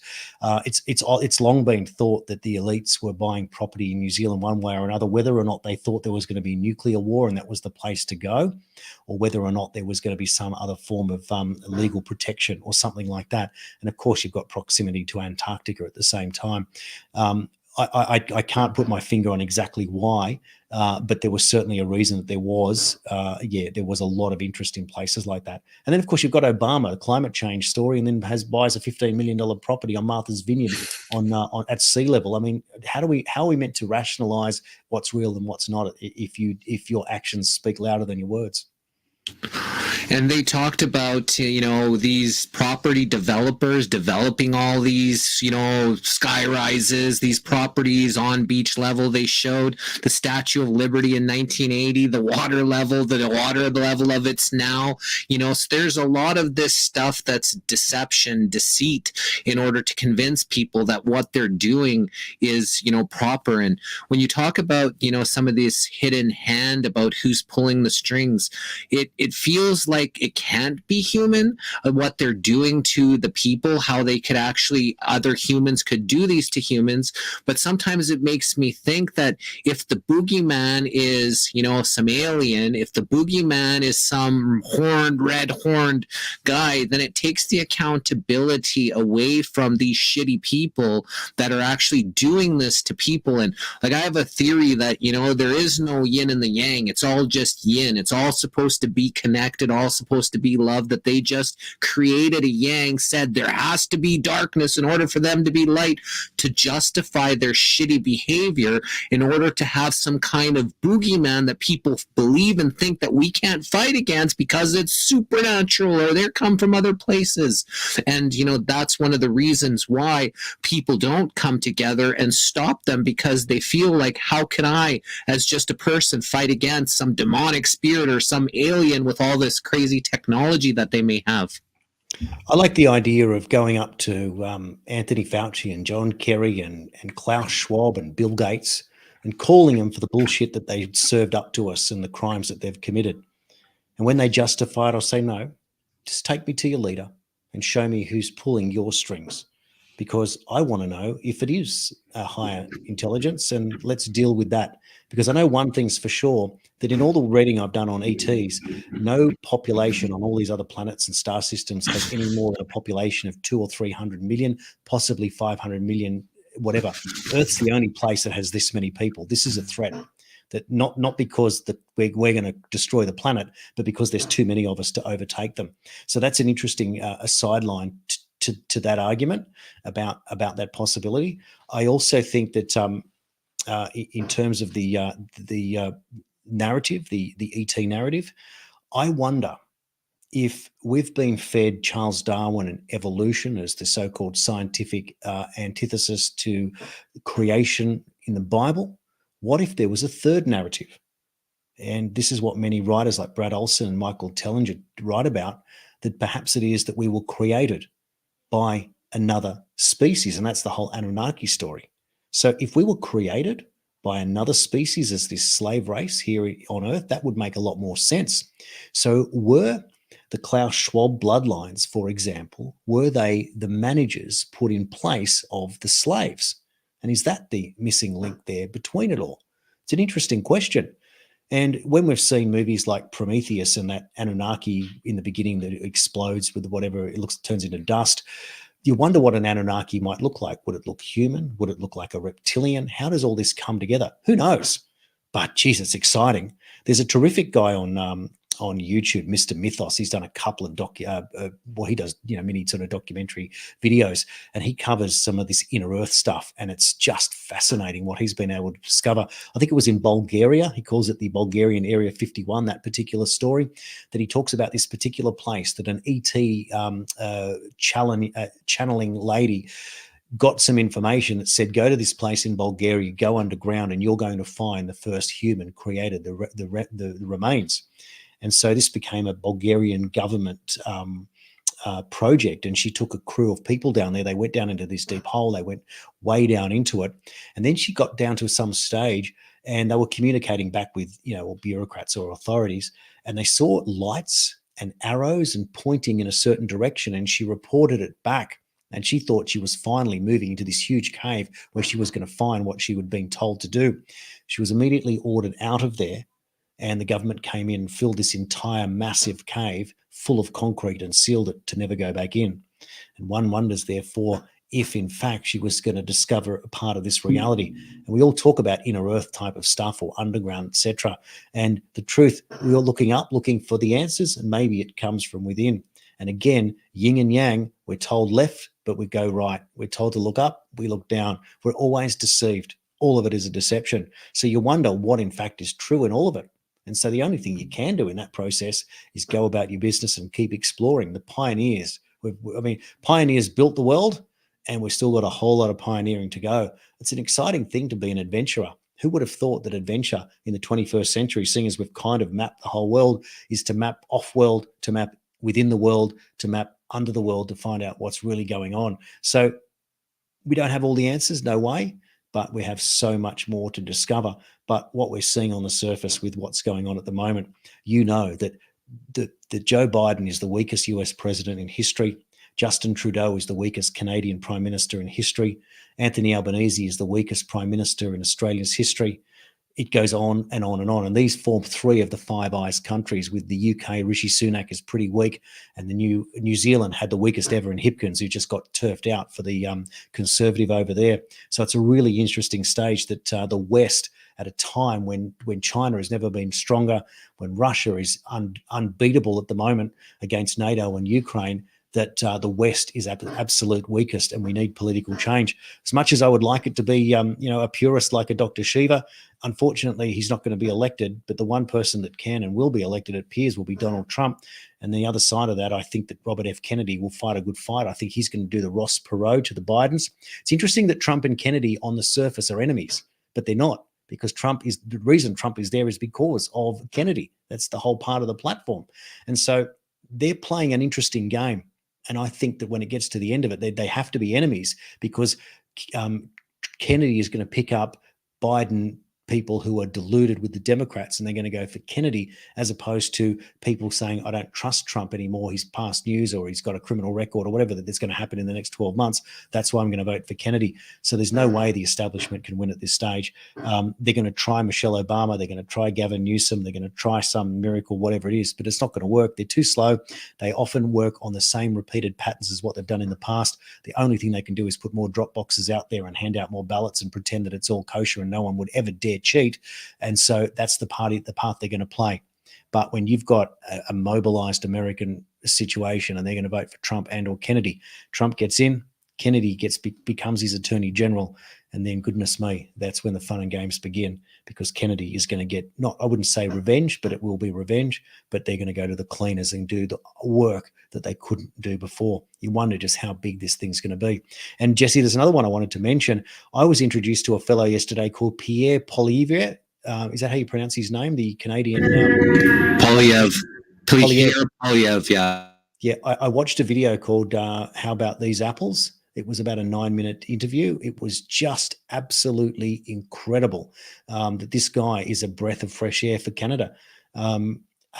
It's long been thought that the elites were buying property in New Zealand one way or another, whether or not they thought there was going to be nuclear war and that was the place to go, or whether or not there was going to be some other form of legal protection or something like that. And of course, you've got proximity to Antarctica at the same time. I can't put my finger on exactly why, but there was certainly a reason that there was a lot of interest in places like that. And then, of course, you've got Obama, the climate change story, and then buys a $15 million property on Martha's Vineyard on at sea level. I mean, how are we meant to rationalize what's real and what's not if your actions speak louder than your words? And they talked about, these property developers developing all these, sky rises, these properties on beach level. They showed the Statue of Liberty in 1980, the water level of it's now, so there's a lot of this stuff that's deception, deceit, in order to convince people that what they're doing is, proper. And when you talk about, some of this hidden hand about who's pulling the strings, it feels like it can't be human, what they're doing to the people, how they could actually, other humans could do these to humans. But sometimes it makes me think that if the boogeyman is, some alien, if the boogeyman is some red horned guy, then it takes the accountability away from these shitty people that are actually doing this to people. And like, I have a theory that, there is no yin and the yang. It's all just yin. It's all supposed to be connected, all supposed to be love, that they just created a yang, said there has to be darkness in order for them to be light, to justify their shitty behavior, in order to have some kind of boogeyman that people believe and think that we can't fight against because it's supernatural or they come from other places. And that's one of the reasons why people don't come together and stop them, because they feel like, how can I, as just a person, fight against some demonic spirit or some alien with all this crazy technology that they may have? I like the idea of going up to Anthony Fauci and John Kerry and Klaus Schwab and Bill Gates and calling them for the bullshit that they served up to us and the crimes that they've committed. And when they justify it, I'll say, no, just take me to your leader and show me who's pulling your strings, because I want to know if it is a higher intelligence, and let's deal with that. Because I know one thing's for sure, that in all the reading I've done on ETs, no population on all these other planets and star systems has any more than a population of 200 or 300 million, possibly 500 million, whatever. Earth's the only place that has this many people. This is a threat. That not because we're going to destroy the planet, but because there's too many of us to overtake them. So that's an interesting a sideline to that argument about that possibility. I also think that in terms of the narrative, the ET narrative, I wonder if we've been fed Charles Darwin and evolution as the so-called scientific antithesis to creation in the Bible. What if there was a third narrative? And this is what many writers like Brad Olson and Michael Tellinger write about, that perhaps it is that we were created by another species, and that's the whole Anunnaki story. So if we were created by another species as this slave race here on Earth, that would make a lot more sense. So were the Klaus Schwab bloodlines, for example, were they the managers put in place of the slaves? And is that the missing link there between it all? It's an interesting question. And when we've seen movies like Prometheus and that Anunnaki in the beginning that explodes with whatever it looks, turns into dust, you wonder what an Anunnaki might look like. Would it look human? Would it look like a reptilian? How does all this come together? Who knows? But geez, it's exciting. There's a terrific guy on YouTube, Mr. Mythos. He's done a couple of he does, mini sort of documentary videos, and he covers some of this inner earth stuff, and it's just fascinating what he's been able to discover. I think it was in Bulgaria. He calls it the Bulgarian Area 51, that particular story, that he talks about this particular place that an ET channeling lady got some information that said, go to this place in Bulgaria, go underground, and you're going to find the first human created, the remains. And so this became a Bulgarian government project, and she took a crew of people down there. They went down into this deep hole. They went way down into it. And then she got down to some stage, and they were communicating back with, or bureaucrats or authorities, and they saw lights and arrows and pointing in a certain direction, and she reported it back. And she thought she was finally moving into this huge cave where she was going to find what she had been told to do. She was immediately ordered out of there, and the government came in and filled this entire massive cave full of concrete and sealed it to never go back in. And one wonders, therefore, if in fact she was going to discover a part of this reality. And we all talk about inner earth type of stuff or underground, etc. And the truth, we're looking up, looking for the answers, and maybe it comes from within. And again, yin and yang, we're told left, but we go right. We're told to look up, we look down. We're always deceived. All of it is a deception. So you wonder what in fact is true in all of it. And so the only thing you can do in that process is go about your business and keep exploring. The pioneers, pioneers built the world, and we've still got a whole lot of pioneering to go. It's an exciting thing to be an adventurer. Who would have thought that adventure in the 21st century, seeing as we've kind of mapped the whole world, is to map off-world, to map within the world, to map under the world, to find out what's really going on. So we don't have all the answers, no way, but we have so much more to discover. But what we're seeing on the surface with what's going on at the moment, that Joe Biden is the weakest US president in history. Justin Trudeau is the weakest Canadian prime minister in history. Anthony Albanese is the weakest prime minister in Australia's history. It goes on and on and on. And these form three of the Five Eyes countries, with the UK, Rishi Sunak is pretty weak. And the New Zealand had the weakest ever in Hipkins, who just got turfed out for the Conservative over there. So it's a really interesting stage that the West, at a time when China has never been stronger, when Russia is unbeatable at the moment against NATO and Ukraine, that the West is at the absolute weakest, and we need political change. As much as I would like it to be, a purist like a Dr. Shiva, unfortunately, he's not going to be elected. But the one person that can and will be elected, it appears, will be Donald Trump. And the other side of that, I think that Robert F. Kennedy will fight a good fight. I think he's going to do the Ross Perot to the Bidens. It's interesting that Trump and Kennedy on the surface are enemies, but they're not, because the reason Trump is there is because of Kennedy. That's the whole part of the platform. And so they're playing an interesting game. And I think that when it gets to the end of it, they have to be enemies, because Kennedy is going to pick up Biden people who are deluded with the Democrats, and they're going to go for Kennedy, as opposed to people saying, I don't trust Trump anymore. He's past news, or he's got a criminal record, or whatever that's going to happen in the next 12 months. That's why I'm going to vote for Kennedy. So there's no way the establishment can win at this stage. They're going to try Michelle Obama. They're going to try Gavin Newsom. They're going to try some miracle, whatever it is, but it's not going to work. They're too slow. They often work on the same repeated patterns as what they've done in the past. The only thing they can do is put more drop boxes out there and hand out more ballots and pretend that it's all kosher and no one would ever dare cheat. And so that's the path they're going to play. But when you've got a mobilized American situation and they're going to vote for Trump and or Kennedy, Trump gets in, Kennedy becomes his attorney general, and then goodness me, that's when the fun and games begin, because Kennedy is going to get, not, I wouldn't say revenge, but it will be revenge, but they're going to go to the cleaners and do the work that they couldn't do before. You wonder just how big this thing's going to be. And Jesse, there's another one I wanted to mention. I was introduced to a fellow yesterday called Pierre Poilievre. Is that how you pronounce his name? The Canadian Poilievre. Pierre Poilievre, yeah. Yeah, I watched a video called How About These Apples? It was about a 9-minute interview. It was just absolutely incredible that this guy is a breath of fresh air for Canada.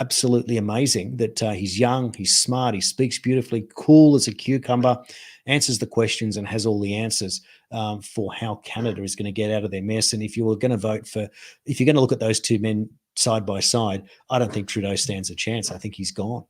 Absolutely amazing that he's young, he's smart, he speaks beautifully, cool as a cucumber, answers the questions and has all the answers for how Canada is going to get out of their mess. And if you're going to look at those two men side by side, I don't think Trudeau stands a chance. I think he's gone.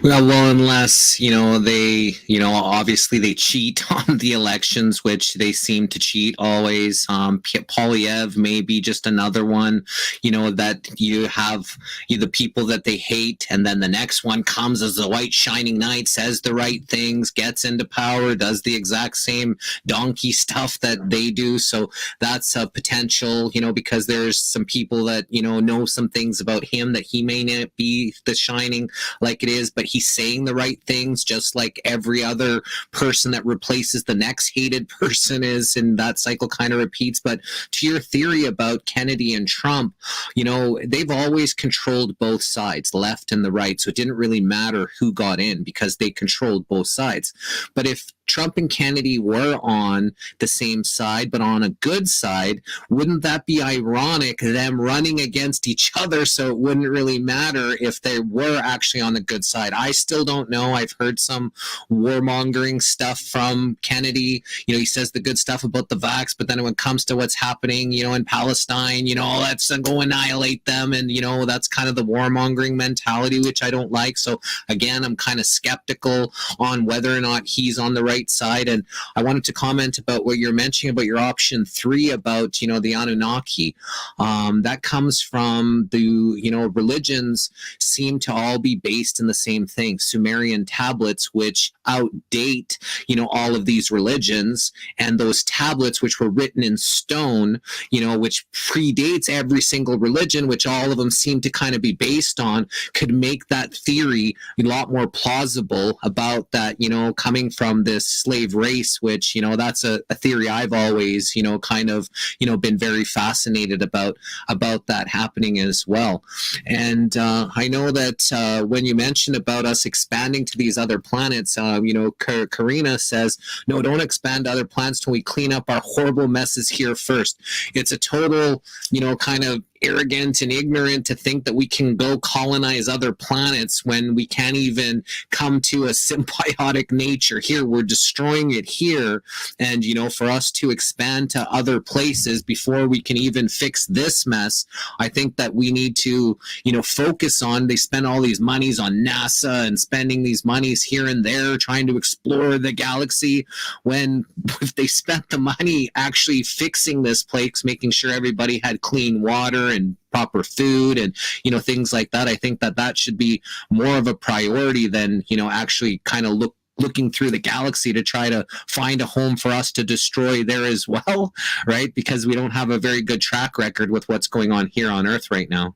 Well, unless, obviously they cheat on the elections, which they seem to cheat always. Polyev may be just another one, that you have the people that they hate, and then the next one comes as the white shining knight, says the right things, gets into power, does the exact same donkey stuff that they do. So that's a potential, because there's some people that, know some things about him that he may not be the shining like it is, but he's saying the right things, just like every other person that replaces the next hated person is, and that cycle kind of repeats. But to your theory about Kennedy and Trump, they've always controlled both sides, the left and the right, so it didn't really matter who got in because they controlled both sides. But if Trump and Kennedy were on the same side, but on a good side, wouldn't that be ironic, them running against each other? So it wouldn't really matter if they were actually on the good side. I still don't know. I've heard some warmongering stuff from Kennedy. He says the good stuff about the vax, but then when it comes to what's happening, in Palestine, let's go annihilate them. And, that's kind of the warmongering mentality, which I don't like. So again, I'm kind of skeptical on whether or not he's on the right side. And I wanted to comment about what you're mentioning about your option 3 about, the Anunnaki. That comes from the, religions seem to all be based in the same thing, Sumerian tablets, which outdate, all of these religions, and those tablets, which were written in stone, which predates every single religion, which all of them seem to kind of be based on, could make that theory a lot more plausible about that, coming from this slave race, which, that's a theory I've always, kind of, been very fascinated about that happening as well. And I know that when you mentioned about us expanding to these other planets, Karina says, no, don't expand to other planets till we clean up our horrible messes here first. It's a total, kind of arrogant and ignorant to think that we can go colonize other planets when we can't even come to a symbiotic nature here. We're destroying it here. And, for us to expand to other places before we can even fix this mess, I think that we need to, focus on, they spend all these monies on NASA and spending these monies here and there trying to explore the galaxy, when if they spent the money actually fixing this place, making sure everybody had clean water and proper food and, things like that, I think that should be more of a priority than, actually kind of looking through the galaxy to try to find a home for us to destroy there as well, right? Because we don't have a very good track record with what's going on here on Earth right now.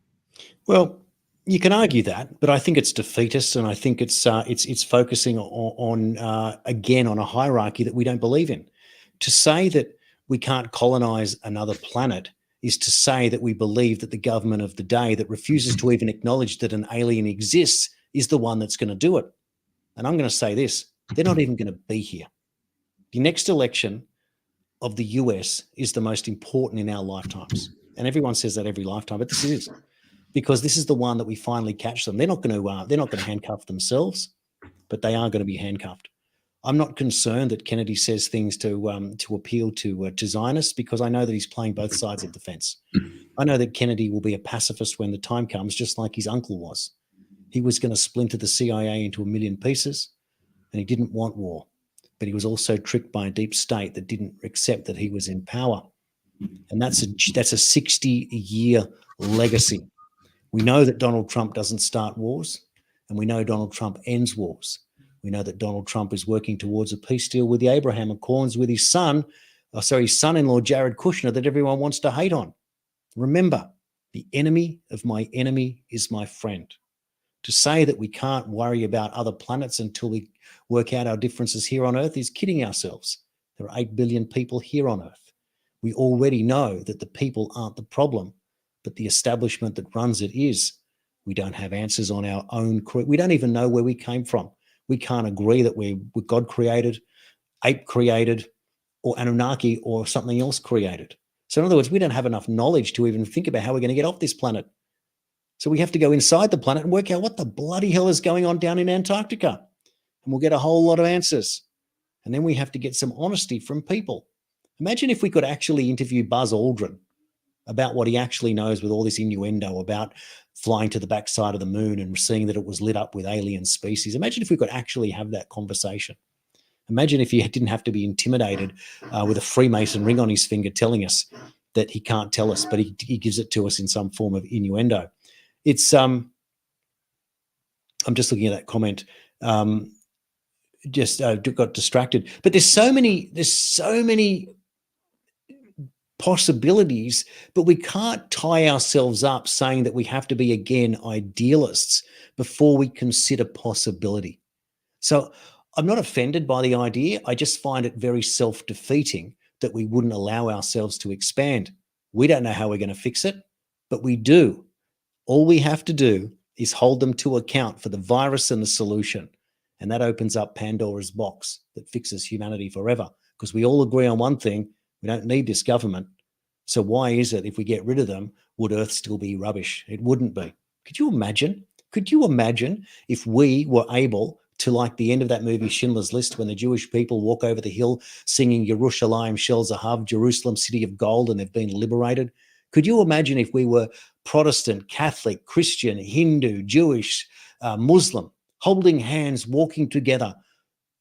Well, you can argue that, but I think it's defeatist, and I think it's focusing on again on a hierarchy that we don't believe in. To say that we can't colonize another planet is to say that we believe that the government of the day that refuses to even acknowledge that an alien exists is the one that's going to do it. And I'm going to say this, they're not even going to be here. The next election of the US is the most important in our lifetimes. And everyone says that every lifetime, but this is, because this is the one that we finally catch them. They're not going to handcuff themselves, but they are going to be handcuffed. I'm not concerned that Kennedy says things to appeal to Zionists, because I know that he's playing both sides of the fence. I know that Kennedy will be a pacifist when the time comes, just like his uncle was. He was going to splinter the CIA into a million pieces, and he didn't want war. But he was also tricked by a deep state that didn't accept that he was in power. And that's a 60-year legacy. We know that Donald Trump doesn't start wars, and we know Donald Trump ends wars. We know that Donald Trump is working towards a peace deal with the Abraham Accords with his son-in-law, Jared Kushner, that everyone wants to hate on. Remember, the enemy of my enemy is my friend. To say that we can't worry about other planets until we work out our differences here on Earth is kidding ourselves. There are 8 billion people here on Earth. We already know that the people aren't the problem, but the establishment that runs it is. We don't have answers on our own. We don't even know where we came from. We can't agree that we're God created, ape created, or Anunnaki or something else created. So in other words, we don't have enough knowledge to even think about how we're going to get off this planet. So we have to go inside the planet and work out what the bloody hell is going on down in Antarctica. And we'll get a whole lot of answers. And then we have to get some honesty from people. Imagine if we could actually interview Buzz Aldrin about what he actually knows with all this innuendo about flying to the backside of the moon and seeing that it was lit up with alien species. Imagine if we could actually have that conversation. Imagine if he didn't have to be intimidated with a Freemason ring on his finger telling us that he can't tell us, but he gives it to us in some form of innuendo. It's I'm just looking at that comment. Just got distracted. But there's so many possibilities, but we can't tie ourselves up saying that we have to be, again, idealists before we consider possibility. So I'm not offended by the idea. I just find it very self-defeating that we wouldn't allow ourselves to expand. We don't know how we're going to fix it, but we do. All we have to do is hold them to account for the virus and the solution. And that opens up Pandora's box that fixes humanity forever. Because we all agree on one thing: we don't need this government. So why is it if we get rid of them, would Earth still be rubbish? It wouldn't be. Could you imagine? Could you imagine if we were able to, like the end of that movie Schindler's List, when the Jewish people walk over the hill singing Yerushalayim Shel Zahav, Jerusalem, city of gold, and they've been liberated? Could you imagine if we were Protestant, Catholic, Christian, Hindu, Jewish, Muslim, holding hands, walking together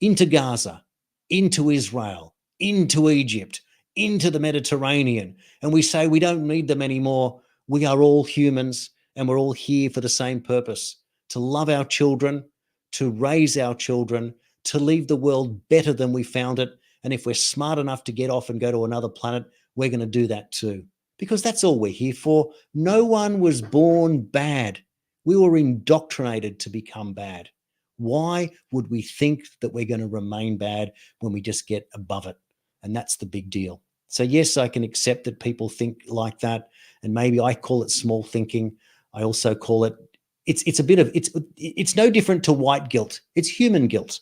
into Gaza, into Israel, into Egypt, into the Mediterranean, and we say we don't need them anymore. We are all humans, and we're all here for the same purpose: to love our children, to raise our children, to leave the world better than we found it. And if we're smart enough to get off and go to another planet, we're going to do that too, because that's all we're here for. No one was born bad. We were indoctrinated to become bad. Why would we think that we're going to remain bad when we just get above it? And that's the big deal. So yes, I can accept that people think like that. And maybe I call it small thinking. I also call it, it's no different to white guilt. It's human guilt.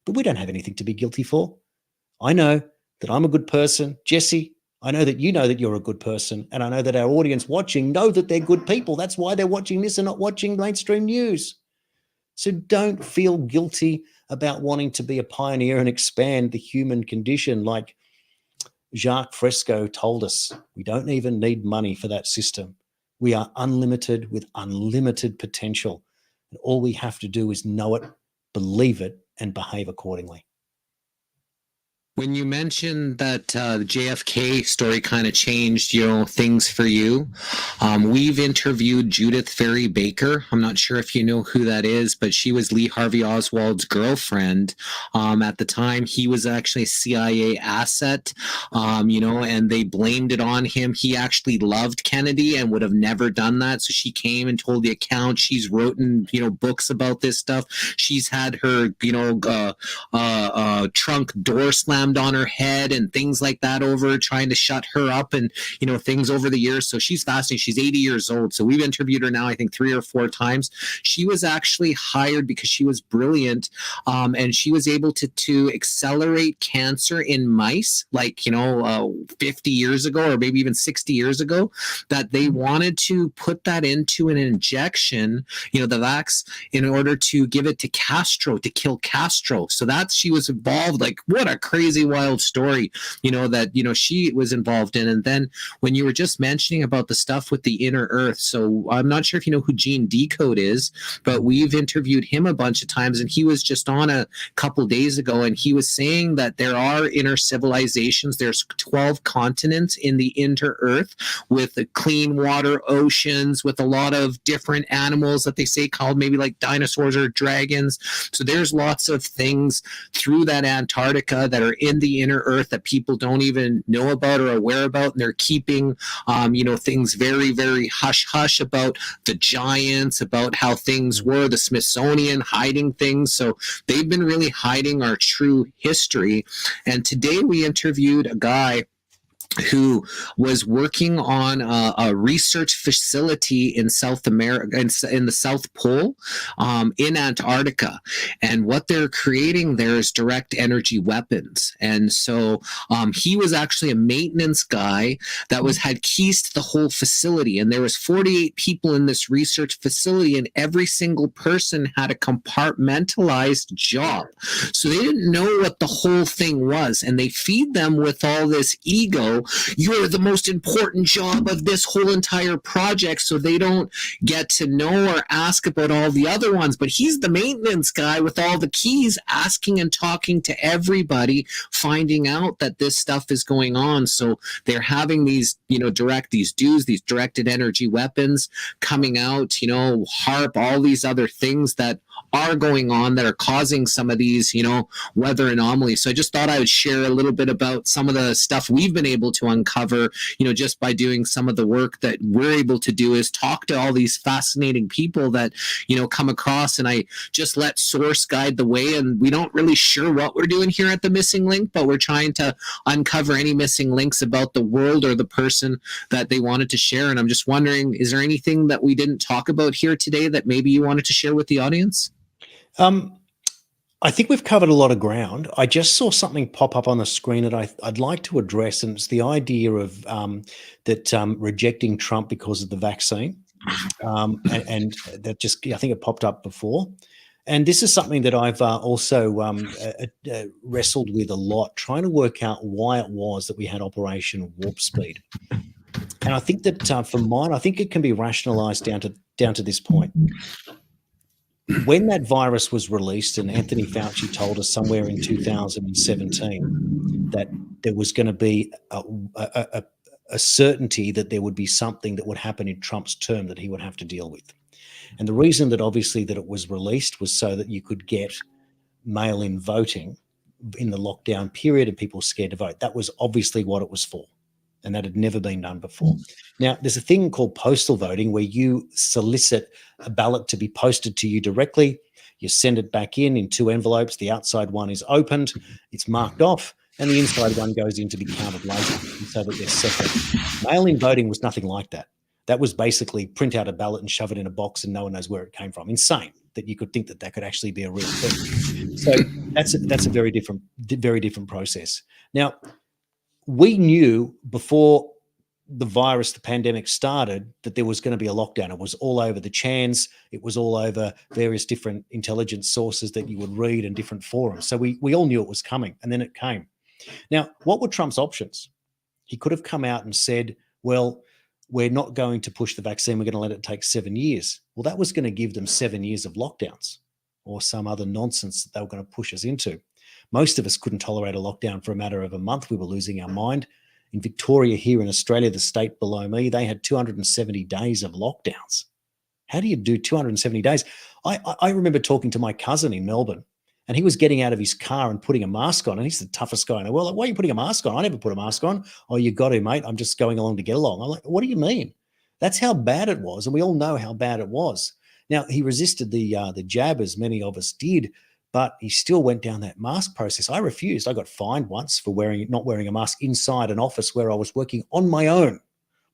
But we don't have anything to be guilty for. I know that I'm a good person. Jesse, I know that you're a good person. And I know that our audience watching know that they're good people. That's why they're watching this and not watching mainstream news. So don't feel guilty about wanting to be a pioneer and expand the human condition. Like Jacques Fresco told us, we don't even need money for that system. We are unlimited with unlimited potential. And all we have to do is know it, believe it, and behave accordingly. When you mentioned that the JFK story kind of changed, things for you, we've interviewed Judith Ferry Baker. I'm not sure if you know who that is, but she was Lee Harvey Oswald's girlfriend. At the time, he was actually a CIA asset, and they blamed it on him. He actually loved Kennedy and would have never done that. So she came and told the account. She's written, books about this stuff. She's had her, trunk door slammed on her head and things like that over trying to shut her up and things over the years. So she's fascinating. She's 80 years old. So we've interviewed her now, I think 3 or 4 times. She was actually hired because she was brilliant, and she was able to accelerate cancer in mice, 50 years ago or maybe even 60 years ago, that they wanted to put that into an injection, the vax, in order to give it to Castro, to kill Castro. So she was involved. What a crazy wild story, that she was involved in. And then when you were just mentioning about the stuff with the inner earth, so I'm not sure if you know who Gene Decode is, but we've interviewed him a bunch of times, and he was just on a couple days ago, and he was saying that there are inner civilizations. There's 12 continents in the inner earth with the clean water oceans, with a lot of different animals that they say called maybe like dinosaurs or dragons. So there's lots of things through that Antarctica that are in the inner earth that people don't even know about or aware about, and they're keeping things very, very hush-hush about the giants, about how things were, the Smithsonian hiding things. So they've been really hiding our true history. And today we interviewed a guy who was working on a research facility in South America, in the South Pole, in Antarctica. And what they're creating there is direct energy weapons. And so he was actually a maintenance guy that had keys to the whole facility. And there was 48 people in this research facility, and every single person had a compartmentalized job. So they didn't know what the whole thing was. And they feed them with all this ego you're the most important job of this whole entire project, so they don't get to know or ask about all the other ones. But he's the maintenance guy with all the keys, asking and talking to everybody, finding out that this stuff is going on. So they're having these, these directed energy weapons coming out, HARP, all these other things that are going on that are causing some of these, weather anomalies. So I just thought I would share a little bit about some of the stuff we've been able to uncover, just by doing some of the work that we're able to do, is talk to all these fascinating people that, come across, and I just let source guide the way. And we don't really sure what we're doing here at the Missing Link, but we're trying to uncover any missing links about the world or the person that they wanted to share. And I'm just wondering, is there anything that we didn't talk about here today that maybe you wanted to share with the audience? I think we've covered a lot of ground. I just saw something pop up on the screen that I'd like to address, and it's the idea of that rejecting Trump because of the vaccine, and that just, I think it popped up before. And this is something that I've also wrestled with a lot, trying to work out why it was that we had Operation Warp Speed. And I think that for mine, I think it can be rationalized down to this point. When that virus was released, and Anthony Fauci told us somewhere in 2017 that there was going to be a certainty that there would be something that would happen in Trump's term that he would have to deal with. And the reason that obviously that it was released was so that you could get mail-in voting in the lockdown period and people scared to vote. That was obviously what it was for. And that had never been done before. Now, there's a thing called postal voting where you solicit a ballot to be posted to you directly. You send it back in 2 envelopes. The outside one is opened, it's marked off, and the inside one goes in to be counted later so that they're separate. Mail-in voting was nothing like that. That was basically print out a ballot and shove it in a box and no one knows where it came from. Insane that you could think that could actually be a real thing. So that's a very different process. Now, we knew before the pandemic started, that there was going to be a lockdown. It was all over the chans. It was all over various different intelligence sources that you would read and different forums. So we all knew it was coming, and then it came. Now, what were Trump's options? He could have come out and said, well, we're not going to push the vaccine. We're going to let it take 7 years. Well, that was going to give them 7 years of lockdowns or some other nonsense that they were going to push us into. Most of us couldn't tolerate a lockdown for a matter of a month. We were losing our mind. In Victoria here in Australia, the state below me, they had 270 days of lockdowns. How do you do 270 days? I remember talking to my cousin in Melbourne, and he was getting out of his car and putting a mask on, and he's the toughest guy in the world. Like, why are you putting a mask on? I never put a mask on. Oh, you got to, mate. I'm just going along to get along. I'm like, what do you mean? That's how bad it was, and we all know how bad it was. Now, he resisted the jab, as many of us did, but he still went down that mask process. I refused. I got fined once for not wearing a mask inside an office where I was working on my own,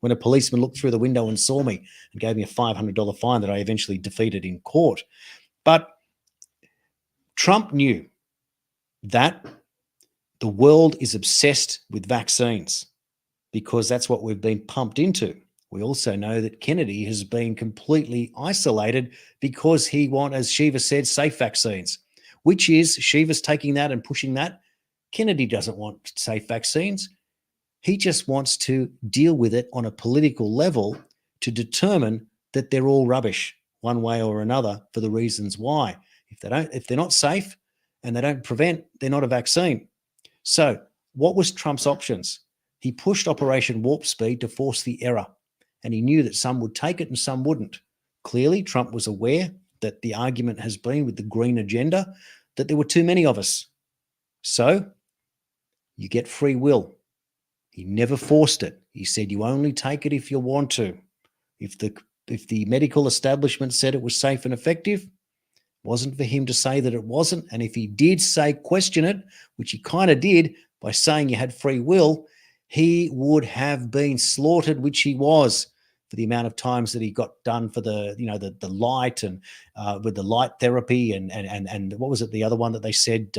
when a policeman looked through the window and saw me and gave me a $500 fine that I eventually defeated in court. But Trump knew that the world is obsessed with vaccines because that's what we've been pumped into. We also know that Kennedy has been completely isolated because he wants, as Shiva said, safe vaccines, which is Shiva's taking that and pushing that. Kennedy doesn't want safe vaccines. He just wants to deal with it on a political level to determine that they're all rubbish one way or another for the reasons why. If they're not safe and they don't prevent, they're not a vaccine. So what was Trump's options? He pushed Operation Warp Speed to force the error, and he knew that some would take it and some wouldn't. Clearly, Trump was aware that the argument has been with the green agenda that there were too many of us. So you get free will. He never forced it. He said you only take it if you want to. If the medical establishment said it was safe and effective, it wasn't for him to say that it wasn't. And if he did say question it, which he kind of did by saying you had free will, he would have been slaughtered, which he was, for the amount of times that he got done for the light and with the light therapy and what was it, the other one that they said,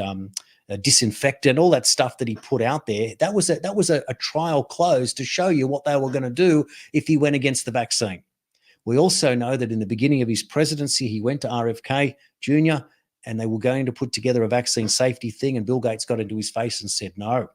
disinfectant, all that stuff that he put out there. That was a trial close to show you what they were going to do if he went against the vaccine. We also know that in the beginning of his presidency, he went to RFK Jr. and they were going to put together a vaccine safety thing, and Bill Gates got into his face and said no.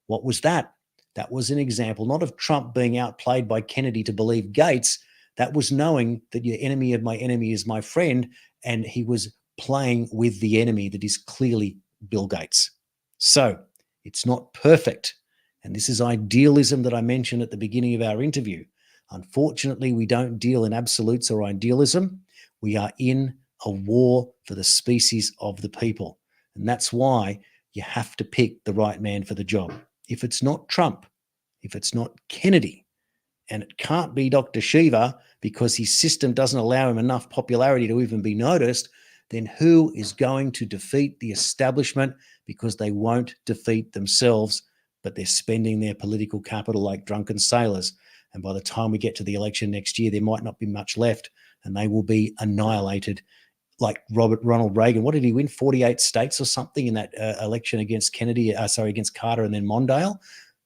What was that? That was an example, not of Trump being outplayed by Kennedy to believe Gates. That was knowing that your enemy of my enemy is my friend, and he was playing with the enemy that is clearly Bill Gates. So it's not perfect. And this is idealism that I mentioned at the beginning of our interview. Unfortunately, we don't deal in absolutes or idealism. We are in a war for the species of the people. And that's why you have to pick the right man for the job. If it's not Trump, if it's not Kennedy, and it can't be Dr. Shiva because his system doesn't allow him enough popularity to even be noticed, then who is going to defeat the establishment? Because they won't defeat themselves, but they're spending their political capital like drunken sailors. And by the time we get to the election next year, there might not be much left, and they will be annihilated. Like Ronald Reagan, what did he win? 48 states or something in that election against against Carter and then Mondale.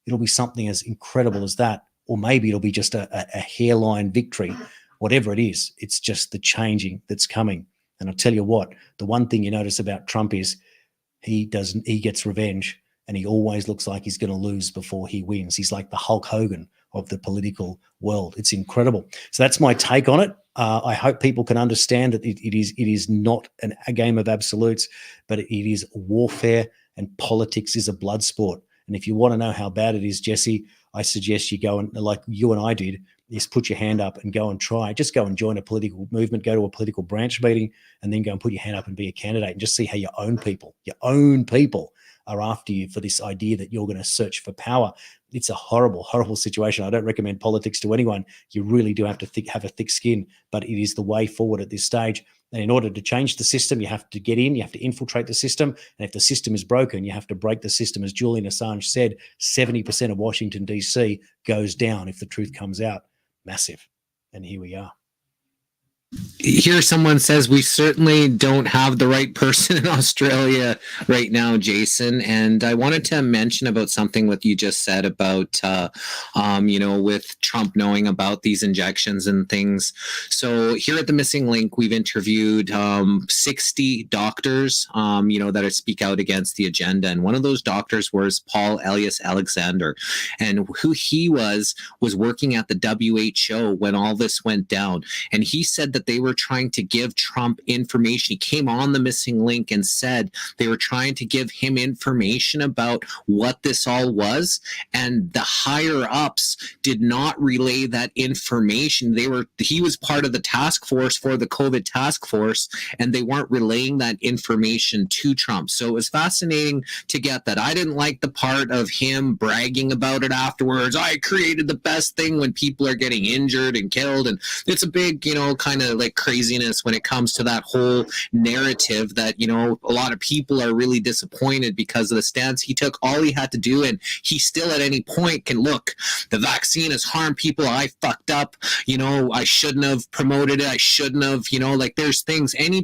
It'll be something as incredible as that, or maybe it'll be just a hairline victory. Whatever it is, it's just the changing that's coming. And I'll tell you what, the one thing you notice about Trump is he gets revenge, and he always looks like he's going to lose before he wins. He's like the Hulk Hogan of the political world. It's incredible. So that's my take on it. I hope people can understand that it is not a game of absolutes, but it is warfare, and politics is a blood sport. And if you want to know how bad it is, Jesse, I suggest you go and, like you and I did, is put your hand up and go and try. Just go and join a political movement, go to a political branch meeting, and then go and put your hand up and be a candidate, and just see how your own people are after you for this idea that you're going to search for power. It's a horrible, horrible situation. I don't recommend politics to anyone. You really do have to have a thick skin, but it is the way forward at this stage. And in order to change the system, you have to get in, you have to infiltrate the system. And if the system is broken, you have to break the system. As Julian Assange said, 70% of Washington, D.C. goes down if the truth comes out. Massive. And here we are. Here someone says we certainly don't have the right person in Australia right now, Jason. And I wanted to mention about something what you just said about, with Trump knowing about these injections and things. So here at the Missing Link, we've interviewed 60 doctors, that speak out against the agenda. And one of those doctors was Paul Elias Alexander. And who he was working at the WHO when all this went down. And he said that they were trying to give Trump information. He came on the Missing Link and said they were trying to give him information about what this all was, and the higher ups did not relay that information. He was part of the task force for the COVID task force, and they weren't relaying that information to Trump. So it was fascinating to get that. I didn't like the part of him bragging about it afterwards. I created the best thing when people are getting injured and killed, and it's a big, kind of like craziness when it comes to that whole narrative that, a lot of people are really disappointed because of the stance he took. All he had to do, and he still at any point can look, the vaccine has harmed people. I fucked up. I shouldn't have promoted it. I shouldn't have, there's things, any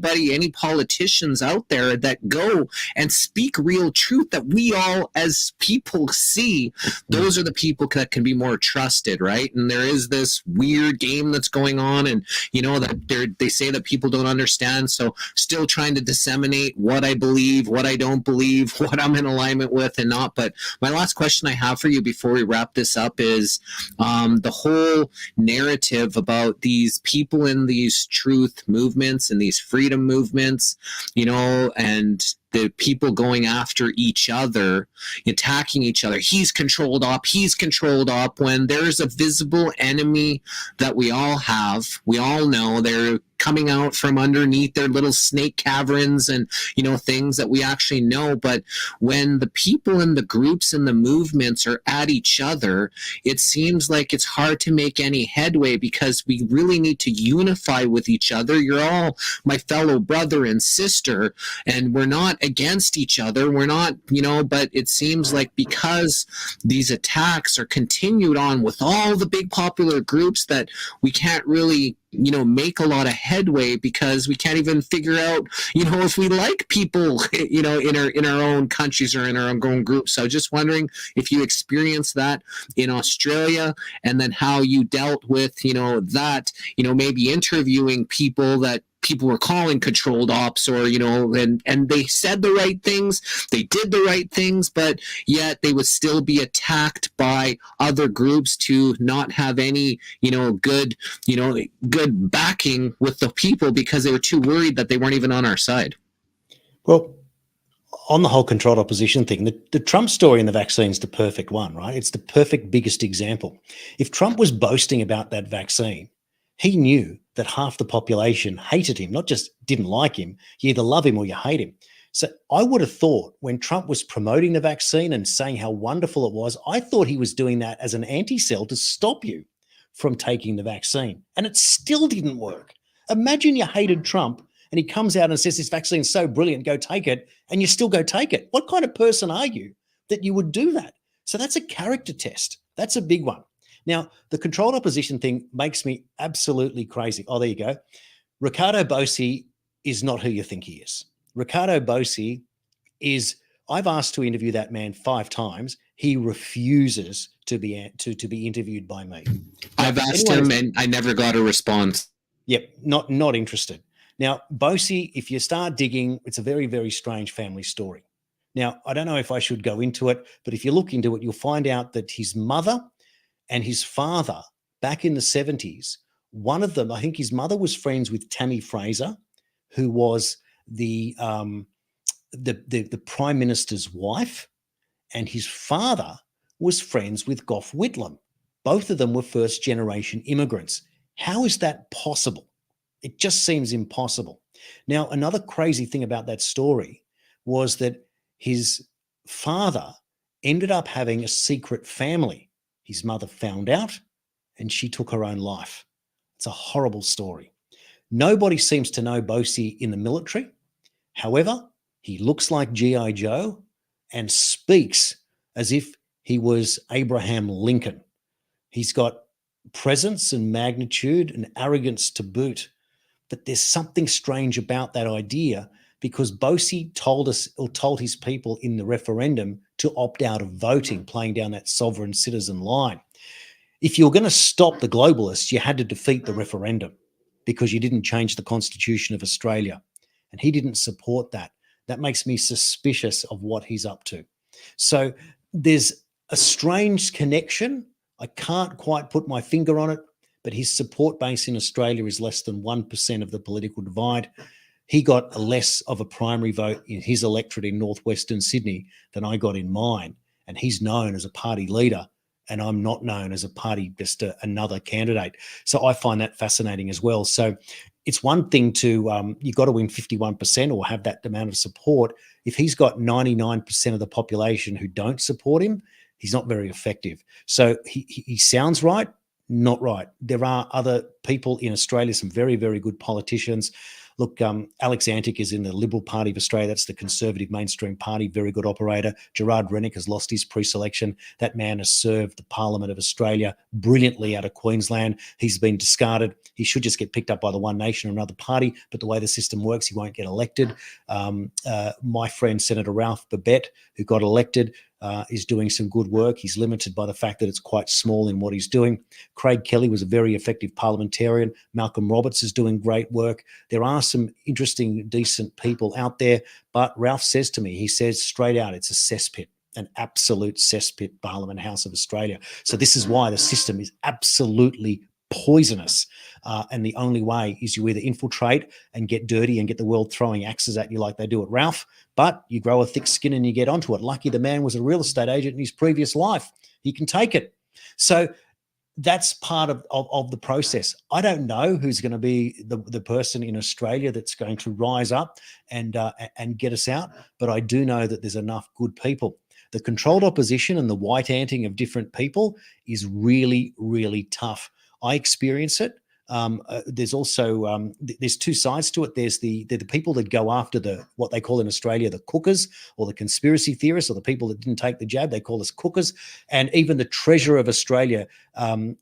politicians out there that go and speak real truth that we all as people see, those are the people that can be more trusted, right? And there is this weird game that's going on, and, that they say that people don't understand. So still trying to disseminate what I believe, what I don't believe, what I'm in alignment with and not. But my last question I have for you before we wrap this up is the whole narrative about these people in these truth movements and these freedom movements, and the people going after each other, attacking each other. He's controlled up, when there's a visible enemy that we all have. We all know they're coming out from underneath their little snake caverns and, things that we actually know. But when the people and the groups and the movements are at each other, it seems like it's hard to make any headway because we really need to unify with each other. You're all my fellow brother and sister, and we're not against each other. We're not, but it seems like because these attacks are continued on with all the big popular groups that we can't really make a lot of headway because we can't even figure out, if we like people, in our own countries or in our own groups. So just wondering if you experienced that in Australia, and then how you dealt with, that, maybe interviewing people that people were calling controlled ops, or, and they said the right things, they did the right things, but yet they would still be attacked by other groups to not have any, good, good backing with the people, because they were too worried that they weren't even on our side. Well, on the whole controlled opposition thing, the Trump story in the vaccine is the perfect one, right? It's the perfect biggest example. If Trump was boasting about that vaccine, he knew that half the population hated him, not just didn't like him. You either love him or you hate him. So I would have thought when Trump was promoting the vaccine and saying how wonderful it was, I thought he was doing that as an anti-cell to stop you from taking the vaccine. And it still didn't work. Imagine you hated Trump and he comes out and says, this vaccine's so brilliant, go take it, and you still go take it. What kind of person are you that you would do that? So that's a character test. That's a big one. Now, the controlled opposition thing makes me absolutely crazy. Oh, there you go. Ricardo Bossi is not who you think he is. Ricardo Bossi is, I've asked to interview that man 5 times. He refuses to be interviewed by me. I've asked him and I never got a response. Yep, not interested. Now, Bossi, if you start digging, it's a very, very strange family story. Now, I don't know if I should go into it, but if you look into it, you'll find out that his mother and his father, back in the 70s, one of them, I think his mother was friends with Tammy Fraser, who was the Prime Minister's wife, and his father was friends with Gough Whitlam. Both of them were first-generation immigrants. How is that possible? It just seems impossible. Now, another crazy thing about that story was that his father ended up having a secret family. His mother found out and she took her own life. It's a horrible story. Nobody seems to know Bossi in the military. However, he looks like G.I. Joe and speaks as if he was Abraham Lincoln. He's got presence and magnitude and arrogance to boot. But there's something strange about that idea, because Bossi told his people in the referendum to opt out of voting, playing down that sovereign citizen line. If you were going to stop the globalists, you had to defeat the referendum, because you didn't change the Constitution of Australia. And he didn't support that. That makes me suspicious of what he's up to. So there's a strange connection. I can't quite put my finger on it, but his support base in Australia is less than 1% of the political divide. He got less of a primary vote in his electorate in northwestern Sydney than I got in mine. And he's known as a party leader, and I'm not known as a party, just another candidate. So I find that fascinating as well. So it's one thing to, you've got to win 51% or have that amount of support. If he's got 99% of the population who don't support him, he's not very effective. So he sounds right, not right. There are other people in Australia, some very, very good politicians. Look, Alex Antic is in the Liberal Party of Australia. That's the Conservative mainstream party, very good operator. Gerard Rennick has lost his pre-selection. That man has served the Parliament of Australia brilliantly out of Queensland. He's been discarded. He should just get picked up by the One Nation or another party, but the way the system works, he won't get elected. My friend, Senator Ralph Babette, who got elected, is doing some good work. He's limited by the fact that it's quite small in what he's doing. Craig Kelly was a very effective parliamentarian. Malcolm Roberts is doing great work. There are some interesting, decent people out there, but Ralph says to me, he says straight out, it's a cesspit, an absolute cesspit, Parliament House of Australia. So this is why the system is absolutely poisonous. And the only way is you either infiltrate and get dirty and get the world throwing axes at you like they do at Ralph, but you grow a thick skin and you get onto it. Lucky the man was a real estate agent in his previous life. He can take it. So that's part of the process. I don't know who's going to be the person in Australia that's going to rise up and get us out, but I do know that there's enough good people. The controlled opposition and the white anting of different people is really, really tough. I experience it. There's also there's two sides to it. There's the people that go after what they call in Australia the cookers, or the conspiracy theorists, or the people that didn't take the jab. They call us cookers. And even the Treasurer of Australia,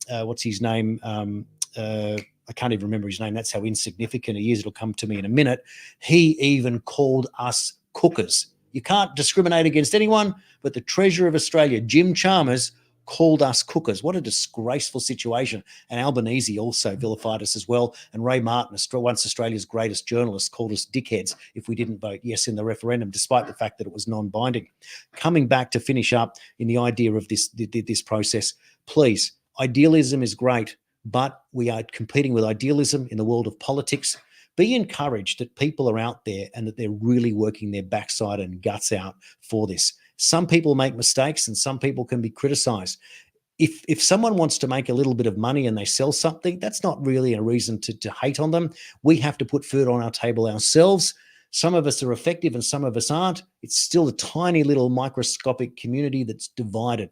what's his name? I can't even remember his name. That's how insignificant he is. It'll come to me in a minute. He even called us cookers. You can't discriminate against anyone, but the Treasurer of Australia, Jim Chalmers, called us cookers. What a disgraceful situation. And Albanese also vilified us as well. And Ray Martin, once Australia's greatest journalist, called us dickheads if we didn't vote yes in the referendum, despite the fact that it was non-binding. Coming back to finish up in the idea of this process, please, idealism is great, but we are competing with idealism in the world of politics. Be encouraged that people are out there and that they're really working their backside and guts out for this. Some people make mistakes and some people can be criticized. If someone wants to make a little bit of money and they sell something, that's not really a reason to hate on them. We have to put food on our table ourselves. Some of us are effective and some of us aren't. It's still a tiny little microscopic community that's divided.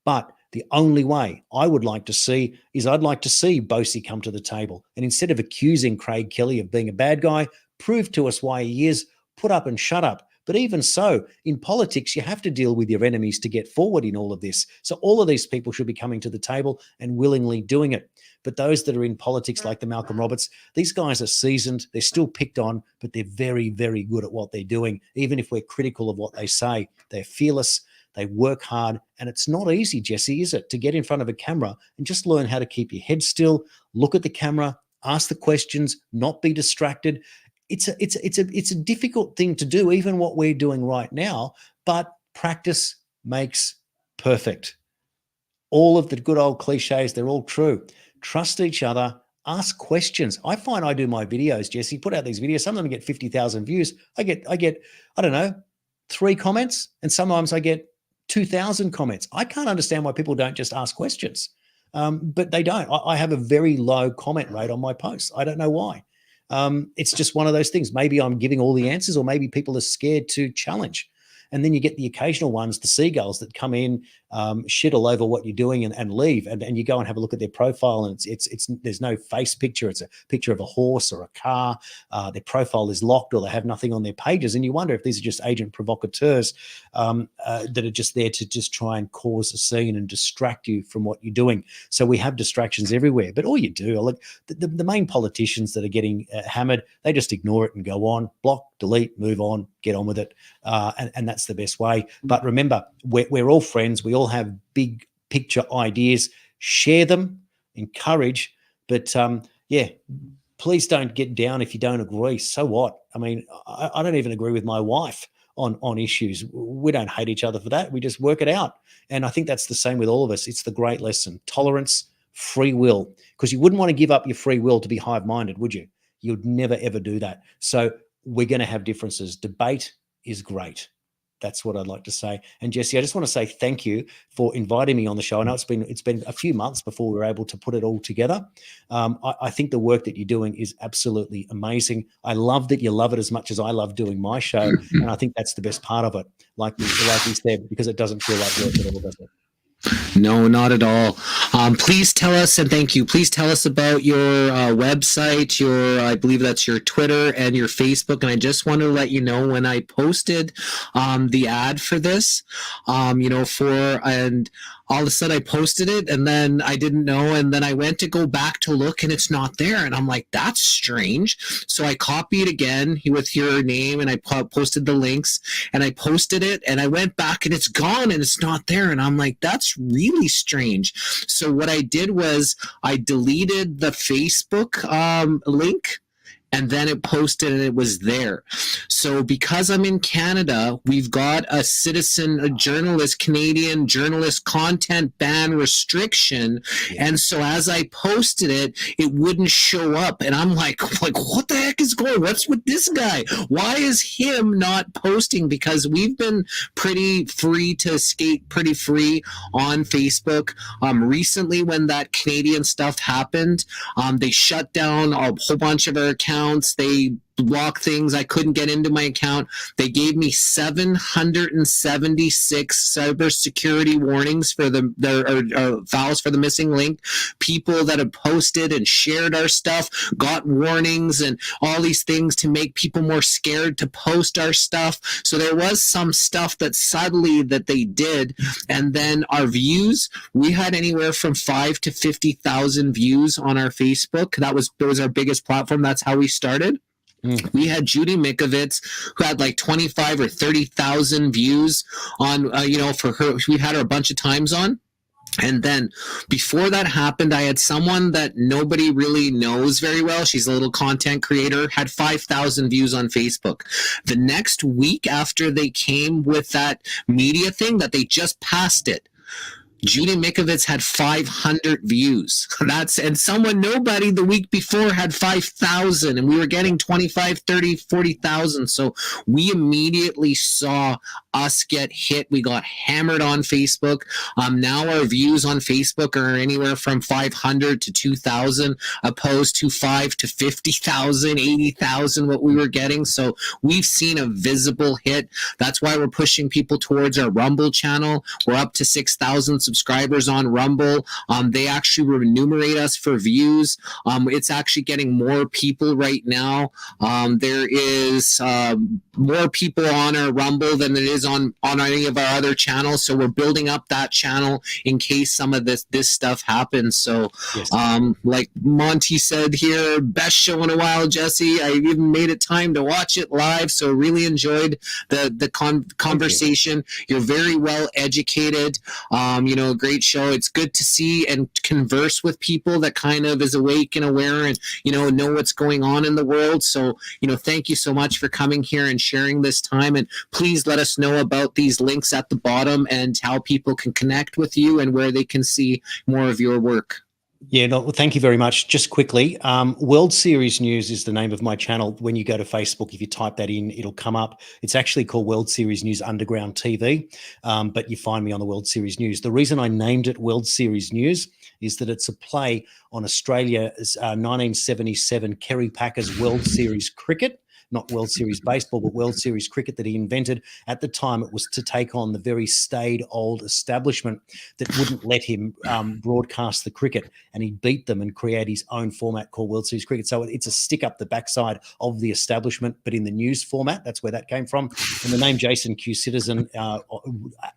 But the only way I would like to see is I'd like to see Bosey come to the table. And instead of accusing Craig Kelly of being a bad guy, prove to us why he is, put up and shut up. But even so, in politics, you have to deal with your enemies to get forward in all of this. So all of these people should be coming to the table and willingly doing it. But those that are in politics like the Malcolm Roberts, these guys are seasoned. They're still picked on, but they're very, very good at what they're doing. Even if we're critical of what they say, they're fearless. They work hard, and it's not easy, Jesse, is it, to get in front of a camera and just learn how to keep your head still, look at the camera, ask the questions, not be distracted. It's a difficult thing to do, even what we're doing right now, but practice makes perfect. All of the good old cliches, they're all true. Trust each other, ask questions. I find I do my videos, Jesse, put out these videos, some of them get 50,000 views. I get, I don't know, 3 comments, and sometimes I get 2,000 comments. I can't understand why people don't just ask questions, but they don't. I have a very low comment rate on my posts. I don't know why. It's just one of those things. Maybe I'm giving all the answers, or maybe people are scared to challenge. And then you get the occasional ones, the seagulls that come in, shit all over what you're doing and leave. And you go and have a look at their profile, and it's there's no face picture. It's a picture of a horse or a car. Their profile is locked, or they have nothing on their pages. And you wonder if these are just agent provocateurs that are just there to just try and cause a scene and distract you from what you're doing. So we have distractions everywhere. But all you do, look, the main politicians that are getting hammered, they just ignore it and go on, block, delete, move on, get on with it. And that's the best way. But remember, we're all friends. We all have big picture ideas. Share them, encourage. But yeah, please don't get down if you don't agree. So what? I mean, I don't even agree with my wife on issues. We don't hate each other for that. We just work it out. And I think that's the same with all of us. It's the great lesson. Tolerance, free will. Because you wouldn't want to give up your free will to be hive-minded, would you? You'd never, ever do that. So we're going to have differences. Debate is great. That's what I'd like to say. And Jesse, I just want to say thank you for inviting me on the show. I know it's been a few months before we were able to put it all together. I think the work that you're doing is absolutely amazing. I love that you love it as much as I love doing my show. And I think that's the best part of it, like you said, because it doesn't feel like work at all, does it? No, not at all. Please tell us, and thank you. Please tell us about your website, I believe that's your Twitter and your Facebook. And I just want to let you know, when I posted the ad for this, and all of a sudden I posted it, and then I didn't know, and then I went to go back to look, and it's not there, and I'm like, that's strange. So I copied again with your name, and I posted the links, and I posted it, and I went back, and it's gone, and it's not there, and I'm like, that's really strange. So what I did was I deleted the Facebook link, and then it posted and it was there. So because I'm in Canada, we've got a Canadian journalist content ban restriction. And so as I posted it, it wouldn't show up. And I'm like, what the heck is going on? What's with this guy? Why is him not posting? Because we've been pretty free to skate pretty free on Facebook. Recently, when that Canadian stuff happened, they shut down a whole bunch of our accounts. They block things. I couldn't get into my account. They gave me 776 cybersecurity warnings for their files for the missing link. People that have posted and shared our stuff got warnings and all these things to make people more scared to post our stuff. So there was some stuff that subtly that they did. And then our views, we had anywhere from 5 to 50,000 views on our Facebook. That was our biggest platform. That's how we started. We had Judy Mikovits, who had like 25 or 30,000 views on, for her. We had her a bunch of times on. And then before that happened, I had someone that nobody really knows very well. She's a little content creator, had 5,000 views on Facebook. The next week after they came with that media thing, that they just passed it, Judy Mikovits had 500 views. And someone, nobody the week before had 5,000, and we were getting 25, 30, 40,000. So we immediately saw us get hit. We got hammered on Facebook. Now our views on Facebook are anywhere from 500 to 2,000, opposed to 5 to 50,000, 80,000, what we were getting. So we've seen a visible hit. That's why we're pushing people towards our Rumble channel. We're up to 6,000 subscribers on Rumble. They actually remunerate us for views. It's actually getting more people right now. There is more people on our Rumble than there is on any of our other channels. So we're building up that channel in case some of this stuff happens. So Yes. like Monty said here, best show in a while, Jesse. I even made it time to watch it live. So really enjoyed the conversation. You're very well educated. Great show. It's good to see and converse with people that kind of is awake and aware and, know what's going on in the world. So, thank you so much for coming here and sharing this time. And please let us know about these links at the bottom and how people can connect with you and where they can see more of your work. Yeah, no, well, thank you very much. Just quickly, World Series News is the name of my channel. When you go to Facebook, if you type that in, it'll come up. It's actually called World Series News Underground TV, but you find me on the World Series News. The reason I named it World Series News is that it's a play on Australia's 1977 Kerry Packers World Series cricket. Not World Series baseball, but World Series cricket that he invented. At the time, it was to take on the very staid old establishment that wouldn't let him broadcast the cricket. And he beat them and create his own format called World Series cricket. So it's a stick up the backside of the establishment, but in the news format. That's where that came from. And the name Jason Q Citizen,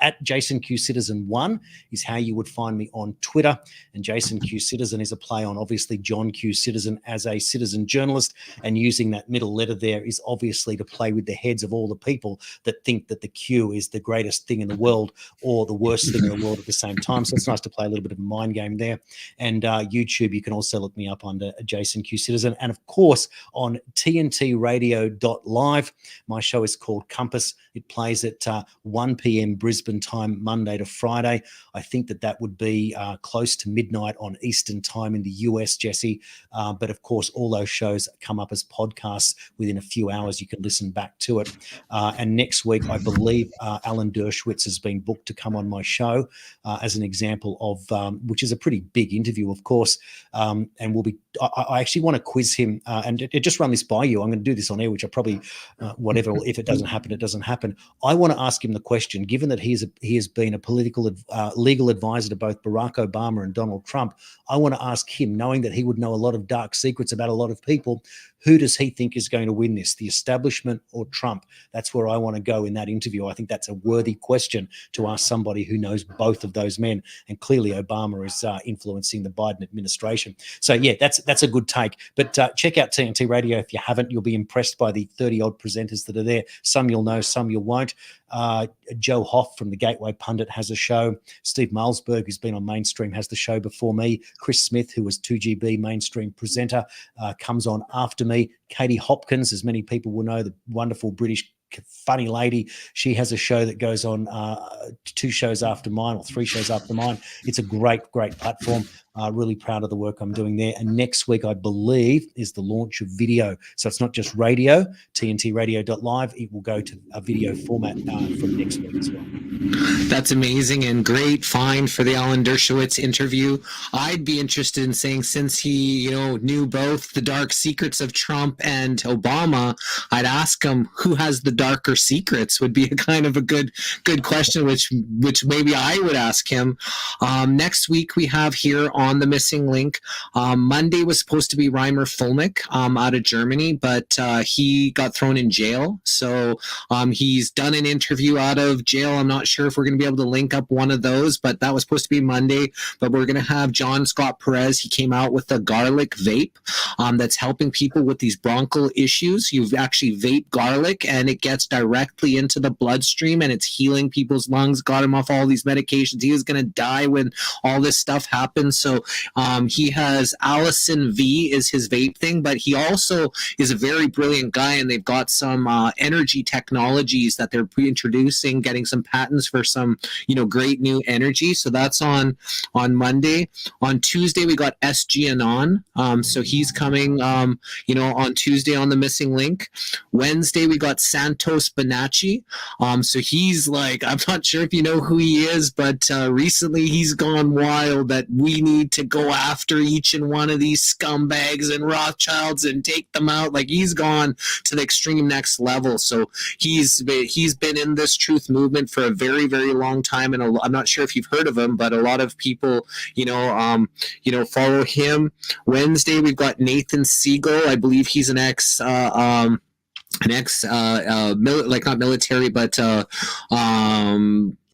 at Jason Q Citizen 1 is how you would find me on Twitter. And Jason Q Citizen is a play on, obviously, John Q Citizen as a citizen journalist, and using that middle letter there is obviously to play with the heads of all the people that think that the Q is the greatest thing in the world or the worst thing in the world at the same time. So it's nice to play a little bit of a mind game there. And YouTube, you can also look me up under Jason Q Citizen. And of course, on tntradio.live, my show is called Compass. It plays at 1 p.m. Brisbane time, Monday to Friday. I think that would be close to midnight on Eastern time in the US, Jesse. But of course, all those shows come up as podcasts within a few hours. You can listen back to it. And next week, I believe Alan Dershowitz has been booked to come on my show as an example of, which is a pretty big interview, of course. And we'll be, I actually want to quiz him and just run this by you. I'm going to do this on air, which I probably, whatever, if it doesn't happen, it doesn't happen. I want to ask him the question, given that he has been a legal advisor to both Barack Obama and Donald Trump. I want to ask him, knowing that he would know a lot of dark secrets about a lot of people, who does he think is going to win this, the establishment or Trump? That's where I want to go in that interview. I think that's a worthy question to ask somebody who knows both of those men. And clearly Obama is influencing the Biden administration. So, yeah, that's a good take. But check out TNT Radio if you haven't. You'll be impressed by the 30-odd presenters that are there. Some you'll know, some you won't. Joe Hoff from the Gateway Pundit has a show. Steve Malzberg, who's been on Mainstream, has the show before me. Chris Smith, who was 2GB Mainstream presenter, comes on after me. Katie Hopkins, as many people will know, the wonderful British funny lady. She has a show that goes on 2 shows after mine or 3 shows after mine. It's a great platform. Really proud of the work I'm doing there. And next week, I believe, is the launch of video. So it's not just radio, tntradio.live. It will go to a video format from next week as well. That's amazing and great find for the Alan Dershowitz interview. I'd be interested in saying, since he, knew both the dark secrets of Trump and Obama, I'd ask him who has the darker secrets. Would be a kind of a good question, which maybe I would ask him. Next week we have here on the Missing Link. Monday was supposed to be Reimer Fulnick out of Germany, but he got thrown in jail. So he's done an interview out of jail. I'm not sure if we're going to be able to link up one of those, but that was supposed to be Monday. But we're going to have John Scott Perez. He came out with a garlic vape that's helping people with these bronchial issues. You actually vape garlic and it gets directly into the bloodstream and it's healing people's lungs, got him off all these medications. He was going to die when all this stuff happened. So he has Allison V is his vape thing, but he also is a very brilliant guy, and they've got some energy technologies that they're introducing, getting some patents for some, great new energy. So that's on Monday. On Tuesday, we got SG Anon. So he's coming, on Tuesday on the Missing Link. Wednesday, we got Santos Bonacci. So he's like, I'm not sure if you know who he is, but recently he's gone wild that we need to go after each and one of these scumbags and Rothschilds and take them out. Like, he's gone to the extreme next level. So he's been in this truth movement for a very, very long time, and I'm not sure if you've heard of him, but a lot of people, follow him. Wednesday, we've got Nathan Siegel. I believe he's an ex. Not military, but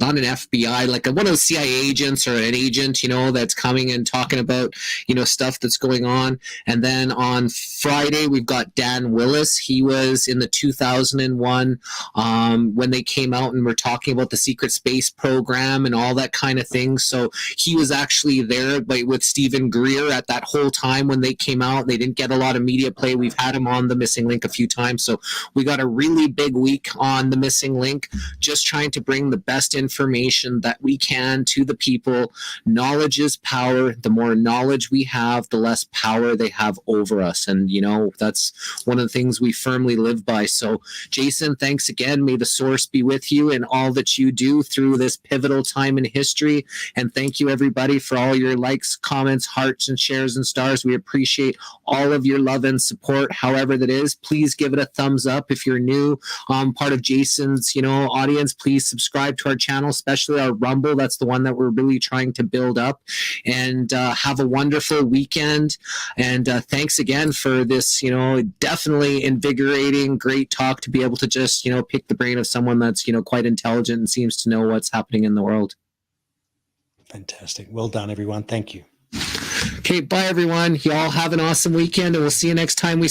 not an FBI, like one of the CIA agents or an agent, that's coming and talking about, stuff that's going on. And then on Friday, we've got Dan Willis. He was in the 2001 when they came out and were talking about the secret space program and all that kind of thing. So he was actually there with Stephen Greer at that whole time when they came out. They didn't get a lot of media play. We've had him on the Missing Link a few times. So we got a really big week on the Missing Link, just trying to bring the best information that we can to the people. Knowledge is power. The more knowledge we have, the less power they have over us. And, that's one of the things we firmly live by. So, Jason, thanks again. May the source be with you in all that you do through this pivotal time in history. And thank you, everybody, for all your likes, comments, hearts, and shares and stars. We appreciate all of your love and support, however that is. Please give it a thumbs up. If you're new, part of Jason's, audience, please subscribe to our channel, especially our Rumble. That's the one that we're really trying to build up. And have a wonderful weekend. And thanks again for this, definitely invigorating, great talk to be able to just, pick the brain of someone that's, quite intelligent and seems to know what's happening in the world. Fantastic. Well done, everyone. Thank you. Okay, bye, everyone. You all have an awesome weekend, and we'll see you next time we